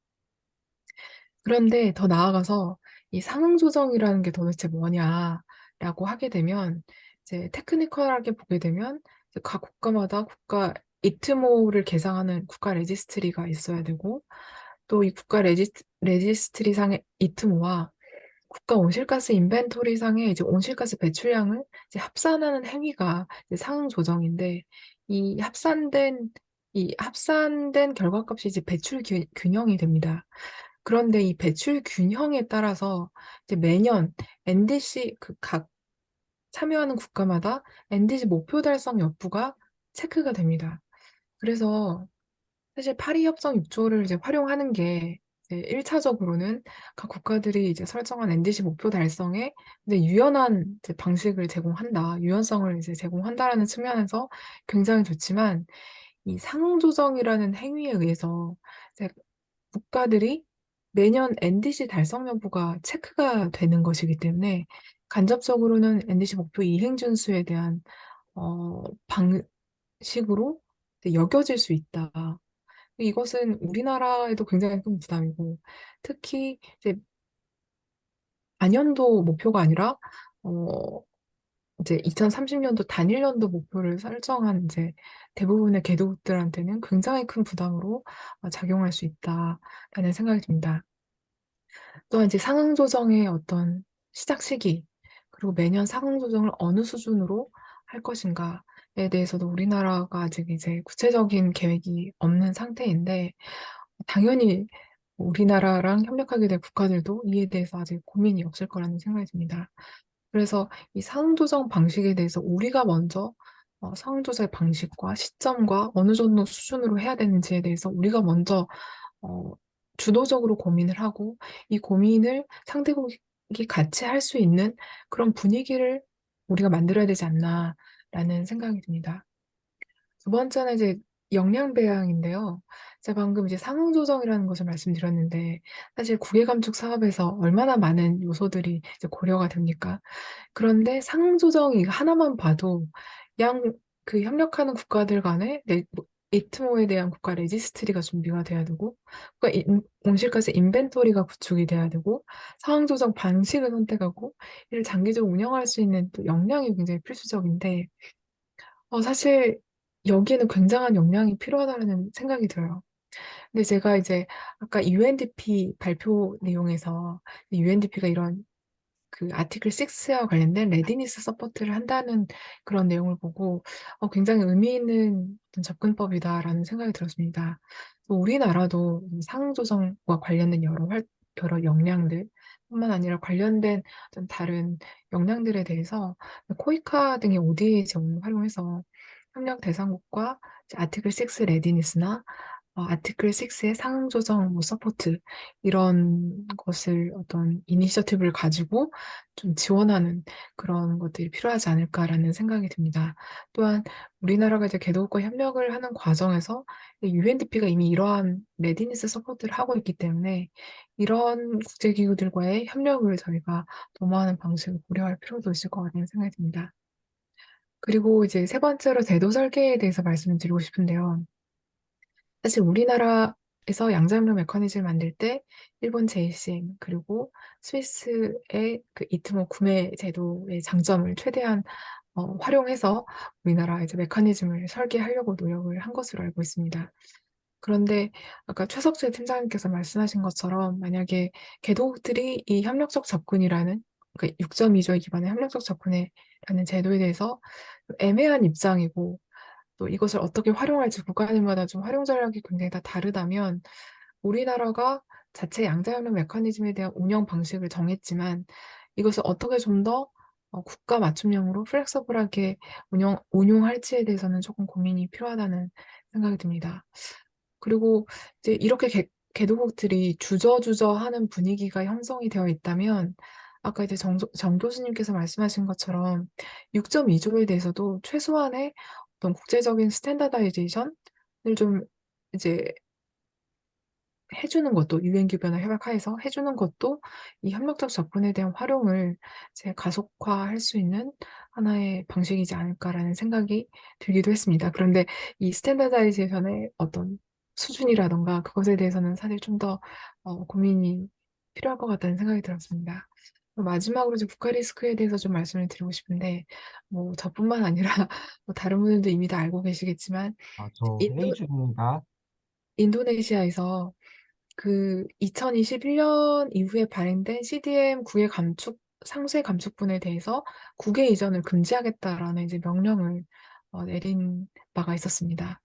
그런데 더 나아가서 이 상응 조정이라는 게 도대체 뭐냐라고 하게 되면 이제 테크니컬하게 보게 되면 이제 각 국가마다 국가 이트모를 개상하는 국가 레지스트리가 있어야 되고 또 이 국가 레지스트리상의 이트모와 국가 온실가스 인벤토리상에 이제 온실가스 배출량을 이제 합산하는 행위가 이제 상응 조정인데 이 합산된 이 합산된 결과값이 이제 균형이 됩니다. 그런데 이 배출 균형에 따라서 이제 매년 NDC 그 각 참여하는 국가마다 NDC 목표 달성 여부가 체크가 됩니다. 그래서 사실 파리 협정 6조를 이제 활용하는 게 이제 1차적으로는 각 국가들이 이제 설정한 NDC 목표 달성에 이제 유연한 이제 방식을 제공한다, 유연성을 이제 제공한다라는 측면에서 굉장히 좋지만 이 상응 조정이라는 행위에 의해서 이제 국가들이 매년 NDC 달성 여부가 체크가 되는 것이기 때문에 간접적으로는 NDC 목표 이행 준수에 대한 방식으로 여겨질 수 있다. 이것은 우리나라에도 굉장히 큰 부담이고, 특히 이제 단연도 목표가 아니라, 어, 이제 2030년도 단일년도 목표를 설정한 이제 대부분의 개도국들한테는 굉장히 큰 부담으로 작용할 수 있다라는 생각이 듭니다. 또한 이제 상응 조정의 어떤 시작 시기, 그리고 매년 상응 조정을 어느 수준으로 할 것인가에 대해서도 우리나라가 아직 이제 구체적인 계획이 없는 상태인데, 당연히 우리나라랑 협력하게 될 국가들도 이에 대해서 아직 고민이 없을 거라는 생각이 듭니다. 그래서 이 상응 조정 방식에 대해서 우리가 먼저 상응 조정 방식과 시점과 어느 정도 수준으로 해야 되는지에 대해서 우리가 먼저 어, 주도적으로 고민을 하고 이 고민을 상대국이 같이 할 수 있는 그런 분위기를 우리가 만들어야 되지 않나라는 생각이 듭니다. 두 번째는 이제 역량 배양인데요. 제가 방금 이제 상응 조정이라는 것을 말씀드렸는데 사실 국외 감축 사업에서 얼마나 많은 요소들이 이제 고려가 됩니까? 그런데 상응 조정이 하나만 봐도 그 협력하는 국가들 간에 이트모에 대한 국가 레지스트리가 준비가 돼야 되고, 온실가스 인벤토리가 구축이 돼야 되고, 상황 조정 방식을 선택하고, 이를 장기적으로 운영할 수 있는 또 역량이 굉장히 필수적인데, 사실 여기에는 굉장한 역량이 필요하다는 생각이 들어요. 근데 제가 이제 아까 UNDP 발표 내용에서 UNDP가 이런 그 아티클 6와 관련된 레디니스 서포트를 한다는 그런 내용을 보고 굉장히 의미 있는 어떤 접근법이다라는 생각이 들었습니다. 또 우리나라도 상응 조정과 관련된 여러 역량들 뿐만 아니라 관련된 어떤 다른 역량들에 대해서 코이카 등의 ODA 지원을 활용해서 협력 대상국과 이제 아티클 6 레디니스나 아티클 6의 상응 조정 뭐 서포트 이런 것을 어떤 이니셔티브를 가지고 좀 지원하는 그런 것들이 필요하지 않을까라는 생각이 듭니다. 또한 우리나라가 이제 개도국과 협력을 하는 과정에서 UNDP가 이미 이러한 레디니스 서포트를 하고 있기 때문에 이런 국제기구들과의 협력을 저희가 도모하는 방식을 고려할 필요도 있을 것 같다는 생각이 듭니다. 그리고 이제 세 번째로 제도 설계에 대해서 말씀을 드리고 싶은데요. 사실 우리나라에서 양자협력 메커니즘을 만들 때 일본 JCM 그리고 스위스의 그 이트모 구매 제도의 장점을 최대한 활용해서 우리나라 이제 메커니즘을 설계하려고 노력을 한 것으로 알고 있습니다. 그런데 아까 최석재 팀장님께서 말씀하신 것처럼 만약에 개도국들이 이 협력적 접근이라는 그 6.2조에 기반한 협력적 접근이라는 제도에 대해서 애매한 입장이고 또 이것을 어떻게 활용할지 국가들마다 좀 활용 전략이 굉장히 다 다르다면 우리나라가 자체 양자협력 메커니즘에 대한 운영 방식을 정했지만 이것을 어떻게 좀 더 국가 맞춤형으로 플렉서블하게 운용할지에 대해서는 조금 고민이 필요하다는 생각이 듭니다. 그리고 이제 이렇게 개도국들이 주저주저 하는 분위기가 형성이 되어 있다면 아까 이제 정 교수님께서 말씀하신 것처럼 6.2조에 대해서도 최소한의 어떤 국제적인 스탠다다이제이션을 좀 이제 해주는 것도 유엔 규범이나 협약하에서 해주는 것도 이 협력적 접근에 대한 활용을 이제 가속화할 수 있는 하나의 방식이지 않을까라는 생각이 들기도 했습니다. 그런데 이 스탠다다이제이션의 어떤 수준이라던가 그것에 대해서는 사실 좀 더 고민이 필요할 것 같다는 생각이 들었습니다. 마지막으로 이제 국가 리스크에 대해서 좀 말씀을 드리고 싶은데 뭐 저뿐만 아니라 뭐 다른 분들도 이미 다 알고 계시겠지만 저 인도, 회의 중입니다. 인도네시아에서 그 2021년 이후에 발행된 CDM 국외 상세 감축분에 대해서 국외 이전을 금지하겠다라는 이제 명령을 내린 바가 있었습니다.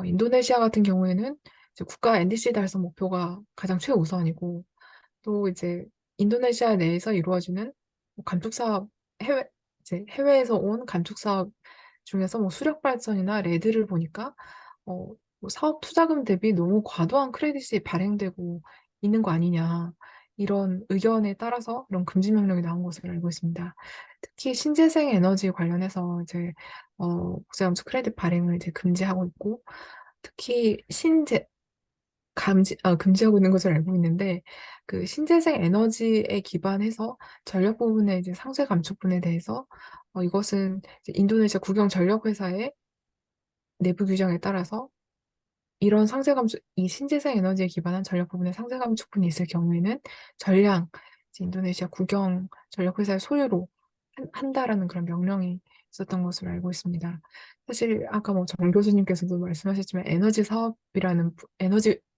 인도네시아 같은 경우에는 이제 국가 NDC 달성 목표가 가장 최우선이고 또 이제 인도네시아 내에서 이루어지는 뭐 감축 사업 이제 해외에서 온 감축 사업 중에서 뭐 수력 발전이나 레드를 보니까 뭐 사업 투자금 대비 너무 과도한 크레딧이 발행되고 있는 거 아니냐 이런 의견에 따라서 이런 금지 명령이 나온 것으로 알고 있습니다. 특히 신재생 에너지 관련해서 이제 국제감축 크레딧 발행을 이제 금지하고 있고 특히 금지하고 있는 것으로 알고 있는데, 그 신재생 에너지에 기반해서 전력 부분의 이제 상세 감축분에 대해서, 이것은 이제 인도네시아 국영 전력 회사의 내부 규정에 따라서 이 신재생 에너지에 기반한 전력 부분의 상세 감축분이 있을 경우에는 전량 이제 인도네시아 국영 전력 회사의 소유로 한다라는 그런 명령이 있었던 것으로 알고 있습니다. 사실 아까 뭐 정 교수님께서도 말씀하셨지만 에너지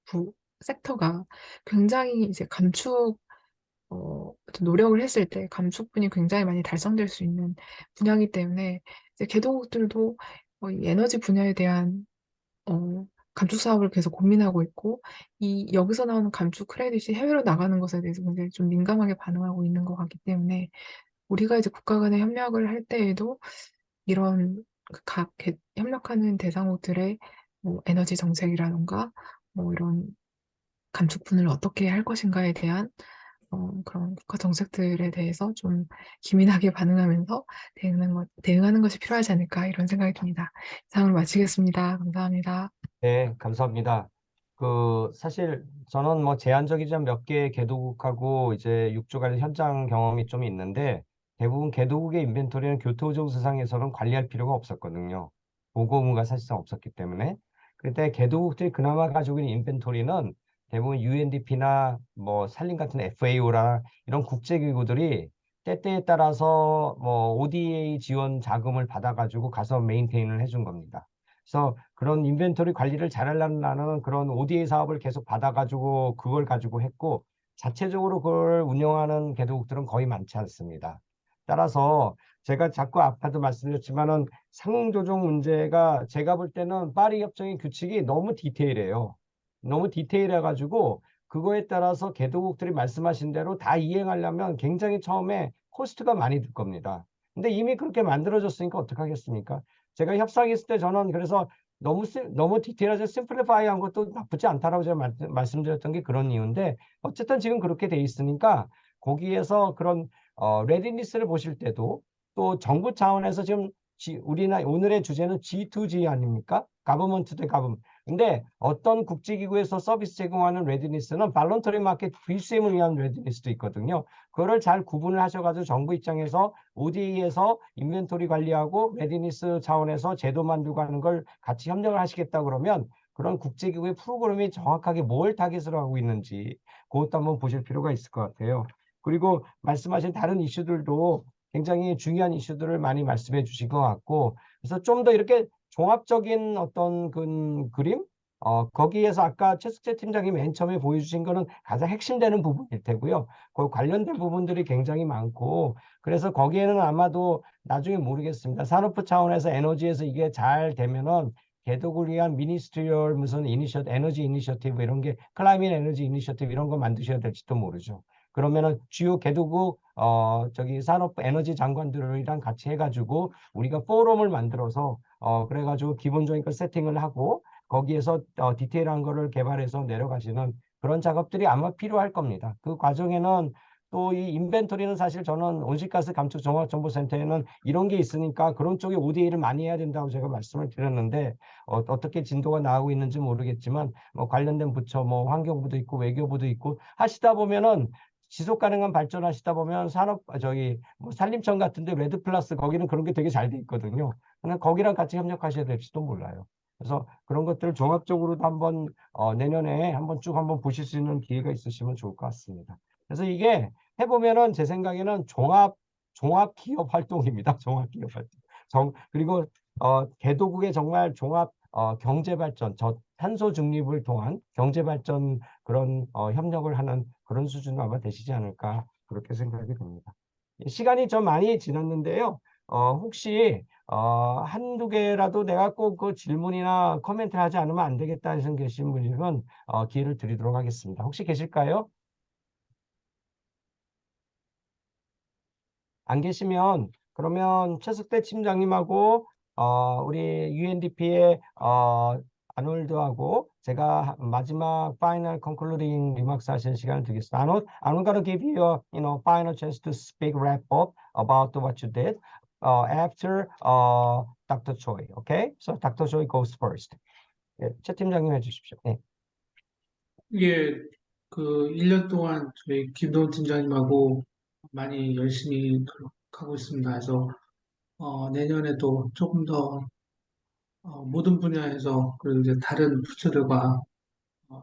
부 섹터가 굉장히 이제 어떤 노력을 했을 때 감축분이 굉장히 많이 달성될 수 있는 분야이기 때문에 이제 개도국들도 이 에너지 분야에 대한 감축 사업을 계속 고민하고 있고 여기서 나오는 감축 크레딧이 해외로 나가는 것에 대해서 굉장히 좀 민감하게 반응하고 있는 것 같기 때문에 우리가 이제 국가 간의 협력을 할 때에도 이런 협력하는 대상국들의 뭐 에너지 정책이라던가 뭐 이런 감축분을 어떻게 할 것인가에 대한 그런 국가 정책들에 대해서 좀 기민하게 반응하면서 대응하는 것이 필요하지 않을까 이런 생각이 듭니다. 이상으로 마치겠습니다. 감사합니다. 네, 감사합니다. 사실 저는 뭐 제한적이지만 몇 개의 개도국하고 이제 6주 간 현장 경험이 좀 있는데 대부분 개도국의 인벤토리는 교토조사상에서는 관리할 필요가 없었거든요. 보고 의무가 사실상 없었기 때문에. 그때 개도국들이 그나마 가지고 있는 인벤토리는 대부분 UNDP나 뭐 산림 같은 FAO라 이런 국제기구들이 때때에 따라서 뭐 ODA 지원 자금을 받아가지고 가서 메인테인을 해준 겁니다. 그래서 그런 인벤토리 관리를 잘하려면 나는 그런 ODA 사업을 계속 받아가지고 그걸 가지고 했고 자체적으로 그걸 운영하는 개도국들은 거의 많지 않습니다. 따라서 제가 자꾸 아까도 말씀드렸지만은 상조정 문제가 제가 볼 때는 파리 협정의 규칙이 너무 디테일해요. 너무 디테일해가지고 그거에 따라서 개도국들이 말씀하신 대로 다 이행하려면 굉장히 처음에 코스트가 많이 들 겁니다. 근데 이미 그렇게 만들어졌으니까 어떡하겠습니까? 제가 협상했을 때 저는 그래서 너무 디테일하게 심플리파이한 것도 나쁘지 않다라고 제가 말씀드렸던 게 그런 이유인데 어쨌든 지금 그렇게 돼 있으니까 거기에서 그런 레디니스를 보실 때도 또 정부 차원에서 지금 오늘의 주제는 G2G 아닙니까? 가버먼트 대 가버먼트. 근데 어떤 국제기구에서 서비스 제공하는 레디니스는 발런터리 마켓 프리세임을 위한 레디니스도 있거든요. 그거를 잘 구분을 하셔가지고 정부 입장에서 ODA에서 인벤토리 관리하고 레디니스 차원에서 제도 만들고 하는 걸 같이 협력을 하시겠다 그러면 그런 국제기구의 프로그램이 정확하게 뭘 타깃으로 하고 있는지 그것도 한번 보실 필요가 있을 것 같아요. 그리고 말씀하신 다른 이슈들도 굉장히 중요한 이슈들을 많이 말씀해 주신 것 같고 그래서 좀 더 이렇게 종합적인 어떤 그림 거기에서 아까 최숙재 팀장이 맨 처음에 보여주신 거는 가장 핵심되는 부분일 테고요. 그 관련된 부분들이 굉장히 많고 그래서 거기에는 아마도 나중에 모르겠습니다. 산업부 차원에서 에너지에서 이게 잘 되면은 개독을 위한 미니스트리얼 무슨 에너지 이니셔티브 이런 게 클라이밋 에너지 이니셔티브 이런 거 만드셔야 될지도 모르죠. 그러면은 주요 개도국 산업 에너지 장관들이랑 같이 해가지고 우리가 포럼을 만들어서 그래가지고 기본적인 걸 세팅을 하고 거기에서 디테일한 거를 개발해서 내려가시는 그런 작업들이 아마 필요할 겁니다. 그 과정에는 또 이 인벤토리는 사실 저는 온실가스 감축 종합정보센터에는 이런 게 있으니까 그런 쪽에 ODA를 많이 해야 된다고 제가 말씀을 드렸는데 어떻게 진도가 나오고 있는지 모르겠지만 뭐 관련된 부처 뭐 환경부도 있고 외교부도 있고 하시다 보면은 지속 가능한 발전하시다 보면 뭐 산림청 같은데 레드 플러스 거기는 그런 게 되게 잘 돼 있거든요. 그냥 거기랑 같이 협력하셔야 될지도 몰라요. 그래서 그런 것들을 종합적으로도 한번 내년에 한번 쭉 한번 보실 수 있는 기회가 있으시면 좋을 것 같습니다. 그래서 이게 해보면은 제 생각에는 종합 기업 활동입니다. 종합 기업 활동. 그리고 개도국의 정말 종합 경제 발전, 탄소 중립을 통한 경제 발전 그런 협력을 하는 그런 수준으로 아마 되시지 않을까 그렇게 생각이 듭니다. 시간이 좀 많이 지났는데요. 혹시 한두 개라도 내가 꼭 그 질문이나 코멘트를 하지 않으면 안 되겠다 하시는 계신 분이면 기회를 드리도록 하겠습니다. 혹시 계실까요? 안 계시면 그러면 최석대 팀장님하고 우리 UNDP의 아놀드하고 제가 마지막 파이널 컨클루딩 리마크스 하시는 시간을 드리겠습니다. Arnold, I'm going to give you a final chance to speak wrap up about what you did after Dr. Choi. Okay? So Dr. Choi goes first. 예, 최 팀장님 해주십시오. 네. 예, 그 1년 동안 저희 김도훈 팀장님하고 많이 열심히 하고 있습니다. 그래서 내년에도 조금 더 모든 분야에서 그리고 이제 다른 부처들과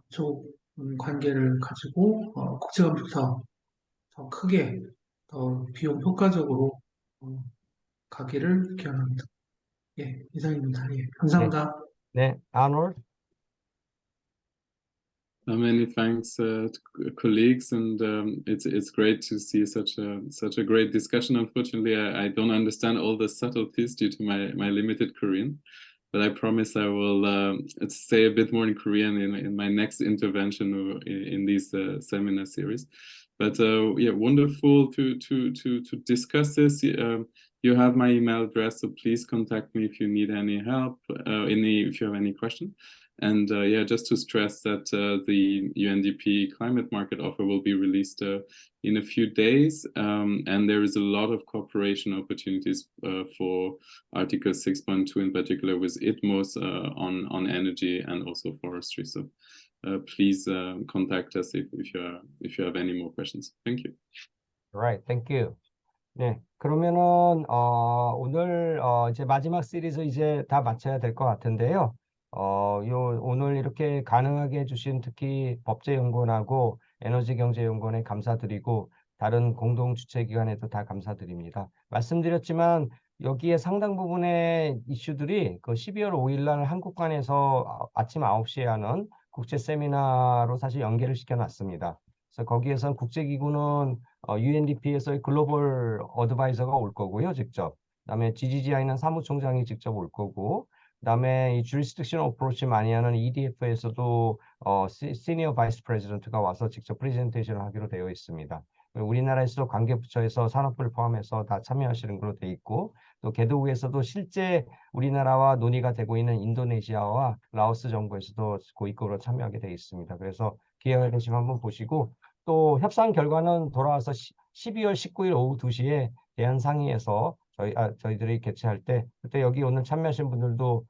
좋은 관계를 가지고 국제감축 사업 더 크게 더 비용 효과적으로 어, 가기를 기원합니다. 예, 이상입니다. 예, 네, 감사합니다. 네, Arnold. Many thanks to colleagues, and it's great to see such a great discussion. Unfortunately, I don't understand all the subtleties due to my limited Korean, but I promise I will say a bit more in Korean in my next intervention in these seminar series. But yeah, wonderful to discuss this. You have my email address, so please contact me if you need any help, if you have any question. And yeah, just to stress that the UNDP climate market offer will be released in a few days, and there is a lot of cooperation opportunities for Article 6.2 in particular with ITMOS on energy and also forestry. So please contact us if you have any more questions. Thank you. Right, thank you. 네, 그러면은 오늘 이제 마지막 시리즈 이제 다 마쳐야 될 것 같은데요. 오늘 이렇게 가능하게 해주신 특히 법제연구원하고 에너지경제연구원에 감사드리고 다른 공동 주최기관에도 다 감사드립니다. 말씀드렸지만 여기에 상당 부분의 이슈들이 그 12월 5일 날 한국관에서 아침 9시에 하는 국제 세미나로 사실 연계를 시켜놨습니다. 그래서 거기에선 국제기구는 UNDP에서의 글로벌 어드바이저가 올 거고요, 직접. 그다음에 GGGI는 사무총장이 직접 올 거고, 그다음에 이 jurisdiction approach 많이 하는 EDF에서도 시니어 바이스 프레지던트가 와서 직접 프레젠테이션을 하기로 되어 있습니다. 우리나라에서도 관계부처에서 산업부를 포함해서 다 참여하시는 걸로 되어 있고, 또 개도국에서도 실제 우리나라와 논의가 되고 있는 인도네시아와 라오스 정부에서도 고위급으로 참여하게 되어 있습니다. 그래서 기회가 되시면 한번 보시고, 또 협상 결과는 돌아와서 12월 19일 오후 2시에 대한상의에서 저희들이 개최할 때 그때 여기 오늘 참여하신 분들도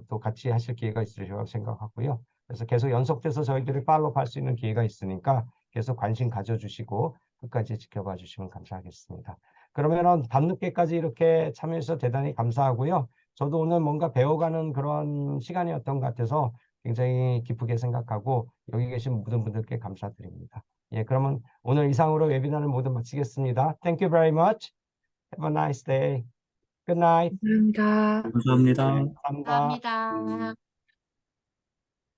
또 같이 하실 기회가 있으리라고 생각하고요. 그래서 계속 연속돼서 저희들이 팔로우할 수 있는 기회가 있으니까 계속 관심 가져주시고 끝까지 지켜봐 주시면 감사하겠습니다. 그러면은 밤늦게까지 이렇게 참여해 주셔서 대단히 감사하고요. 저도 오늘 뭔가 배워가는 그런 시간이었던 것 같아서 굉장히 기쁘게 생각하고 여기 계신 모든 분들께 감사드립니다. 예, 그러면 오늘 이상으로 웨비나를 모두 마치겠습니다. Thank you very much. Have a nice day. Good night. 감사합니다. 감사합니다. 감사합니다. 감사합니다.